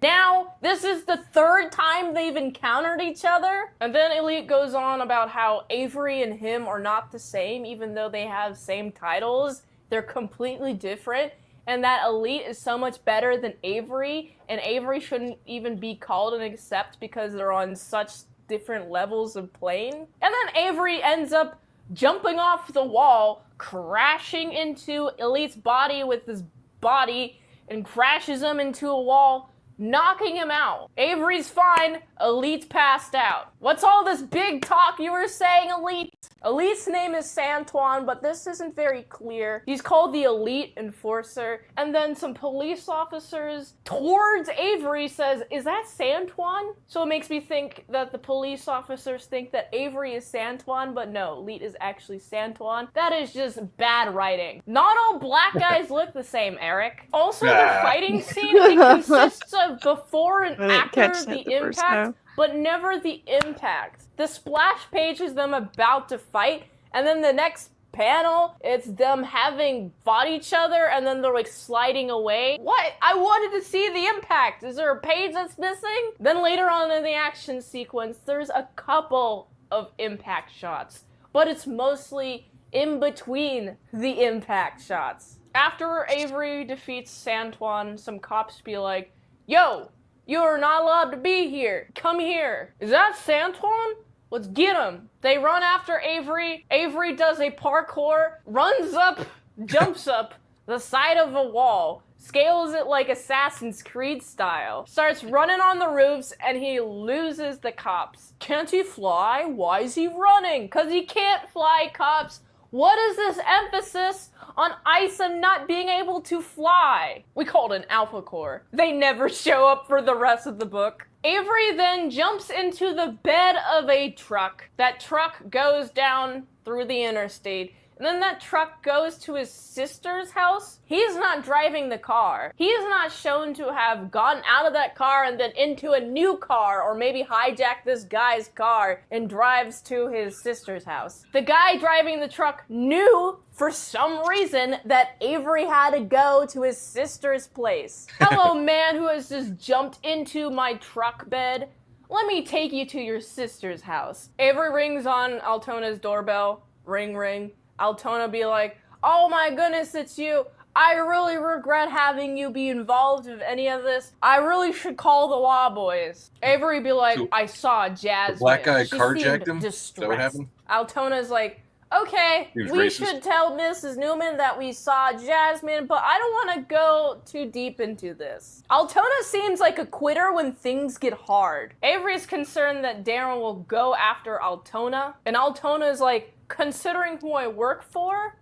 Now, this is the 3rd time they've encountered each other. And then Elite goes on about how Avery and him are not the same, even though they have same titles. They're completely different. And that Elite is so much better than Avery. And Avery shouldn't even be called an accept because they're on such different levels of plane. And then Avery ends up jumping off the wall, crashing into Elite's body with his body, and crashes him into a wall, knocking him out. Avery's fine, Elite's passed out. What's all this big talk you were saying, Elite? Elite's name is Santuan, but this isn't very clear. He's called the Elite Enforcer, and then some police officers towards Avery says, is that Santuan? So it makes me think that the police officers think that Avery is Santuan, but no, Elite is actually Santuan. That is just bad writing. Not all black guys look the same, Eric. Also, the fighting scene, it consists of before and after the impact, but never the impact. The splash page is them about to fight, and then the next panel, it's them having fought each other, and then they're like sliding away. What? I wanted to see the impact. Is there a page that's missing? Then later on in the action sequence, there's a couple of impact shots, but it's mostly in between the impact shots. After Avery defeats Santuan, some cops be like, yo, you're not allowed to be here. Come here. Is that Santuan? Let's get him. They run after Avery. Avery does a parkour, runs up, jumps up the side of a wall, scales it like Assassin's Creed style, starts running on the roofs, and he loses the cops. Can't he fly? Why is he running? Because he can't fly, cops. What is this emphasis on Isom not being able to fly? We call it an alpha core. They never show up for the rest of the book. Avery then jumps into the bed of a truck. That truck goes down through the interstate. And then that truck goes to his sister's house. He's not driving the car. He is not shown to have gotten out of that car and then into a new car, or maybe hijacked this guy's car and drives to his sister's house. The guy driving the truck knew for some reason that Avery had to go to his sister's place. Hello, man who has just jumped into my truck bed. Let me take you to your sister's house. Avery rings on Altona's doorbell. Ring, ring. Altona be like, oh my goodness, it's you. I really regret having you be involved with any of this. I really should call the law boys. Avery be like, I saw Jasmine. The black guy She carjacked seemed him? Is that what distressed. happened? Altona's like, okay, He was we racist. should tell Mrs. Newman that we saw Jasmine, but I don't want to go too deep into this. Altona seems like a quitter when things get hard. Avery's concerned that Darren will go after Altona, and Altona is like, considering who I work for?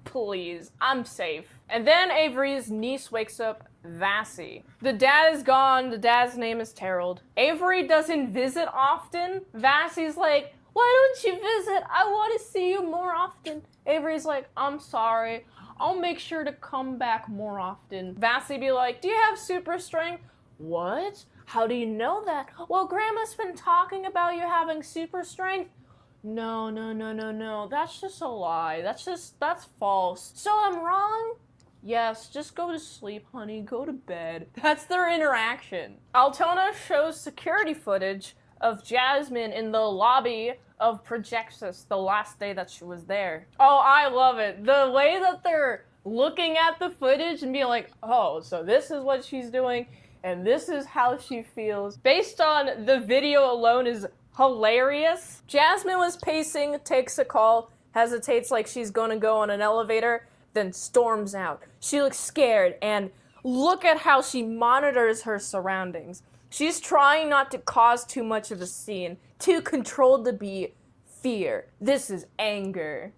Please, I'm safe. And then Avery's niece wakes up, Vassy. The dad is gone, the dad's name is Terrell. Avery doesn't visit often. Vassy's like, why don't you visit? I want to see you more often. Avery's like, I'm sorry. I'll make sure to come back more often. Vassy be like, do you have super strength? What? How do you know that? Well, Grandma's been talking about you having super strength. No. That's just a lie. That's false. So I'm wrong? Yes, just go to sleep, honey. Go to bed. That's their interaction. Altona shows security footage of Jasmine in the lobby of Projexus the last day that she was there. Oh, I love it. The way that they're looking at the footage and being like, oh, so this is what she's doing and this is how she feels. Based on the video alone is hilarious. Jasmine was pacing, takes a call, hesitates like she's gonna go on an elevator, then storms out. She looks scared, and look at how she monitors her surroundings. She's trying not to cause too much of a scene, too controlled to be fear. This is anger.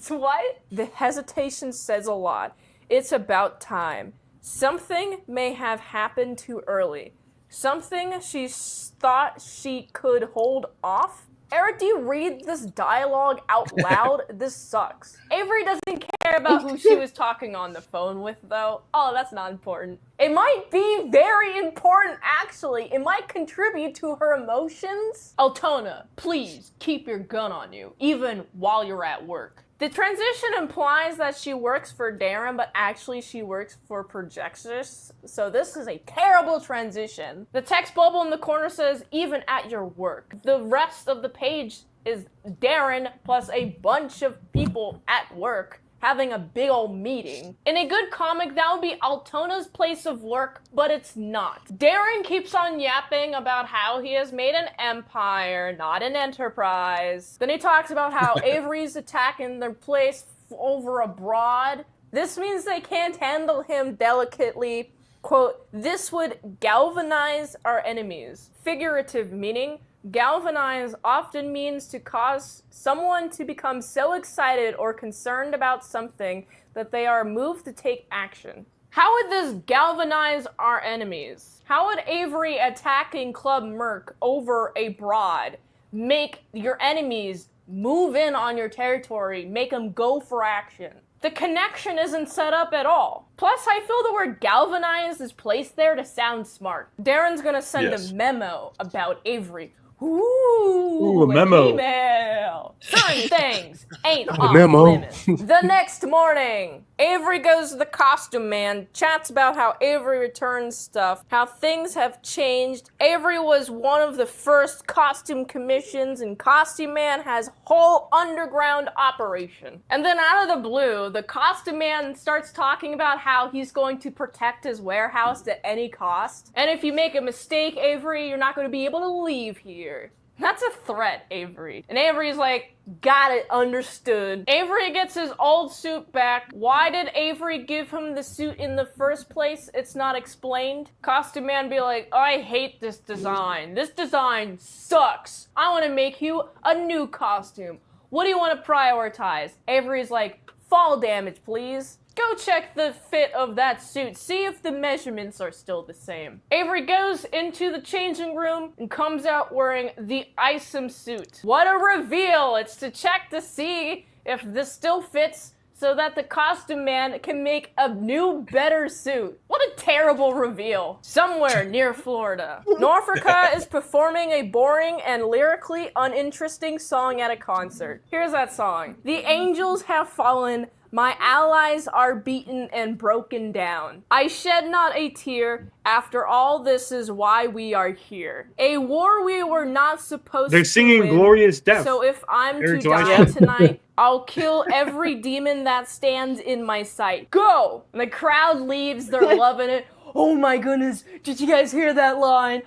What? The hesitation says a lot. It's about time. Something may have happened too early. Something she thought she could hold off. Eric, do you read this dialogue out loud? This sucks. Avery doesn't care about who she was talking on the phone with, though. Oh, that's not important. It might be very important, actually. It might contribute to her emotions. Altona, please keep your gun on you, even while you're at work. The transition implies that she works for Darren, but actually she works for Projexus. So this is a terrible transition. The text bubble in the corner says, even at your work. The rest of the page is Darren plus a bunch of people at work having a big old meeting. In a good comic, that would be Altona's place of work, but it's not. Darren keeps on yapping about how he has made an empire, not an enterprise. Then he talks about how Avery's attacking their place over abroad. This means they can't handle him delicately. Quote, this would galvanize our enemies. Figurative meaning, galvanize often means to cause someone to become so excited or concerned about something that they are moved to take action. How would this galvanize our enemies? How would Avery attacking Club Merc over a broad make your enemies move in on your territory, make them go for action? The connection isn't set up at all. Plus, I feel the word galvanize is placed there to sound smart. Darren's gonna send a memo about Avery. Ooh, a memo. Email. Certain things ain't A off memo. limits. The next morning, Avery goes to the costume man, chats about how Avery returns stuff, how things have changed. Avery was one of the first costume commissions, and Costume Man has whole underground operation. And then out of the blue, the costume man starts talking about how he's going to protect his warehouse at any cost. And if you make a mistake, Avery, you're not going to be able to leave here. That's a threat, Avery. And Avery's like, got it, understood. Avery gets his old suit back. Why did Avery give him the suit in the first place? It's not explained. Costume Man be like, oh, I hate this design. This design sucks. I want to make you a new costume. What do you want to prioritize? Avery's like, fall damage, please. Go check the fit of that suit. See if the measurements are still the same. Avery goes into the changing room and comes out wearing the Isom suit. What a reveal! It's to check to see if this still fits so that the costume man can make a new, better suit. What a terrible reveal. Somewhere near Florida, Norfolka is performing a boring and lyrically uninteresting song at a concert. Here's that song. The angels have fallen. My allies are beaten and broken down. I shed not a tear. After all, this is why we are here. A war we were not supposed They're to singing win. Glorious Death. So if I'm Eric to July. die tonight, I'll kill every demon that stands in my sight. Go! And the crowd leaves. They're loving it. Oh my goodness. Did you guys hear that line?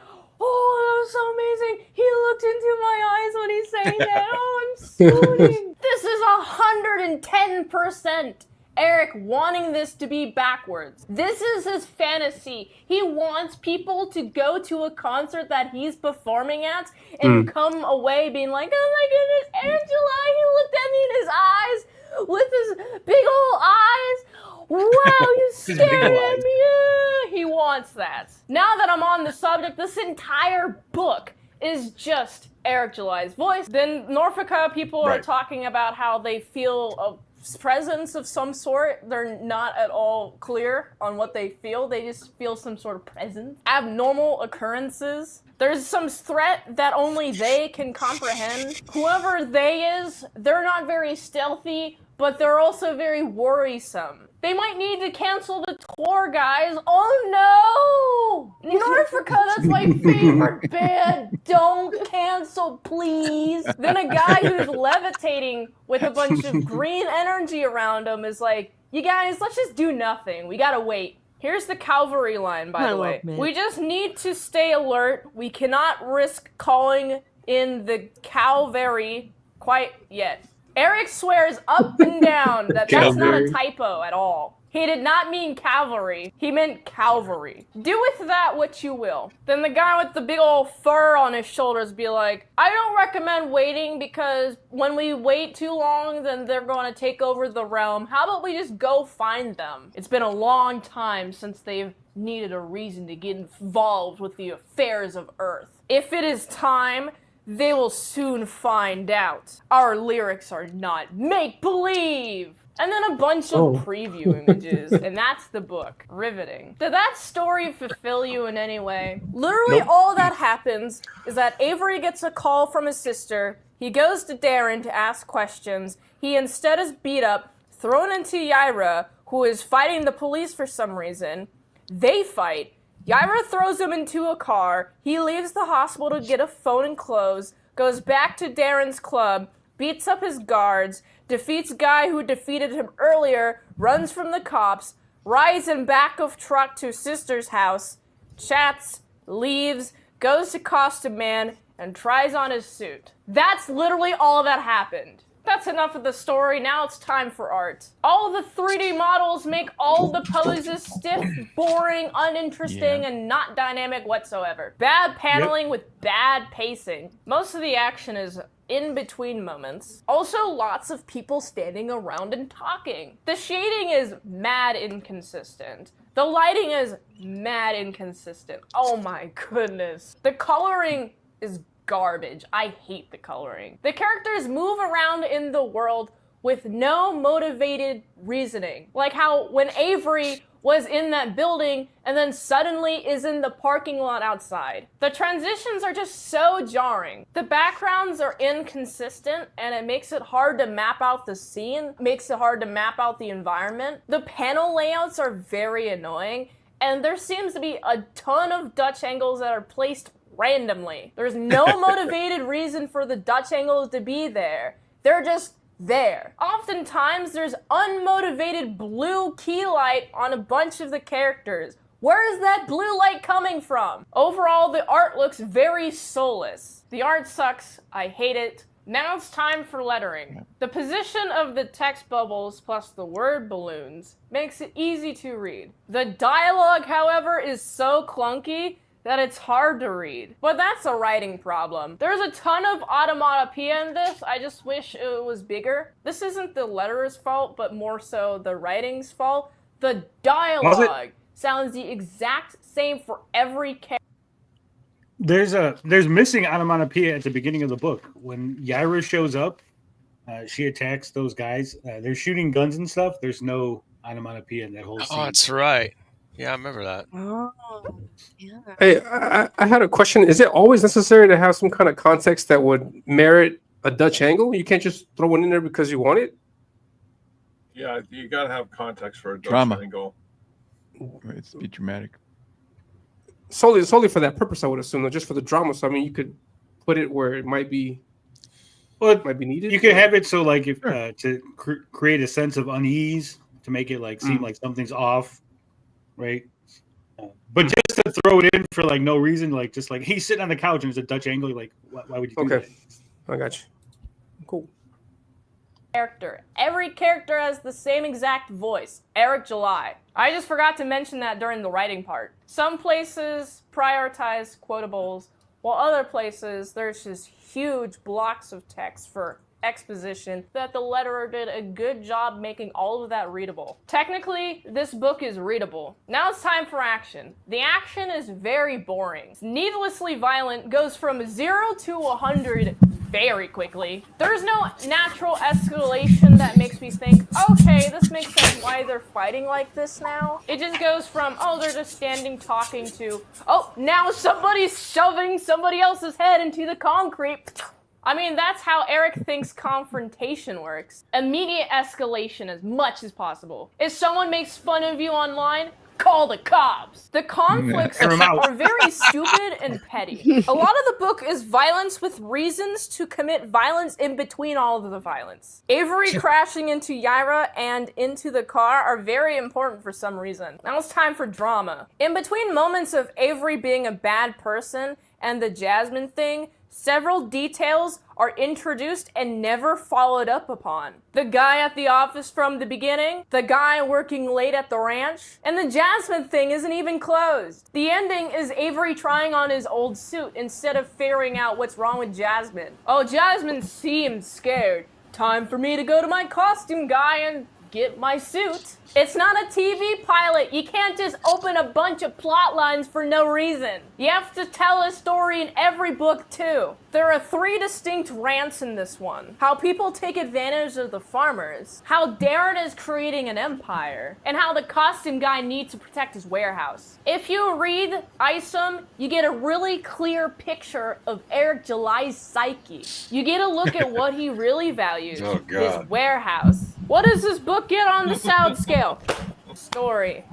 Oh, that was so amazing. He looked into my eyes when he sang that. Oh, I'm swooning. This is 110% Eric wanting this to be backwards. This is his fantasy. He wants people to go to a concert that he's performing at and come away being like, oh my goodness, Eric July, he looked at me in his eyes with his big old eyes. Wow, you stared at me. Yeah. He wants that. Now that I'm on the subject, this entire book is just Eric July's voice. Then Norfolka people are talking about how they feel a presence of some sort. They're not at all clear on what they feel. They just feel some sort of presence. Abnormal occurrences. There's some threat that only they can comprehend. Whoever they is, they're not very stealthy, but they're also very worrisome. They might need to cancel the tour, guys. Oh no! Norfolka, that's my favorite band. Don't cancel, please. Then a guy who's levitating with a bunch of green energy around him is like, you guys, let's just do nothing. We gotta wait. Here's the cavalry line, by the way. We just need to stay alert. We cannot risk calling in the cavalry quite yet. Eric swears up and down that that's not a typo at all. He did not mean cavalry. He meant Calvary. Do with that what you will. Then the guy with the big old fur on his shoulders be like, I don't recommend waiting because when we wait too long, then they're going to take over the realm. How about we just go find them? It's been a long time since they've needed a reason to get involved with the affairs of Earth. If it is time, they will soon find out. Our lyrics are not make-believe. And then a bunch of preview images, and that's the book. Riveting. Did that story fulfill you in any way? Literally all that happens is that Avery gets a call from his sister. He goes to Darren to ask questions. He instead is beat up, thrown into Yaira, who is fighting the police for some reason. They fight. Yaira throws him into a car. He leaves the hospital to get a phone and clothes, goes back to Darren's club, beats up his guards, defeats guy who defeated him earlier, runs from the cops, rides in back of truck to sister's house, chats, leaves, goes to Costume Man, and tries on his suit. That's literally all that happened. That's enough of the story. Now it's time for art. All the 3D models make all the poses stiff, boring, uninteresting, and not dynamic whatsoever. Bad paneling with bad pacing. Most of the action is in between moments. Also, lots of people standing around and talking. The shading is mad inconsistent. The lighting is mad inconsistent. Oh my goodness. The coloring is garbage. I hate the coloring. The characters move around in the world with no motivated reasoning. Like how when Avery was in that building and then suddenly is in the parking lot outside. The transitions are just so jarring. The backgrounds are inconsistent and it makes it hard to map out the scene, makes it hard to map out the environment. The panel layouts are very annoying and there seems to be a ton of Dutch angles that are placed randomly. There's no motivated reason for the Dutch angles to be there. They're just there. Oftentimes, there's unmotivated blue key light on a bunch of the characters. Where is that blue light coming from? Overall, the art looks very soulless. The art sucks. I hate it. Now it's time for lettering. The position of the text bubbles plus the word balloons makes it easy to read. The dialogue, however, is so clunky that it's hard to read. But that's a writing problem. There's a ton of automatopoeia in this. I just wish it was bigger. This isn't the letterer's fault, but more so the writing's fault. The dialogue sounds the exact same for every character. There's missing onomatopoeia at the beginning of the book. When Yaira shows up, she attacks those guys. They're shooting guns and stuff. There's no onomatopoeia in that whole scene. Oh, that's right. Yeah, I remember that. Oh, yeah. Hey, I had a question. Is it always necessary to have some kind of context that would merit a Dutch angle? You can't just throw one in there because you want it? Yeah, you gotta have context for a Dutch Drama. angle. It's be dramatic. Solely for that purpose, I would assume, though, just for the drama. So I mean, you could put it where it might be. Well, might be needed. You could have it so like if to create a sense of unease, to make it like seem like something's off, right? But just to throw it in for like no reason, like just like he's sitting on the couch and it's a Dutch angle, like why would you do that? I got you. Cool. Character. Every character has the same exact voice. Eric July. I just forgot to mention that during the writing part. Some places prioritize quotables, while other places there's just huge blocks of text for exposition that the letterer did a good job making all of that readable. Technically, this book is readable. Now it's time for action. The action is very boring. It's needlessly violent, goes from 0 to 100 very quickly. There's no natural escalation that makes me think, okay, this makes sense why they're fighting like this now. It just goes from, oh, they're just standing talking to, oh, now somebody's shoving somebody else's head into the concrete. I mean, that's how Eric thinks confrontation works. Immediate escalation as much as possible. If someone makes fun of you online, call the cops. The conflicts are very stupid and petty. A lot of the book is violence with reasons to commit violence in between all of the violence. Avery crashing into Yaira and into the car are very important for some reason. Now it's time for drama. In between moments of Avery being a bad person and the Jasmine thing, several details are introduced and never followed up upon. The guy at the office from the beginning, the guy working late at the ranch, and the Jasmine thing isn't even closed. The ending is Avery trying on his old suit instead of figuring out what's wrong with Jasmine. Oh, Jasmine seems scared. Time for me to go to my costume guy and get my suit. It's not a TV pilot. You can't just open a bunch of plot lines for no reason. You have to tell a story in every book too. There are 3 distinct rants in this one. How people take advantage of the farmers, how Darren is creating an empire, and how the costume guy needs to protect his warehouse. If you read Isom, you get a really clear picture of Eric July's psyche. You get a look at what he really values, his warehouse. What does this book get on the sound scale? Story.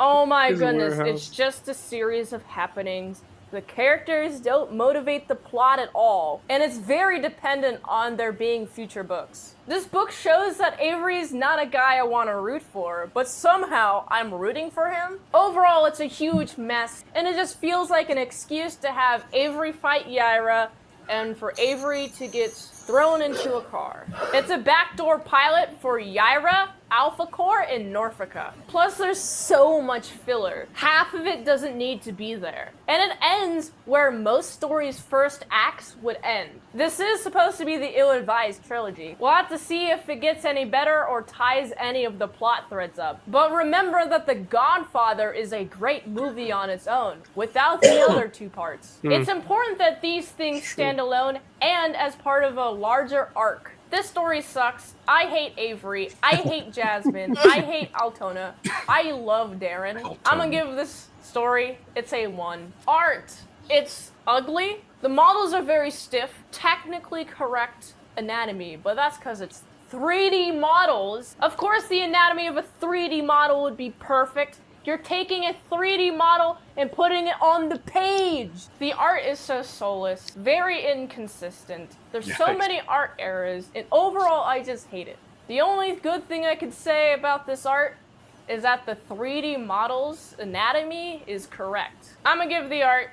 Oh my goodness, it's just a series of happenings. The characters don't motivate the plot at all, and it's very dependent on there being future books. This book shows that Avery's not a guy I want to root for, but somehow I'm rooting for him. Overall, it's a huge mess, and it just feels like an excuse to have Avery fight Yaira and for Avery to get thrown into a car. It's a backdoor pilot for Yaira, Alpha Core, and Norfolka. Plus, there's so much filler. Half of it doesn't need to be there. And it ends where most stories' first acts would end. This is supposed to be the ill-advised trilogy. We'll have to see if it gets any better or ties any of the plot threads up. But remember that The Godfather is a great movie on its own, without the other 2 parts. It's important that these things stand alone and as part of a larger arc. This story sucks. I hate Avery. I hate Jasmine. I hate Altona. I love Darren. I'm gonna give this story, it's a 1. Art. It's ugly. The models are very stiff. Technically correct anatomy, but that's because it's 3D models. Of course, the anatomy of a 3D model would be perfect. You're taking a 3D model and putting it on the page. The art is so soulless, very inconsistent. There's so many art errors, and overall, I just hate it. The only good thing I could say about this art is that the 3D model's anatomy is correct. I'm gonna give the art,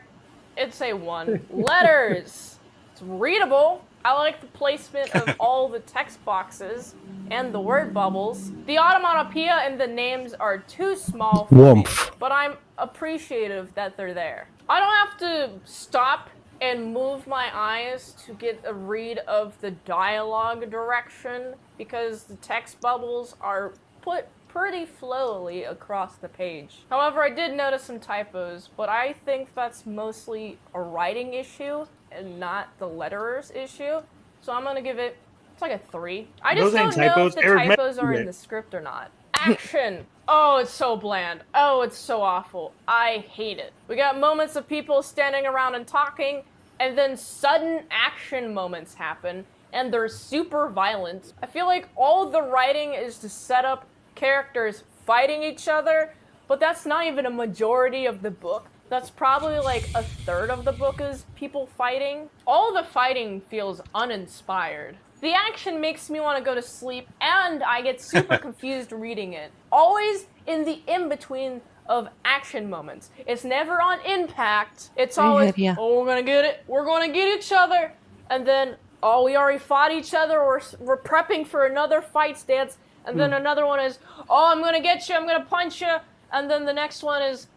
it's a 1. Letters. It's readable. I like the placement of all the text boxes and the word bubbles. The onomatopoeia and the names are too small for me, but I'm appreciative that they're there. I don't have to stop and move my eyes to get a read of the dialogue direction because the text bubbles are put pretty flowily across the page. However, I did notice some typos, but I think that's mostly a writing issue and not the letterer's issue. So I'm gonna give it It's like a 3. I Those just ain't don't know if typos. the Eric typos are Mason. in the script or not. Action. Oh, it's so bland. Oh, it's so awful. I hate it. We got moments of people standing around and talking, and then sudden action moments happen, and they're super violent. I feel like all the writing is to set up characters fighting each other, but that's not even a majority of the book. That's probably like a third of the book is people fighting. All the fighting feels uninspired. The action makes me want to go to sleep, and I get super confused reading it. Always in the in-between of action moments. It's never on impact. It's I always, have ya. oh, we're gonna get it. We're gonna get each other. And then, oh, we already fought each other. We're prepping for another fight stance. And then another one is, oh, I'm gonna get you. I'm gonna punch you. And then the next one is,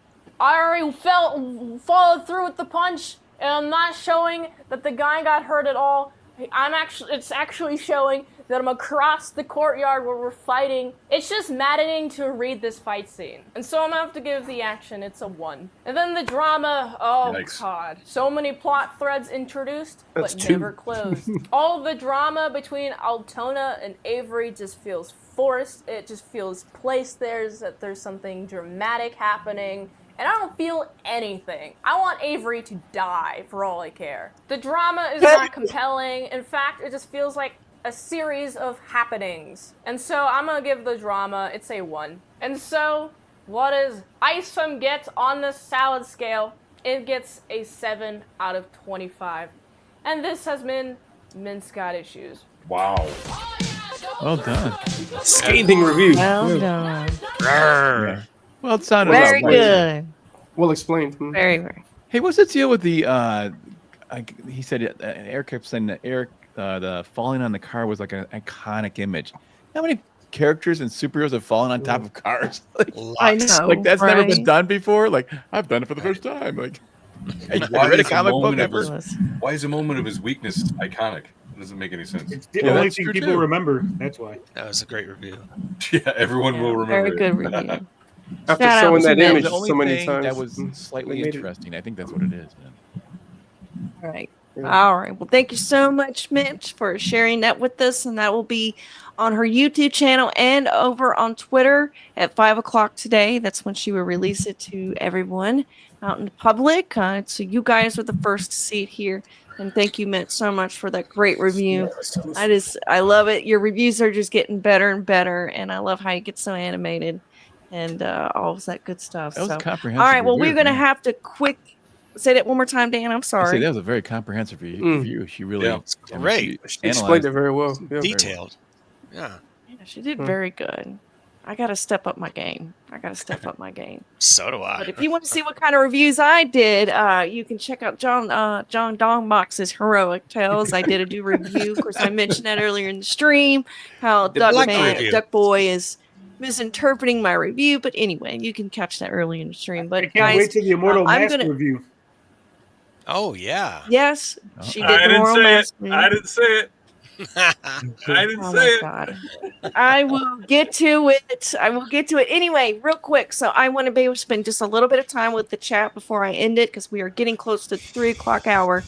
I already followed through with the punch, and I'm not showing that the guy got hurt at all. It's actually showing that I'm across the courtyard where we're fighting. It's just maddening to read this fight scene. And so I'm gonna have to give the action, it's a 1. And then the drama, oh Yikes. god. So many plot threads introduced, That's but 2. never closed. All of the drama between Altona and Avery just feels forced. It just feels placed there, that there's something dramatic happening. And I don't feel anything. I want Avery to die for all I care. The drama is not compelling. In fact, it just feels like a series of happenings. And so I'm gonna give the drama, it's a 1. And so, what does Isom get on the salad scale? It gets a 7 out of 25. And this has been Min's Got Issues. Wow. Well done. Scathing review. Well done. Yeah. Well, it sounded Very about right. good. Well explained. Very, very. Hey, what's the deal with the? He said Eric kept saying that the falling on the car was like an iconic image. How many characters and superheroes have fallen on top of cars? Like, I know. like that's never been right? done before. Like I've done it for the first time. Like, have you Why read a is comic book moment of ever? his- Why is a moment of his weakness iconic? It doesn't make any sense. It's the Yeah, only that's thing true, people too. remember. That's why. That was a great review. Yeah, everyone will remember. Very good it. review. After Shout out showing to that Min. image The only so many thing times. that was slightly They made it- interesting. I think that's what it is. Man. All right. All right. Well, thank you so much, Mitch, for sharing that with us. And that will be on her YouTube channel and over on Twitter at 5 o'clock today. That's when she will release it to everyone out in the public. So you guys are the first to see it here. And thank you, Mitch, so much for that great review. I love it. Your reviews are just getting better and better. And I love how you get so animated and all of that good stuff. That was So, a all comprehensive. right. Well, we're review, going to man. have to say that one more time, Dan. I'm I say sorry. that was a very comprehensive review. She really, Yeah. I mean, Great. she She explained analyzed it very well. Yeah. Detailed. Yeah. Yeah, she did very good. I got to step up my game. So do I. But if you want to see what kind of reviews I did, you can check out John Dongbox's Heroic Tales. I did a new review. Of course, I mentioned that earlier in the stream, how Black review. Duck Boy is misinterpreting my review. But anyway, you can catch that early in the stream. But I can't guys, wait till the Immortal I'm Mask gonna- review. Oh yeah. yes, she did I the didn't Moral say Mask it. review. I didn't say it. I didn't Oh say my it. God. I will get to it. Anyway, real quick. So I want to be able to spend just a little bit of time with the chat before I end it because we are getting close to the 3 o'clock hour.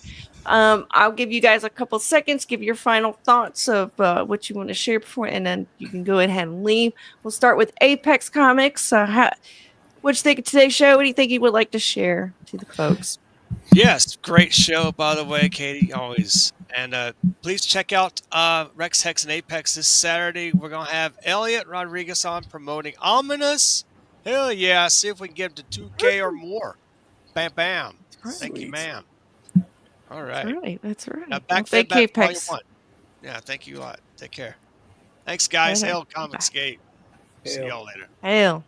I'll give you guys a couple seconds, give your final thoughts of what you want to share before, and then you can go ahead and leave. We'll start with Apex Comics. What you think of today's show? What do you think you would like to share to the folks? Yes, great show, by the way, Katie, always. And please check out Rex, Hex, and Apex this Saturday. We're going to have Elliot Rodriguez on promoting Ominous. Hell yeah, see if we can get him to 2K or more. Bam, bam. Thank you, ma'am. All right. That's right. Now Well, back to thank you, Volume Apex. 1. Yeah, thank you a lot. Take care. Thanks, guys. Bye-bye. Hail ComicsGate. See y'all later. Hell.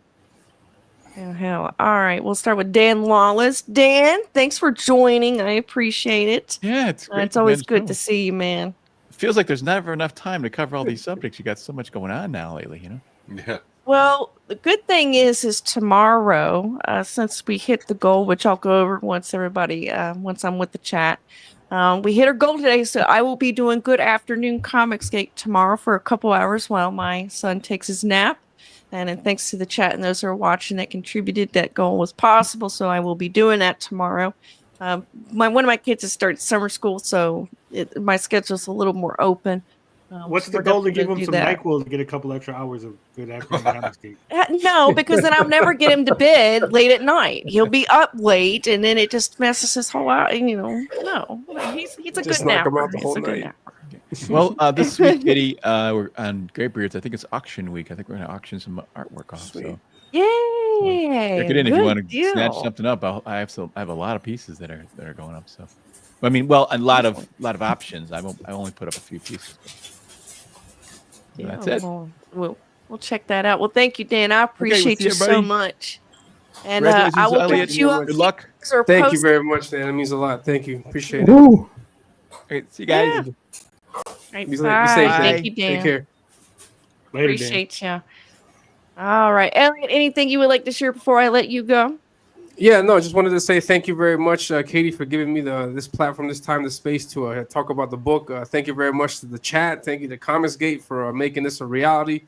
All right, we'll start with Dan Lawless. Dan, thanks for joining. I appreciate it. Yeah, it's great. It's always good to see you, man. It feels like there's never enough time to cover all these subjects. You got so much going on now lately, you know? Yeah. Well, the good thing is tomorrow, since we hit the goal, which I'll go over once I'm with the chat. We hit our goal today, so I will be doing Good Afternoon ComicsGate tomorrow for a couple hours while my son takes his nap. And then thanks to the chat and those who are watching that contributed, that goal was possible. So I will be doing that tomorrow. One of my kids has started summer school, so my schedule's a little more open. What's the we're goal to definitely give gonna him do some that. NyQuil to get a couple extra hours of good afternoon ComicsGate? No, because then I'll never get him to bed late at night. He'll be up late, and then it just messes his whole out. No, he's a Just good knock him napper. out the He's whole a good night. napper. Well, this week, Katie, we're on Graybeards. I think it's auction week. I think we're going to auction some artwork off. So Yay! check it in if you Good want to snatch deal. something up. I have a lot of pieces that are going up. So, I mean, well, a lot of options. I only put up a few pieces. So Yeah, that's it. We'll check that out. Well, thank you, Dan. I we'll appreciate see you you, so buddy. much. And Congratulations, I will Elliot. put you up. Good luck. Thank you very much, Dan. That means a lot. Thank you. Appreciate it. Woo. Great. See you guys. Yeah. Right, Be bye. safe. Dan. Thank you, Dan. Take care. Later, Dan. Appreciate you. All right, Elliot. Anything you would like to share before I let you go? Yeah, no, just wanted to say thank you very much, Katie, for giving me this platform, this time, this space to talk about the book. Thank you very much to the chat. Thank you to ComicsGate for making this a reality.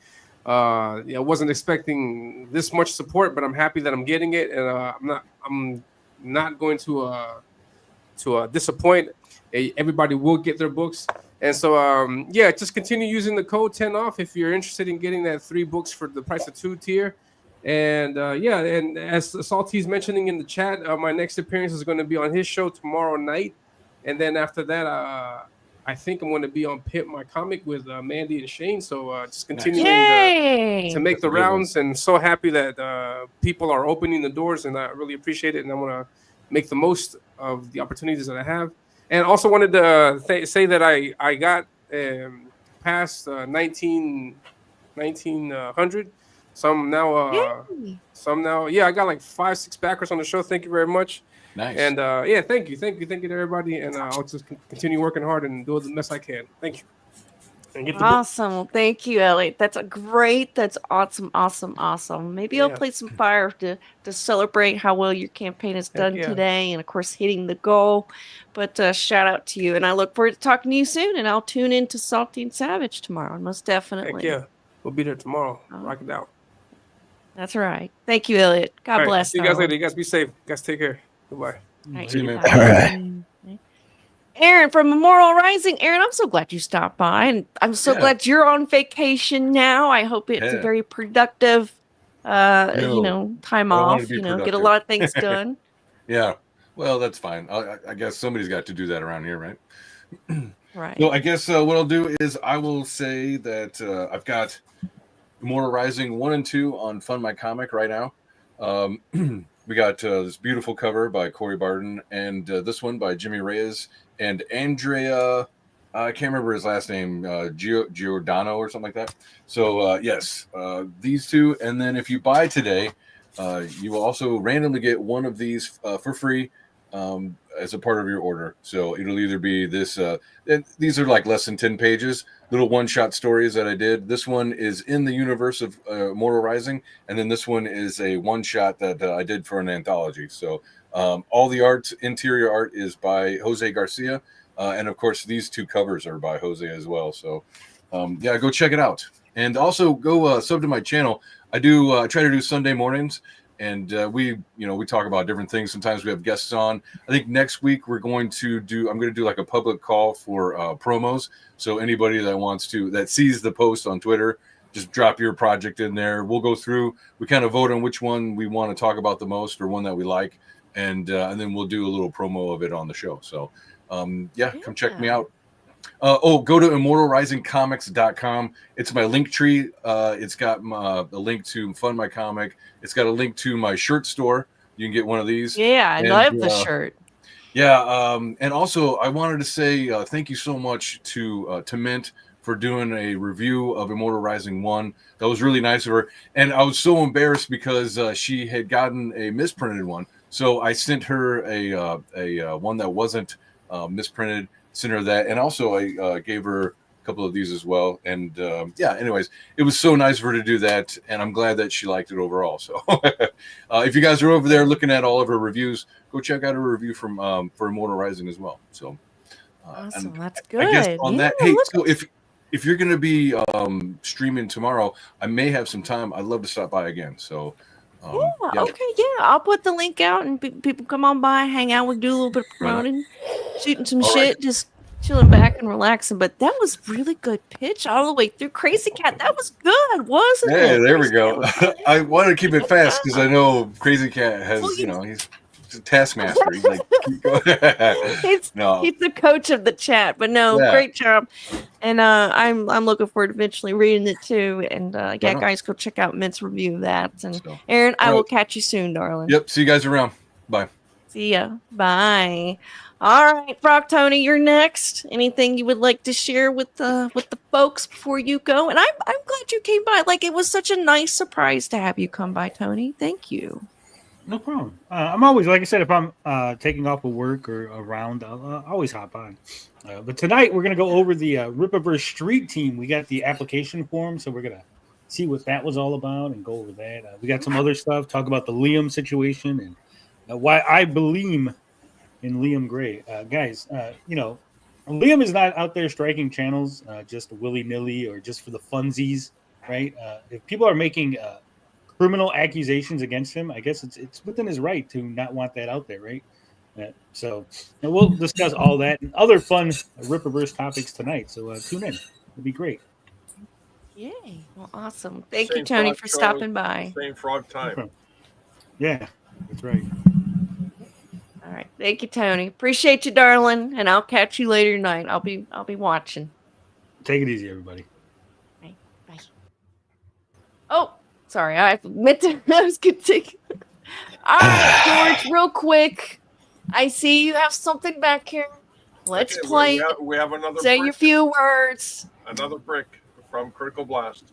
I wasn't expecting this much support, but I'm happy that I'm getting it, and I'm not going to disappoint. Everybody will get their books, and so just continue using the code 10 off if you're interested in getting that 3 books for the price of 2 tier. And and as Salty's mentioning in the chat, my next appearance is going to be on his show tomorrow night, and then after that, I think I'm going to be on Pimp My Comic with Mandy and Shane. So just continuing to make the rounds, and so happy that people are opening the doors, and I really appreciate it, and I want to make the most of the opportunities that I have. And also wanted to say that I got past 1900. Some now, I got like 5-6 backers on the show. Thank you very much. Nice. And thank you to everybody. And I'll just continue working hard and do the best I can. Thank you. And get the book. Awesome. Well, thank you, Elliot. That's awesome. Maybe I'll play some fire to celebrate how well your campaign has done today, and of course hitting the goal. But shout out to you, and I look forward to talking to you soon. And I'll tune in to Salty and Savage tomorrow, most definitely. Heck yeah, we'll be there tomorrow. Rock it out. That's right. Thank you, Elliot. God bless. See you guys later. You guys be safe. You guys take care. Goodbye. See you, man. All right. Aaron from Memorial Rising. Aaron, I'm so glad you stopped by, and I'm so glad you're on vacation now. I hope it's a very productive, time off. Get a lot of things done. Yeah. Well, that's fine. I guess somebody's got to do that around here, right? Right. So I guess what I'll do is I will say that I've got Immortal Rising 1 and 2 on Fund My Comic right now. We got this beautiful cover by Corey Barton, and this one by Jimmy Reyes and Andrea. I can't remember his last name, Giordano or something like that. So yes, these two, and then if you buy today, you will also randomly get one of these for free as a part of your order. So it'll either be this. These are like less than 10 pages. Little one-shot stories that I did. This one is in the universe of Immortal Rising, and then this one is a one-shot that I did for an anthology. So all the art, interior art, is by Jose Garcia, and of course these 2 covers are by Jose as well. So go check it out, and also go sub to my channel. I try to do Sunday mornings, and we talk about different things. Sometimes we have guests on. I think next week I'm going to do like a public call for promos. So anybody that sees the post on Twitter, just drop your project in there. We'll go through. We kind of vote on which one we want to talk about the most, or one that we like, and then we'll do a little promo of it on the show. So come check me out. Go to immortalrisingcomics.com. It's my link tree. It's got a link to Fund My Comic. It's got a link to my shirt store. You can get one of these. Yeah, I love the shirt. Yeah, and also I wanted to say thank you so much to Mint for doing a review of Immortal Rising 1. That was really nice of her. And I was so embarrassed because she had gotten a misprinted one. So I sent her a one that wasn't misprinted. Sent her that, and also I gave her a couple of these as well. And anyways, it was so nice of her to do that, and I'm glad that she liked it overall. So if you guys are over there looking at all of her reviews, go check out her review for Immortal Rising as well. So awesome, that's good. I guess on that, hey, so if you're going to be streaming tomorrow, I may have some time. I'd love to stop by again. So okay, I'll put the link out, and people come on by, hang out. We do a little bit of promoting, shooting some shit. Just chilling back and relaxing. But that was really good pitch all the way through. Crazy Cat, that was good, wasn't Hey, it? there we go. I want to keep it fast because I know Crazy Cat has, he's a taskmaster. He's like, keep going. He's the coach of the chat, but no, Yeah. great job. And I'm looking forward to eventually reading it too. And yeah, on. guys, go check out Mint's review of that. And Aaron, I will catch you soon, darling. Yep. See you guys around. Bye. See ya. Bye. All right, Frog Tony, you're next. Anything you would like to share with the folks before you go? And I'm glad you came by. Like, it was such a nice surprise to have you come by, Tony. Thank you. No problem. I'm always, like I said, if I'm taking off of work or around, I'll always hop on. But tonight we're going to go over the Rippaverse Street Team. We got the application form, so we're going to see what that was all about and go over that. We got some other stuff, talk about the Liam situation and why I believe in Liam Gray. Guys, Liam is not out there striking channels just willy-nilly or just for the funsies, right? If people are making criminal accusations against him, I guess it's within his right to not want that out there, right? So we'll discuss all that and other fun Rippaverse topics tonight. So tune in; it'll be great. Yay! Well, awesome. Thank you, Tony, for stopping by. Same frog time. Yeah, that's right. All right, thank you, Tony. Appreciate you, darling, and I'll catch you later tonight. I'll be watching. Take it easy, everybody. Bye. Oh. Sorry, I meant to. I was going to take. All right, George, real quick. I see you have something back here. Let's play. We have another. Say brick. your few words. Another brick from Critical Blast.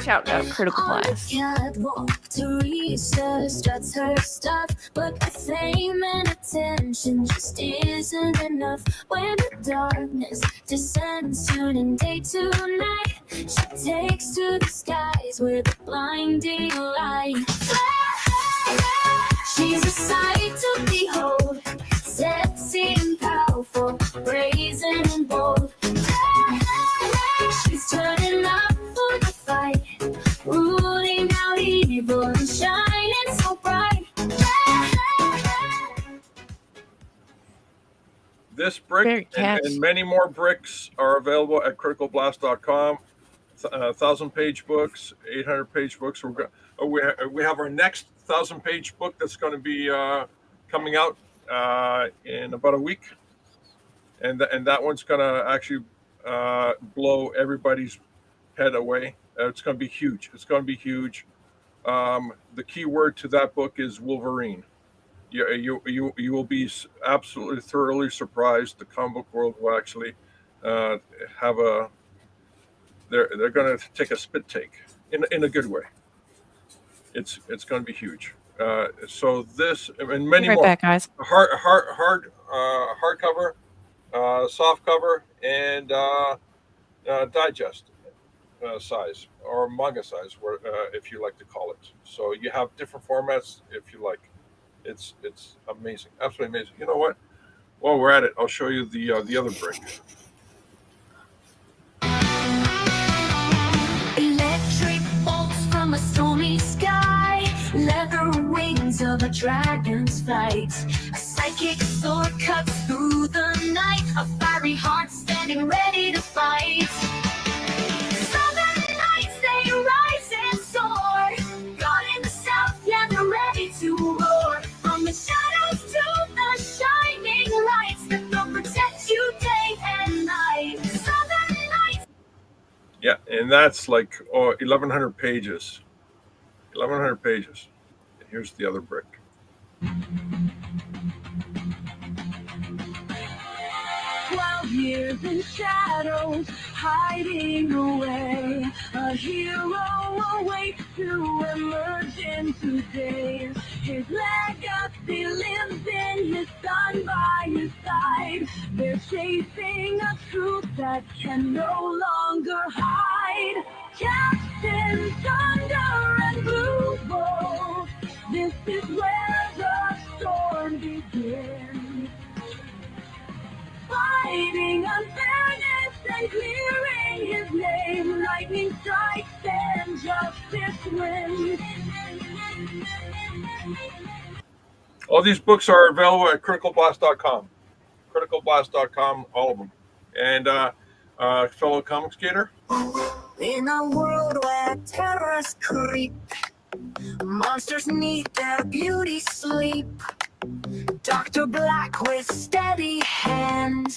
Shout out Critical Blast. Catwalk, Teresa struts her stuff, but the fame and attention just isn't enough. When the darkness descends, turning day to night, she takes to the skies with a blinding light. She's a sight to behold, sexy and powerful, brazen and bold. She's turning up for the fight, rooting out evil and shining so bright. This brick and many more bricks are available at criticalblast.com. 1,000-page books, 800-page books. We have our next 1,000-page book that's going to be coming out in about a week, and that one's going to actually blow everybody's head away. It's going to be huge. The key word to that book is Wolverine. You will be absolutely thoroughly surprised. The comic book world will actually have a. They're going to take a spit take in a good way. It's going to be huge. So this and many more. Back, guys. Hardcover, soft cover, and digest size or manga size, if you like to call it. So you have different formats if you like. It's amazing, absolutely amazing. You know what? While we're at it, I'll show you the other brick. Electric bolts from a stormy sky, leather wings of a dragon's flight. A psychic sword cuts through the night, a fiery heart standing ready to fight. Southern nights, they rise and soar. God in the south, yeah, they're ready to roar. From the shadows to the shining lights, that they'll protect you day and night. Southern nights. Yeah, and that's like 1,100 pages. 1,100 pages. And here's the other brick. Years in shadows, hiding away. A hero awaits to emerge into days. His legacy lives in his son by his side. They're chasing a truth that can no longer hide. Captain Thunder and Blue Bolt, this is where the storm begins. Fighting unfairness and clearing his name. Lightning strikes and justice wins. All these books are available at criticalblast.com. TentacleBlast.com, all of them. And fellow comic skater. In a world where terrors creep, monsters need their beauty sleep. Dr. Black with steady hand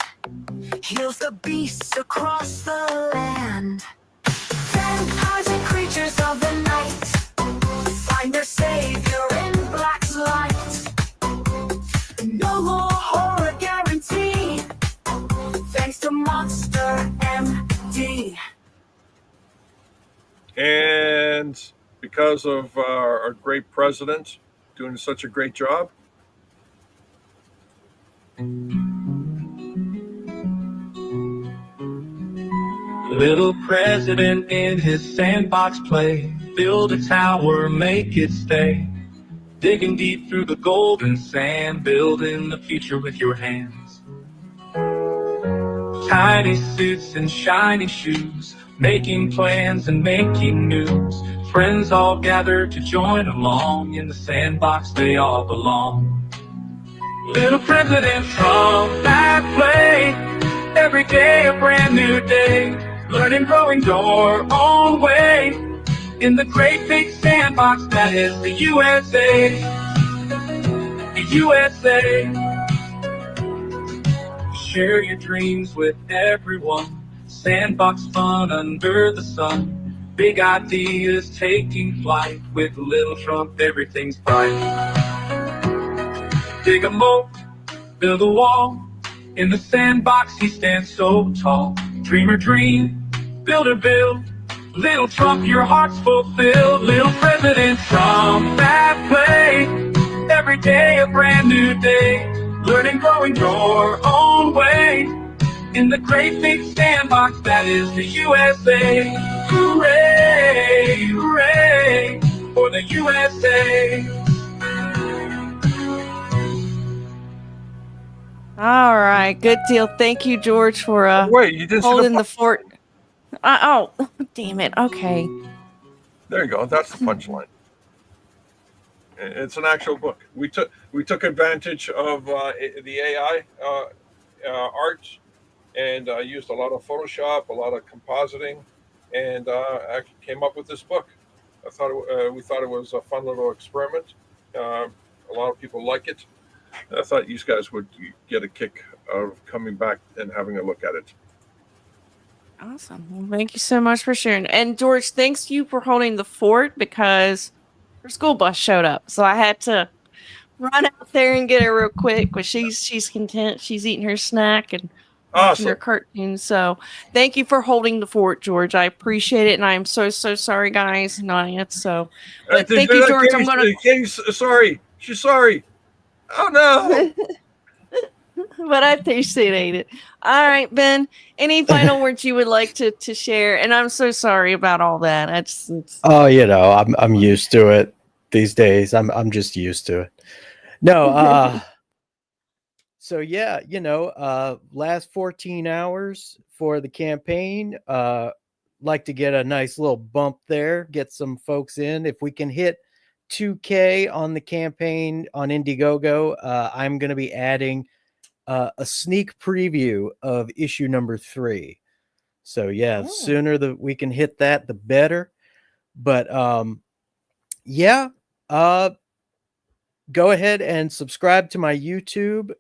heals the beasts across the land. Vampires and creatures of the night find their savior in Black's light. No more horror guaranteed, thanks to Monster MD. And because of our great president doing such a great job. Little president in his sandbox play, build a tower, make it stay. Digging deep through the golden sand, building the future with your hands. Tiny suits and shiny shoes, making plans and making news. Friends all gather to join along, in the sandbox they all belong. Little president from that play, every day a brand new day. Learning, growing your own way, in the great big sandbox that is the USA. The USA. Share your dreams with everyone. Sandbox fun under the sun. Big ideas taking flight. With Little Trump, everything's bright. Dig a moat, build a wall. In the sandbox, he stands so tall. Dreamer dream, builder build. Little Trump, your heart's fulfilled. Little President Trump, that play. Every day a brand new day. Learning, growing your own way. In the great big sandbox that is the USA. Hooray, hooray, for the USA. All right, good deal. Thank you, George, for Wait, you didn't see holding the fort. Oh, damn it. Okay. There you go. That's the punchline. It's an actual book. We took advantage of the AI art and used a lot of Photoshop, a lot of compositing, and actually came up with this book. We thought it was a fun little experiment. A lot of people like it. I thought you guys would get a kick of coming back and having a look at it. Awesome. Well, thank you so much for sharing. And George, thanks to you for holding the fort because her school bus showed up. So I had to run out there and get her real quick. But she's content. She's eating her snack and watching her cartoons. So thank you for holding the fort, George. I appreciate it. And I'm so sorry, guys and audience. So but thank you, George. I'm gonna sorry. She's sorry. Oh no. But I appreciate it. All right, Ben. Any final words you would like to share? And I'm so sorry about all that. Oh, I'm used to it these days. I'm just used to it. No, so yeah, last 14 hours for the campaign. Like to get a nice little bump there, get some folks in. If we can hit 2K on the campaign on Indiegogo, I'm going to be adding a sneak preview of issue number 3. So yeah, the sooner that we can hit that, the better. But go ahead and subscribe to my YouTube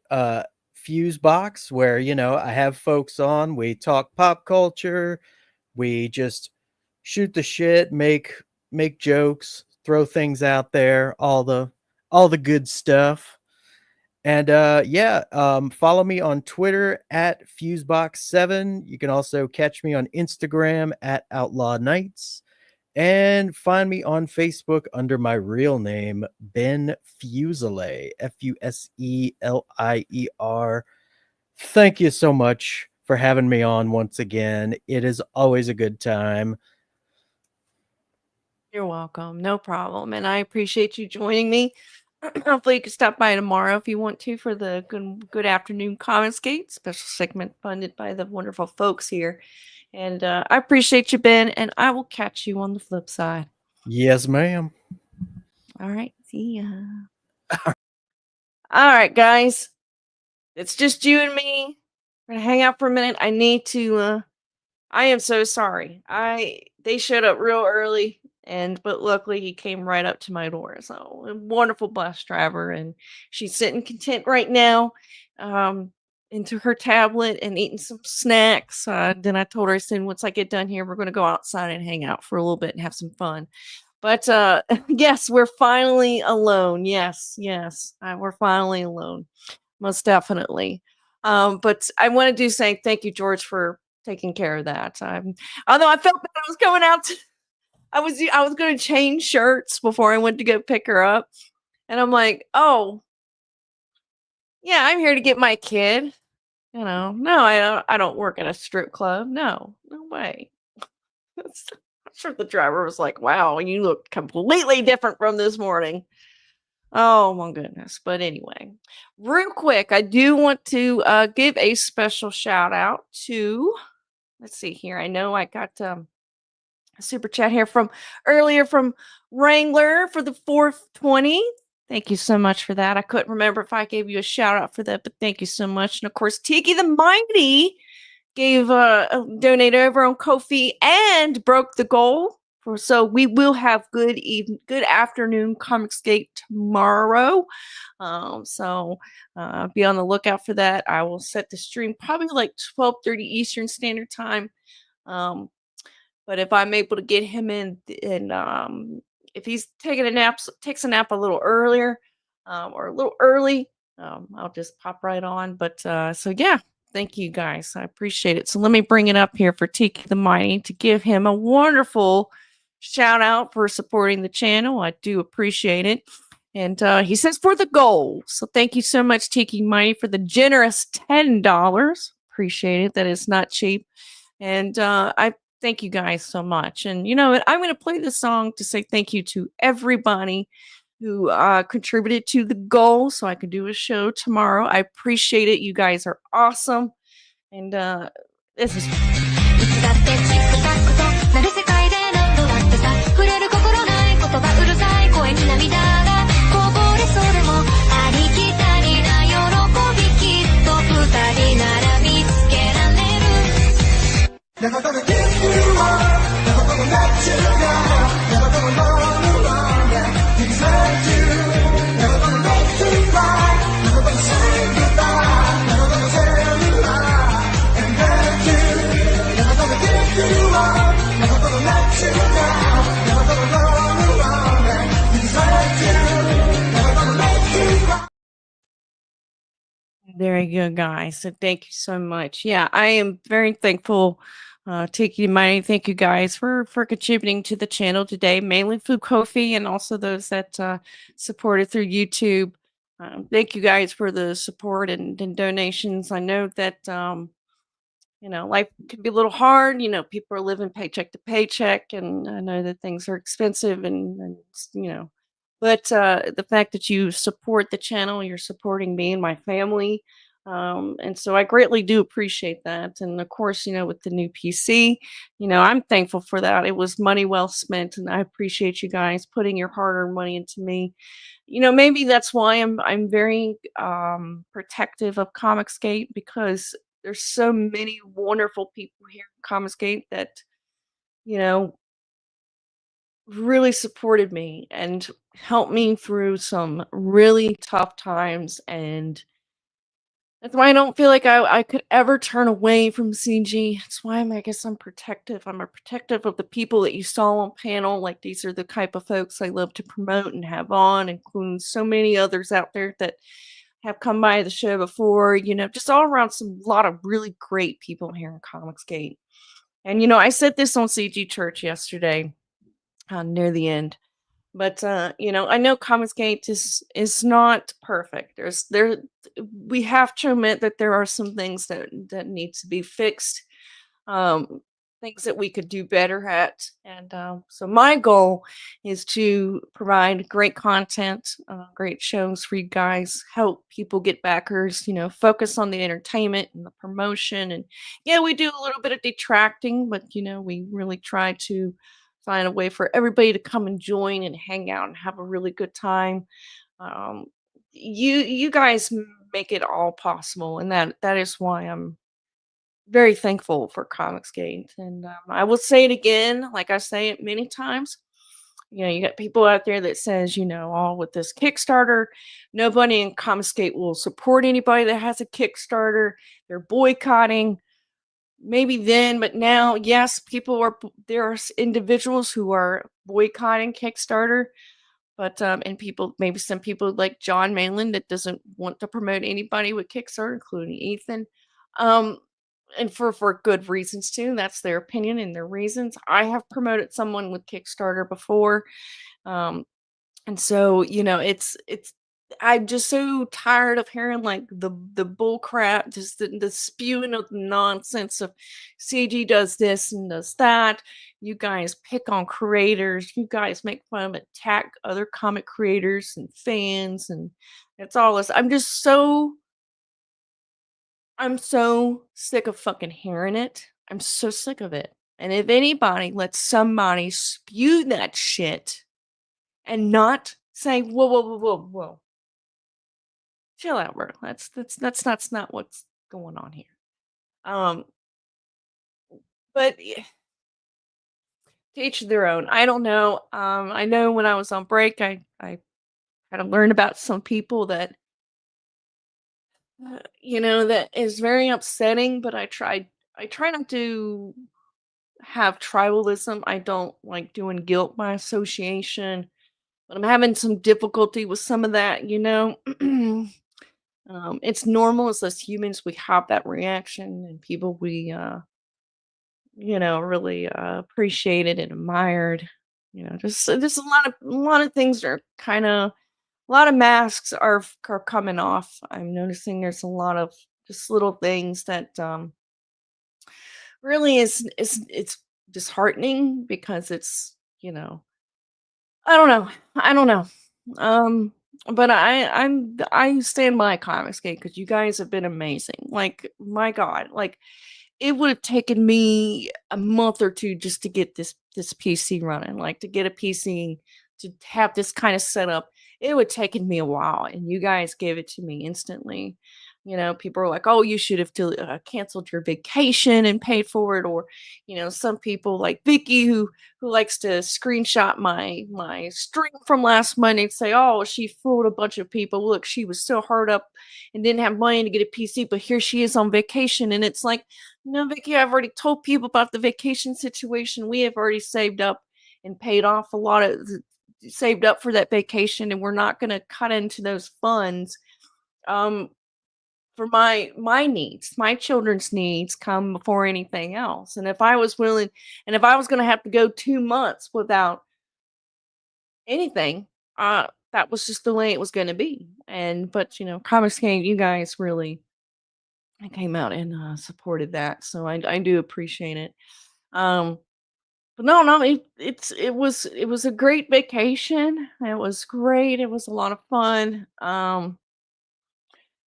Fusebox, where I have folks on. We talk pop culture, we just shoot the shit, make jokes, throw things out there, all the good stuff. And follow me on Twitter at Fusebox7. You can also catch me on Instagram at Outlaw Nights, and find me on Facebook under my real name, Ben Fuselier, Fuselier. Thank you so much for having me on once again. It is always a good time. You're welcome. No problem. And I appreciate you joining me. Hopefully you can stop by tomorrow if you want to for the good afternoon ComicsGate special segment funded by the wonderful folks here. And I appreciate you, Ben, and I will catch you on the flip side. Yes, ma'am. All right. See ya. All right, guys. it's just you and me. We're gonna hang out for a minute. I need to. I am so sorry. They showed up real early, but luckily he came right up to my door. So a wonderful bus driver, and she's sitting content right now, um, into her tablet and eating some snacks. Then I told her, I said, once I get done here, we're gonna go outside and hang out for a little bit and have some fun. But yes, we're finally alone. Yes, yes, we're finally alone. Most definitely. But I want to do say thank you, George, for taking care of that. Although I felt bad, I was going out. I was going to change shirts before I went to go pick her up, and I'm like, oh yeah, I'm here to get my kid. No, I don't. I don't work at a strip club. No, no way. I'm sure the driver was like, wow, you look completely different from this morning. Oh my goodness. But anyway, real quick, I do want to give a special shout out to, let's see here. I know I got a super chat here from earlier from Wrangler for the 420. Thank you so much for that. I couldn't remember if I gave you a shout out for that, but thank you so much. And of course, Tiki the Mighty gave a donate over on Kofi and broke the goal. So we will have good afternoon ComicsGate tomorrow. So be on the lookout for that. I will set the stream probably like 12:30 Eastern Standard Time. But if I'm able to get him in, and if he's taking a nap, takes a nap a little earlier, or a little early, I'll just pop right on. But so yeah, thank you guys. I appreciate it. So let me bring it up here for Tiki the Mighty to give him a wonderful shout out for supporting the channel. I do appreciate it. And he says for the goal. So thank you so much, Tiki Mighty, for the generous $10. Appreciate it. That is not cheap. And I thank you guys so much. And you know what? I'm going to play this song to say thank you to everybody who contributed to the goal so I could do a show tomorrow. I appreciate it. You guys are awesome. And this is. なる世界で何度だってさ触れる心ない言葉うるさい声に涙がこぼれそうでもありきたりな喜びきっと二人なら見つけられる Never gonna give you up Never gonna let you go Never gonna run alone Yeah, you deserve to Never gonna make you cry Never gonna say goodbye Never gonna tell you lie And hurt you Never gonna give you up Never gonna let you down Never gonna run alone Yeah, you deserve to Never gonna make you cry There you go, guys. So thank you so much. Yeah, I am very thankful. Tiki Mighty, thank you guys for contributing to the channel today, mainly through Kofi and also those that supported through YouTube. Thank you guys for the support and donations. I know that life can be a little hard. People are living paycheck to paycheck, and I know that things are expensive, and but the fact that you support the channel, you're supporting me and my family. And so I greatly do appreciate that. And of course, with the new PC, I'm thankful for that. It was money well spent, and I appreciate you guys putting your hard-earned money into me. Maybe that's why I'm very protective of ComicsGate, because there's so many wonderful people here in ComicsGate that, you know, really supported me and helped me through some really tough times, and that's why I don't feel like I could ever turn away from CG. That's why I guess I'm protective. I'm a protective of the people that you saw on panel. Like, these are the type of folks I love to promote and have on, including so many others out there that have come by the show before. Just all around some lot of really great people here in ComicsGate. And I said this on CG Church yesterday, near the end. But I know ComicsGate is not perfect. We have to admit that there are some things that need to be fixed, things that we could do better at. And so my goal is to provide great content, great shows for you guys, help people get backers, focus on the entertainment and the promotion. And yeah, we do a little bit of detracting, but we really try to find a way for everybody to come and join and hang out and have a really good time. You guys make it all possible, and that is why I'm very thankful for ComicsGate. And I will say it again, like I say it many times. You got people out there that says, all with this Kickstarter, nobody in ComicsGate will support anybody that has a Kickstarter. They're boycotting. Maybe then, but now, yes, there are individuals who are boycotting Kickstarter, but and maybe some people like John Malin that doesn't want to promote anybody with Kickstarter, including Ethan. Um, and for good reasons too. That's their opinion and their reasons. I have promoted someone with Kickstarter before, um, and so it's. I'm just so tired of hearing like the bull crap, just the spewing of nonsense of CG does this and does that. You guys pick on creators. You guys make fun of attack other comic creators and fans, and it's all this. I'm so sick of fucking hearing it. I'm so sick of it. And if anybody lets somebody spew that shit and not say, whoa, whoa, whoa, whoa, whoa. Chill out, bro. That's not what's going on here. Um, but to each their own. I don't know. I know when I was on break, I had to learn about some people that that is very upsetting. But I try not to have tribalism. I don't like doing guilt by association, but I'm having some difficulty with some of that. It's normal as us humans, we have that reaction, and people we really appreciated and admired. Just a lot of things are kind of a lot of masks are coming off. I'm noticing there's a lot of just little things that really it's disheartening because it's I don't know. But I stand by ComicsGate because you guys have been amazing. Like, my God, like it would have taken me a month or two just to get this PC running, like to get a PC to have this kind of setup. It would taken me a while, and you guys gave it to me instantly. People are like, "Oh, you should have canceled your vacation and paid for it," or some people like Vicky who likes to screenshot my stream from last Monday and say, "Oh, she fooled a bunch of people. Look, she was so hard up and didn't have money to get a PC, but here she is on vacation." And it's like, no, Vicky, I've already told people about the vacation situation. We have already saved up and paid off saved up for that vacation, and we're not going to cut into those funds. For my needs, my children's needs come before anything else. And if I was willing, and if I was going to have to go 2 months without anything, that was just the way it was going to be. But ComicsGate, you guys really came out and supported that, so I do appreciate it. But no, it was a great vacation. It was great. It was a lot of fun.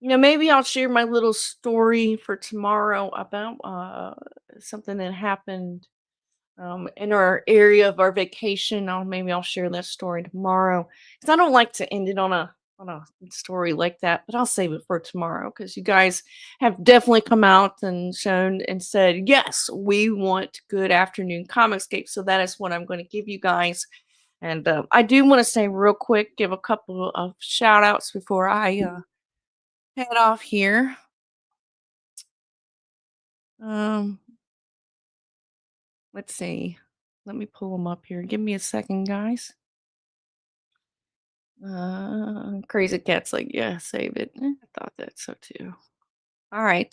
Maybe I'll share my little story for tomorrow about something that happened in our area of our vacation. Maybe I'll share that story tomorrow, because I don't like to end it on a story like that. But I'll save it for tomorrow, because you guys have definitely come out and shown and said, yes, we want good afternoon Comicscape. So that is what I'm going to give you guys. And I do want to say real quick, give a couple of shout outs before I head off here. Let's see. Let me pull them up here. Give me a second, guys. Crazy Cat's like, yeah, save it. I thought that so too. All right.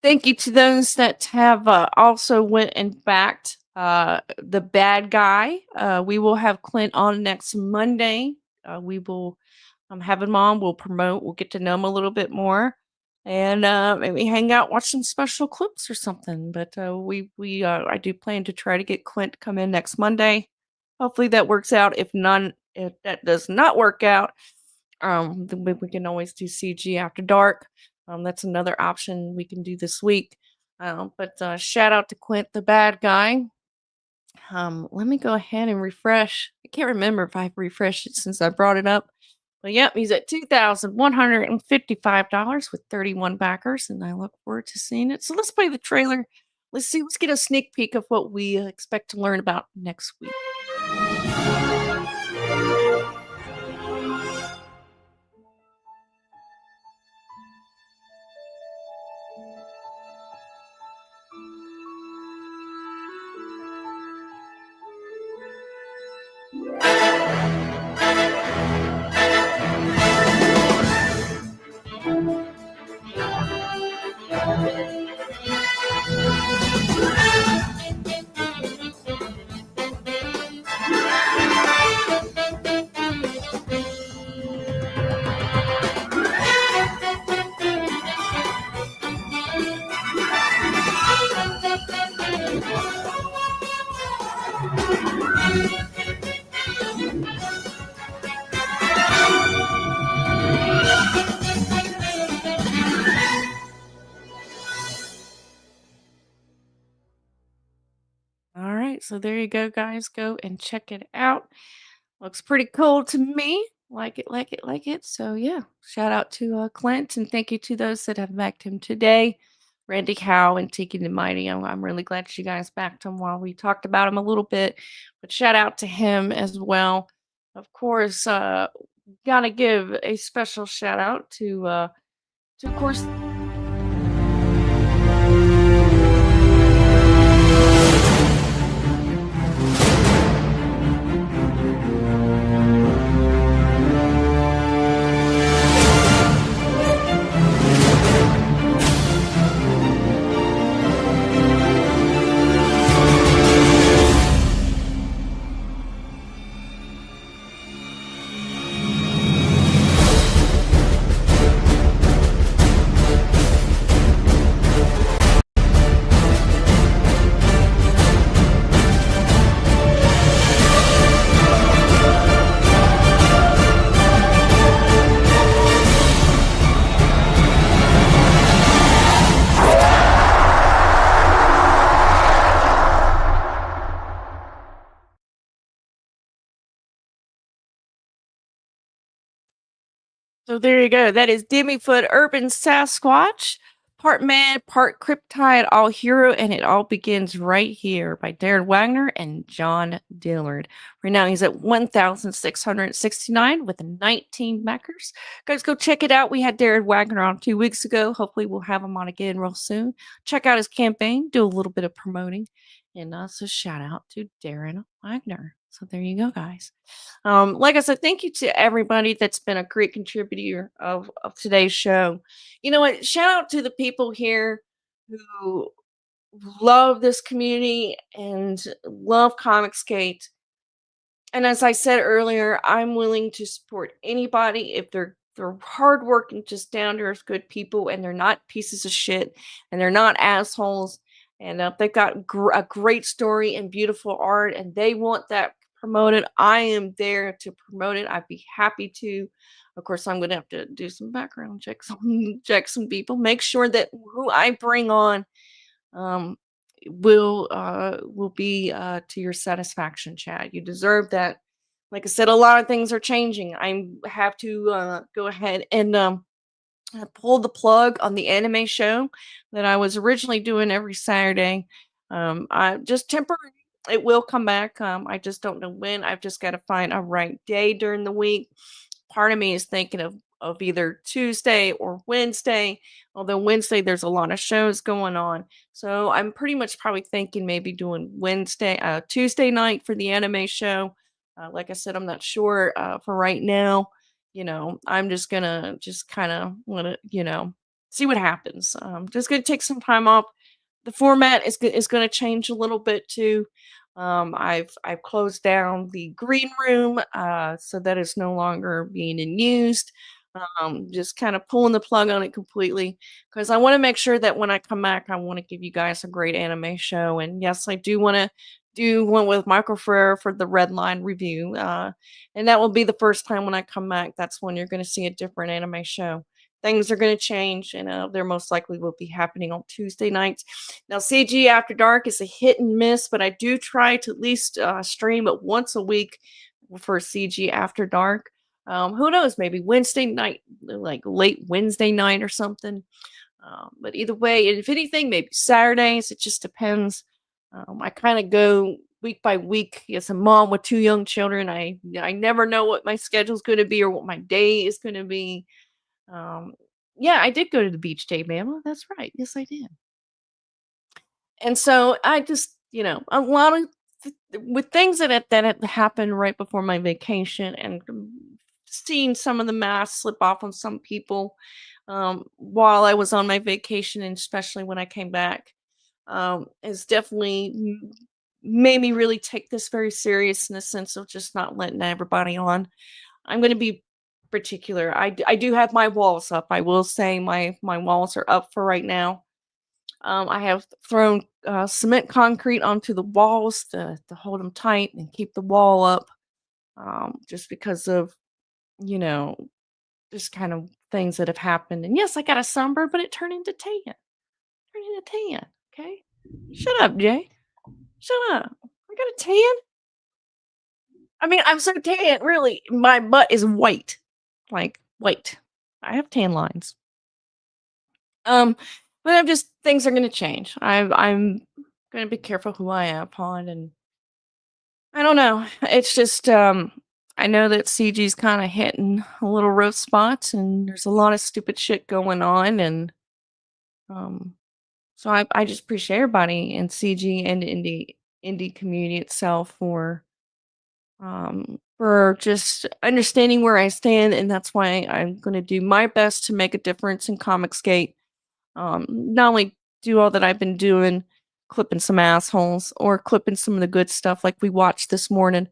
Thank you to those that have also went and backed the bad guy. We will have Clint on next Monday. We will have him on. We'll promote. We'll get to know him a little bit more, and maybe hang out, watch some special clips or something. But I do plan to try to get Clint to come in next Monday. Hopefully that works out. If that does not work out, then we can always do CG after dark. That's another option we can do this week. But shout out to Clint, the bad guy. Let me go ahead and refresh. I can't remember if I've refreshed it since I brought it up, But yep, he's at $2,155 with 31 backers, and I look forward to seeing it. So let's play the trailer. Let's see. Let's get a sneak peek of what we expect to learn about next week. All right, so there you go, guys. Go and check it out. Looks pretty cool to me. Like it, like it, like it. So yeah, shout out to Clint, and thank you to those that have backed him today. Randy Howe and Tiki the Mighty. I'm really glad you guys backed him while we talked about him a little bit. But shout out to him as well. Of course, gotta give a special shout out to of course. So there you go. That is Demifoot Urban Sasquatch, part man, part Cryptide, all hero, and it all begins right here by Darren Wagner and John Dillard. Right now, he's at 1,669 with 19 backers. Guys, go check it out. We had Darren Wagner on 2 weeks ago. Hopefully, we'll have him on again real soon. Check out his campaign, do a little bit of promoting, and also shout out to Darren Wagner. So there you go, guys. Like I said, thank you to everybody that's been a great contributor of today's show. You know what? Shout out to the people here who love this community and love ComicsGate. And as I said earlier, I'm willing to support anybody if they're hardworking, just down to earth good people, and they're not pieces of shit, and they're not assholes, and they've got a great story and beautiful art, and they want that promoted. I am there to promote it. I'd be happy to. Of course, I'm going to have to do some background checks, check some people, make sure that who I bring on um, will be to your satisfaction, Chad. You deserve that. Like I said, a lot of things are changing. I have to go ahead and pull the plug on the anime show that I was originally doing every Saturday. I just temporarily. It will come back. I just don't know when. I've just got to find a right day during the week. Part of me is thinking of either Tuesday or Wednesday. Although Wednesday there's a lot of shows going on, so I'm pretty much probably thinking maybe doing Tuesday night for the anime show. Like I said, I'm not sure for right now. I'm just gonna just kind of want to see what happens. Just gonna take some time off. The format is going to change a little bit too. I've closed down the green room, so that is no longer being in used. Just kind of pulling the plug on it completely because I want to make sure that when I come back, I want to give you guys a great anime show. And yes, I do want to do one with Michael Ferrer for the Red Line review, and that will be the first time when I come back. That's when you're going to see a different anime show. Things are going to change, and they're most likely will be happening on Tuesday nights. Now, CG After Dark is a hit and miss, but I do try to at least stream it once a week for CG After Dark. Who knows? Maybe Wednesday night, like late Wednesday night or something. But either way, if anything, maybe Saturdays. It just depends. I kind of go week by week. As a mom with 2 young children, I never know what my schedule's going to be or what my day is going to be. Yeah, I did go to the beach day, ma'am. That's right. Yes, I did. And so I just, a lot of with things that had happened right before my vacation, and seeing some of the masks slip off on some people while I was on my vacation, and especially when I came back, is definitely made me really take this very serious in the sense of just not letting everybody on. I'm going to be particular. I do have my walls up. I will say my walls are up for right now. I have thrown cement concrete onto the walls to hold them tight and keep the wall up, just because of, you know, just kind of things that have happened. And yes, I got a sunburn, but it turned into tan. Turned into tan. Okay. Shut up, Jay. Shut up. I got a tan. I mean, I'm so tan, really. My butt is white. Like white. I have tan lines. But I'm just things are gonna change. I'm gonna be careful who I am upon, and I don't know. It's just I know that CG's kind of hitting a little rough spots, and there's a lot of stupid shit going on, and um so I just appreciate everybody in CG and indie community itself for just understanding where I stand, and that's why I'm gonna do my best to make a difference in ComicsGate. Not only do all that I've been doing, clipping some assholes or clipping some of the good stuff like we watched this morning.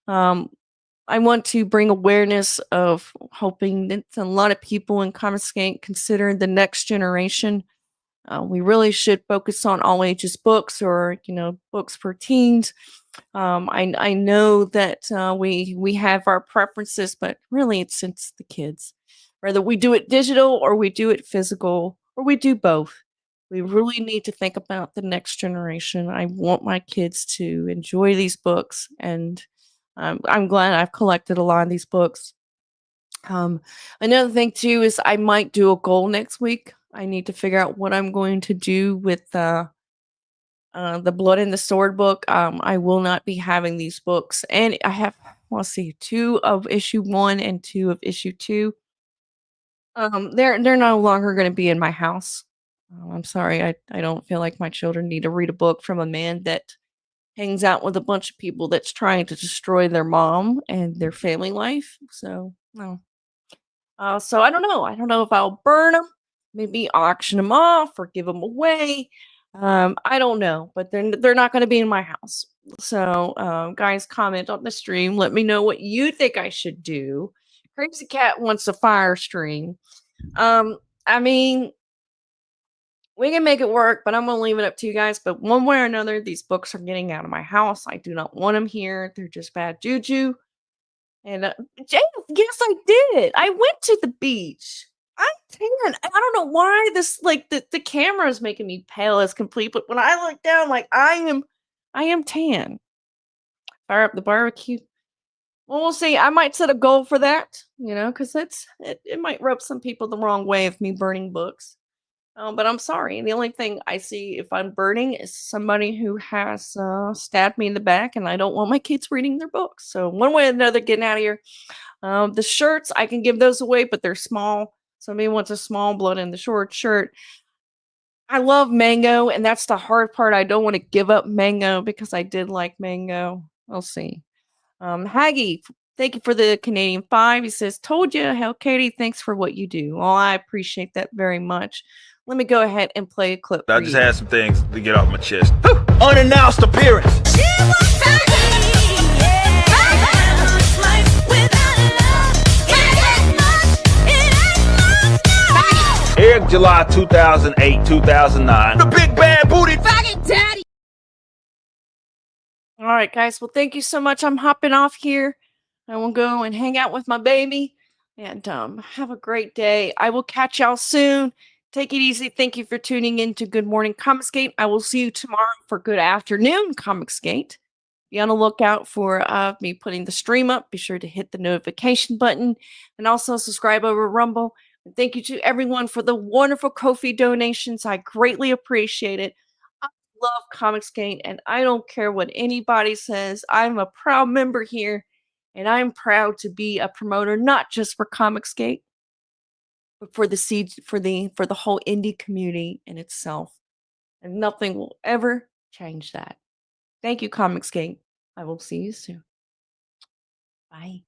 Um, I want to bring awareness of hoping that a lot of people in ComicsGate consider the next generation. We really should focus on all ages books, or books for teens. I know that we have our preferences, but really it's the kids. Whether we do it digital or we do it physical or we do both, we really need to think about the next generation. I want my kids to enjoy these books, and I'm glad I've collected a lot of these books. Another thing too is I might do a goal next week. I need to figure out what I'm going to do with the Blood and the Sword book. I will not be having these books, and I have, let's see, 2 of issue 1 and 2 of issue 2. They're no longer going to be in my house. I'm sorry, I don't feel like my children need to read a book from a man that hangs out with a bunch of people that's trying to destroy their mom and their family life. So no. So I don't know. I don't know if I'll burn them, maybe auction them off or give them away. I don't know, but they're not going to be in my house. So, guys, comment on the stream. Let me know what you think I should do. Crazy Cat wants a fire stream. I mean, we can make it work, but I'm gonna leave it up to you guys. But one way or another, these books are getting out of my house. I do not want them here. They're just bad juju. And yes, I did. I went to the beach. I'm tan. I don't know why this the camera is making me pale as complete, but when I look down, like I am tan. Fire up the barbecue. Well, we'll see. I might set a goal for that, because it might rub some people the wrong way of me burning books. But I'm sorry. The only thing I see if I'm burning is somebody who has stabbed me in the back, and I don't want my kids reading their books. So one way or another, getting out of here. The shirts, I can give those away, but they're small. Somebody wants a small Blood in the Sword shirt. I love Mango, and that's the hard part. I don't want to give up Mango because I did like Mango. We'll see. Haggy, thank you for the Canadian 5. He says, told you, Hell Katie, thanks for what you do. Well, I appreciate that very much. Let me go ahead and play a clip for I you. just had some things to get off my chest. Unannounced appearance. Eric, July 2008, 2009. The big bad booty faggot daddy. All right, guys. Well, thank you so much. I'm hopping off here. I will go and hang out with my baby, and have a great day. I will catch y'all soon. Take it easy. Thank you for tuning in to Good Morning ComicsGate. I will see you tomorrow for Good Afternoon ComicsGate. be on the lookout for me putting the stream up. Be sure to hit the notification button and also subscribe over Rumble. And thank you to everyone for the wonderful Ko-fi donations. I greatly appreciate it. I love ComicsGate, and I don't care what anybody says. I'm a proud member here, and I'm proud to be a promoter, not just for ComicsGate, but for the whole indie community in itself. And nothing will ever change that. Thank you, ComicsGate. I will see you soon. Bye.